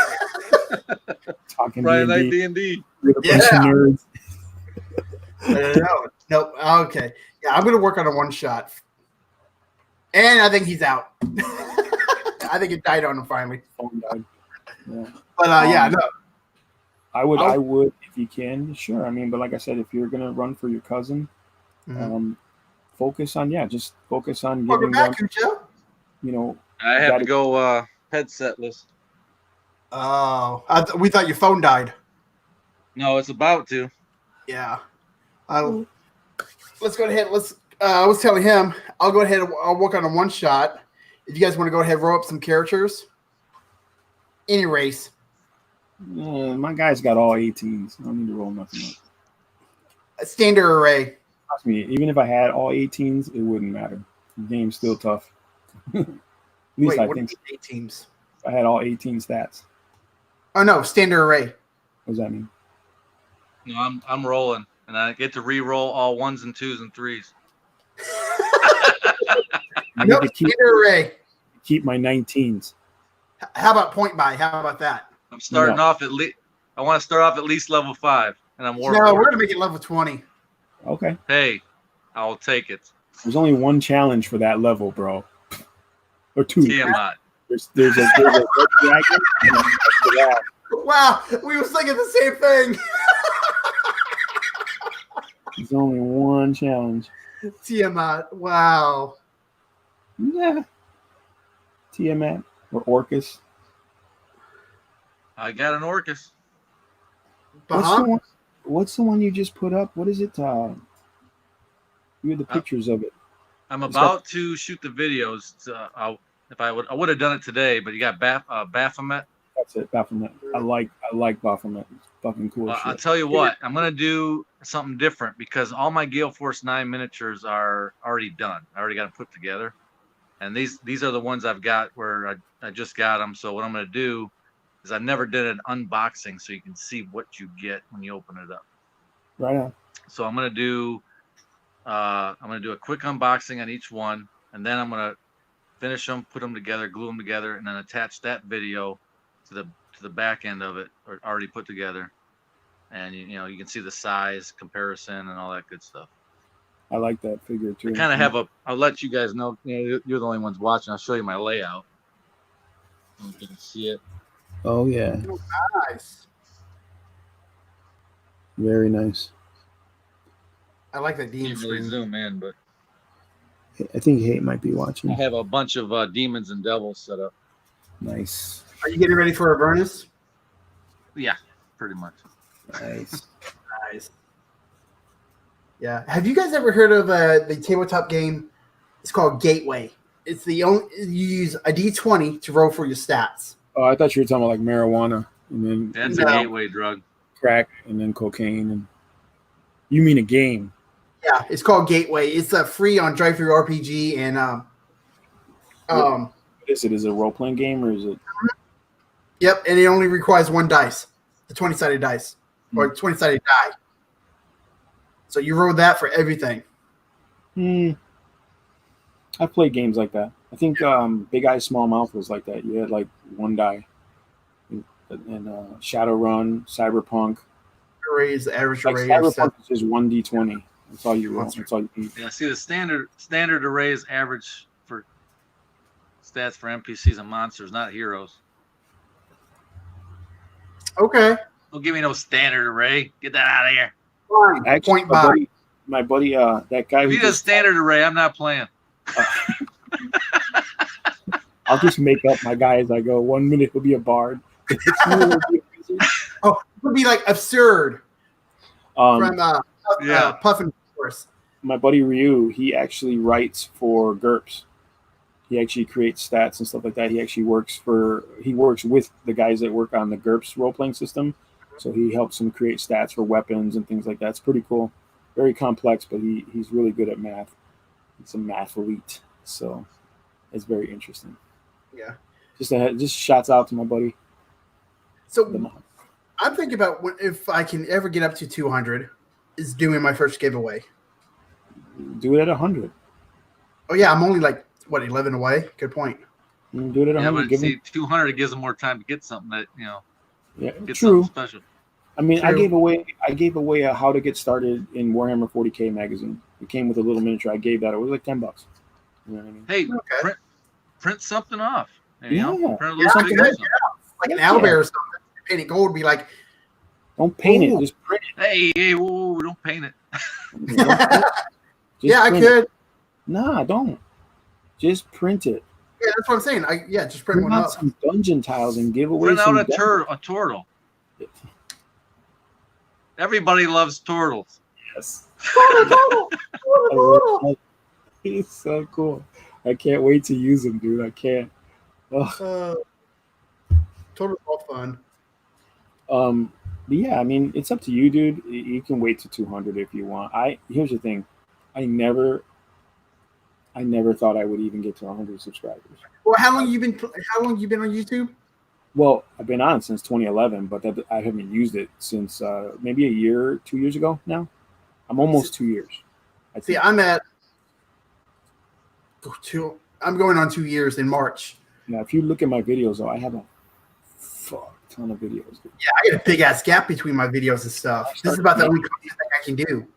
Talking Friday D&D. night D&D. We're a bunch of nerds. Nope. Okay. Yeah, I'm gonna work on a one shot, and I think he's out. I think it died on him finally. Yeah. But no. I would if you can, sure. I mean, but like I said, if you're gonna run for your cousin, focus on Welcome back, Cujo. You know, I have to go headsetless. Oh, we thought your phone died. No, it's about to. Yeah. Let's go ahead. I was telling him I'll go ahead and I'll work on a one shot. If you guys want to go ahead and roll up some characters, any race. My guy's got all 18s. I don't need to roll nothing up. A standard array. Trust me, even if I had all 18s, it wouldn't matter. The game's still tough. At least I think 18s. I had all 18 stats. Oh no, standard array. What does that mean? No, I'm rolling, and I get to re-roll all 1s and 2s and 3s. Nope, standard array. Keep my 19s. How about point buy? How about that? I'm starting off at least. I want to start off at least level 5, and I'm working. No, we're gonna make it level 20. Okay. Hey, I'll take it. There's only one challenge for that level, bro. Or two. TMI. There's a red dragon and a Wow, we were thinking the same thing. There's only one challenge. Tiamat. Wow. Yeah. Tiamat or Orcus. I got an Orcus. What's the one you just put up? What is it? You had the pictures of it. I'm about to shoot the videos. I would have done it today, but you got Baphomet. That's it, Baphomet. I like Baphomet. It's fucking cool. I'll tell you what, I'm gonna do something different because all my Gale Force 9 miniatures are already done. I already got them put together, and these are the ones I've got where I just got them. So what I'm gonna do is I never did an unboxing, so you can see what you get when you open it up. Right on. So I'm gonna do a quick unboxing on each one, and then I'm gonna finish them, put them together, glue them together, and then attach that video to the back end of it, or already put together. And you can see the size comparison and all that good stuff. I like that figure too. I kind of have I'll let you guys know. You're the only ones watching. I'll show you my layout. You can see it. Oh yeah. Oh, nice. Very nice. I like that demon Can't really screen. zoom in, but I think Hate might be watching. I have a bunch of demons and devils set up. Nice. Are you getting ready for Avernus? Yeah, pretty much. Nice. Nice. Yeah. Have you guys ever heard of the tabletop game? It's called Gateway. It's the only you use a D20 to roll for your stats. Oh, I thought you were talking about like marijuana and then That's No. a gateway drug. crack and then cocaine. And you mean a game? Yeah, it's called Gateway. It's free on Drive-Thru RPG and What is it? Is it a role playing game or is it? Yep, and it only requires one dice, the 20-sided dice or 20-sided die. So you roll that for everything. I've played games like that. I think Big Eye Small Mouth was like that. You had like one die. And Shadowrun, Cyberpunk. Arrays, the average Like array. Cyberpunk is just 1d20. That's all you roll. That's all you need. Yeah, see the standard array is average for stats for NPCs and monsters, not heroes. Okay. Don't give me no standard array. Get that out of here. Fine. Actually, Point by. my buddy, that guy. If who you does just- standard array, I'm not playing. I'll just make up my guy as I go. 1 minute he'll be a bard. Oh, it would be like absurd from Puffin Force. My buddy Ryu, he actually writes for GURPS. He actually creates stats and stuff like that. He actually works with the guys that work on the GURPS role playing system. So he helps them create stats for weapons and things like that. It's pretty cool. Very complex, but he's really good at math. He's a math elite. So it's very interesting. Yeah. Just shouts out to my buddy. So I'm thinking about if I can ever get up to 200, is doing my first giveaway. Do it at 100. Oh yeah, I'm only like 11 away. Good point. Do it at 100. But see, 200 it gives them more time to get something that Yeah, get true. something special. I mean, True. I gave away a how to get started in Warhammer 40K magazine. It came with a little miniature. I gave that. It was like $10. You know what I mean? Hey, Okay. print something off. You Yeah. know, print a Yeah, little I big could. something. Like an owlbear or something. Paint it gold, be like, Don't paint Ooh. it. Just print Hey, whoa, don't paint it. it. Don't print it. Just yeah, I print could. it. Nah, don't. Just print it. Yeah, that's what I'm saying. Just print Print one out up. some dungeon tiles and give away Print out some. a turtle. Everybody loves turtles. Yes. Total. He's so cool. I can't wait to use him, dude. I can't. Oh. Total all fun. But yeah, I mean, it's up to you, dude. You can wait to 200 if you want. Here's the thing. I never thought I would even get to 100 subscribers. Well, how long you been on YouTube? Well, I've been on since 2011, but I haven't used it since maybe a year, 2 years ago now. I'm almost 2 years. See, I'm going on 2 years in March. Now, if you look at my videos, though, I have a fuck ton of videos. Dude. Yeah, I got a big ass gap between my videos and stuff. This is about the only thing I can do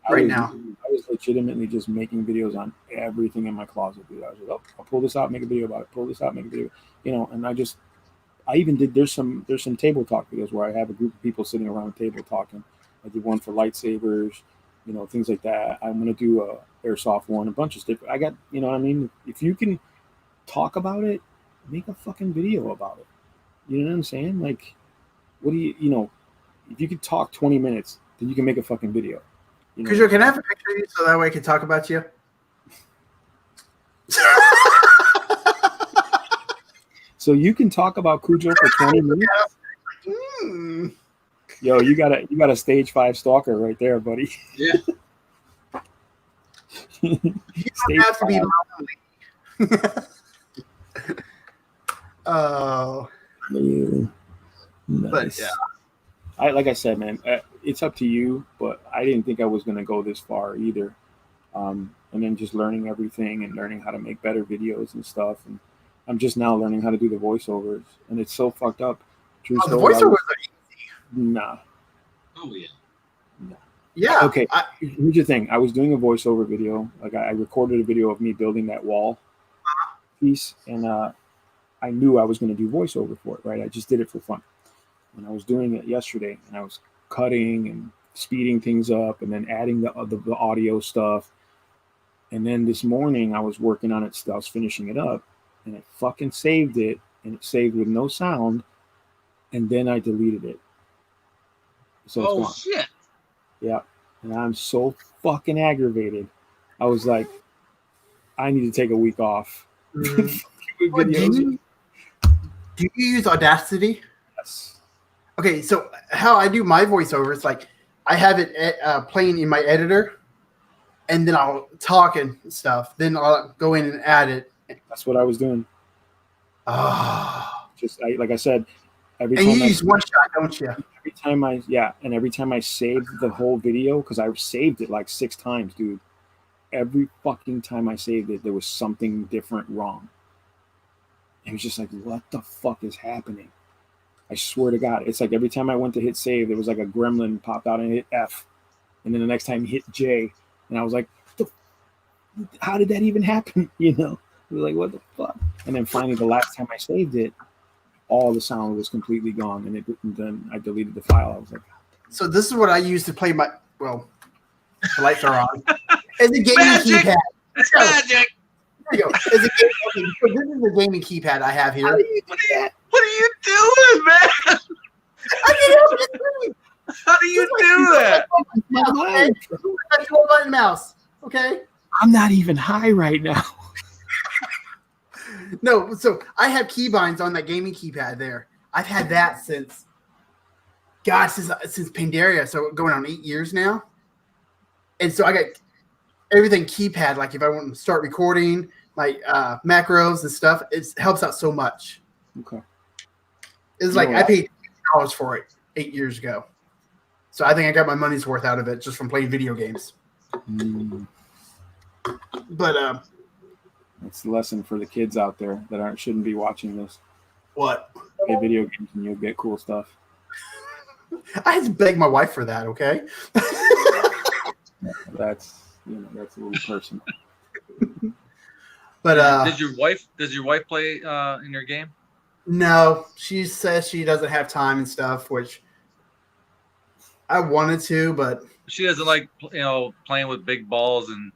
right now. I was legitimately just making videos on everything in my closet, dude. I was like, oh, I'll pull this out, make a video about it. Pull this out, make a video. And I even did. There's some table talk videos where I have a group of people sitting around a table talking. I did one for lightsabers, things like that. I'm gonna do a airsoft one, a bunch of stuff. I got, you know what I mean. If you can talk about it, make a fucking video about it. You know what I'm saying? Like, what do you, if you could talk 20 minutes, then you can make a fucking video. Because can I have a picture of you so that way I can talk about you? So you can talk about Cujo for 20 minutes. Yo, you got a stage 5 stalker right there, buddy. Yeah. You don't have to be lonely. Oh, Nice. but yeah. Like I said, man, it's up to you. But I didn't think I was gonna go this far either. And then just learning everything and learning how to make better videos and stuff. And I'm just now learning how to do the voiceovers, and it's so fucked up. True The story, voiceovers are easy. Nah. Oh yeah. Yeah. Okay. Here's the thing. I was doing a voiceover video. Like I recorded a video of me building that wall piece, and I knew I was going to do voiceover for it. Right. I just did it for fun, and I was doing it yesterday, and I was cutting and speeding things up, and then adding the audio stuff. And then this morning I was working on it. I was finishing it up, and it fucking saved it and it saved with no sound, and then I deleted it. So it's gone. Shit! Yeah, and I'm so fucking aggravated. I was like, I need to take a week off. What, do you use Audacity? Yes. Okay, so how I do my voiceover is like I have it playing in my editor, and then I'll talk and stuff. Then I'll go in and add it. That's what I was doing. Oh. Like I said, every and time you use one shot, don't you? Every time I saved the whole video, because I saved it like 6 times, dude. Every fucking time I saved it, there was something different wrong. It was just like, what the fuck is happening? I swear to God, it's like every time I went to hit save, there was like a gremlin popped out and hit F, and then the next time hit J, and I was like, how did that even happen? You know, I was like, what the fuck? And then finally, the last time I saved it, all the sound was completely gone, and then I deleted the file. I was like, so this is what I use to play my. Well, the lights are on. As a gaming keypad. It's magic. There you go. As a game, okay, so this is the gaming keypad I have here. What are you doing, man? I can't help it. How do you do that? I hold my mouse. Okay. I'm not even high right now. No, so I have keybinds on that gaming keypad there. I've had that since Pandaria, so going on 8 years now. And so I got everything keypad. Like if I want to start recording, like macros and stuff, it helps out so much. Okay. It's like I paid $50 for it 8 years ago. So I think I got my money's worth out of it just from playing video games. But it's the lesson for the kids out there that shouldn't be watching this. What? Play video games and you'll get cool stuff. I had to beg my wife for that, okay? That's a little personal. But does your wife play in your game? No, she says she doesn't have time and stuff, which I wanted to, but she doesn't like playing with big balls and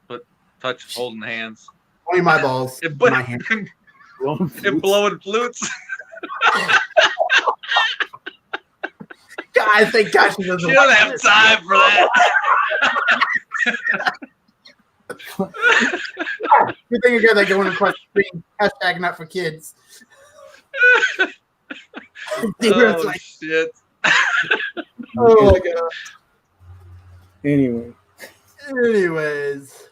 holding hands. Only my balls, my hand. And blowing flutes. God, thank God she doesn't. She don't have time for that. Good thing you got that going across the screen. Hashtag not for kids. Oh, shit. Oh my God. Anyways.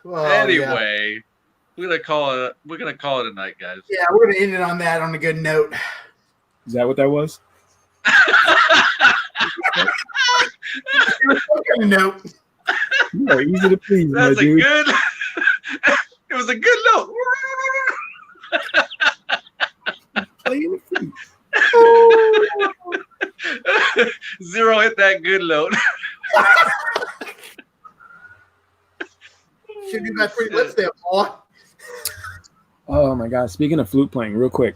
Well, anyway, we're gonna call it a night, guys. Yeah, we're gonna end it on that on a good note. Is that what that was? What kind of note? You are easy to please, That's my dude. good. It was a good note. Playing the flute. Zero hit that good note. Should do that pretty lips there, boy. Oh my God! Speaking of flute playing, real quick,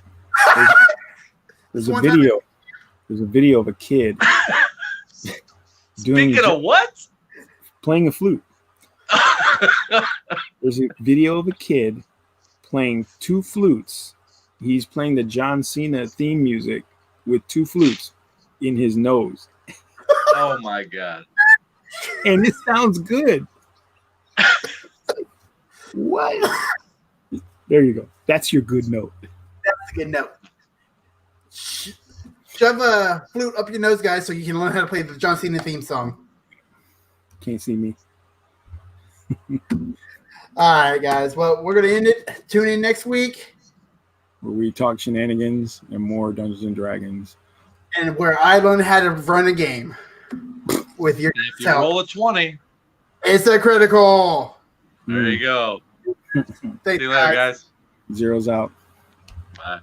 there's a video. There's a video of a kid Speaking of what? Playing a flute. There's a video of a kid playing 2 flutes. He's playing the John Cena theme music with 2 flutes in his nose. Oh my God! And it sounds good. What? There you go. That's your good note. That's a good note. Shove a flute up your nose, guys, so you can learn how to play the John Cena theme song. Can't see me. All right, guys. Well, we're going to end it. Tune in next week. Where we talk shenanigans and more Dungeons and Dragons. And where I learn how to run a game with your If you roll a 20, it's a critical. there you go. Thanks, See you later, guys. Zero's out. Bye.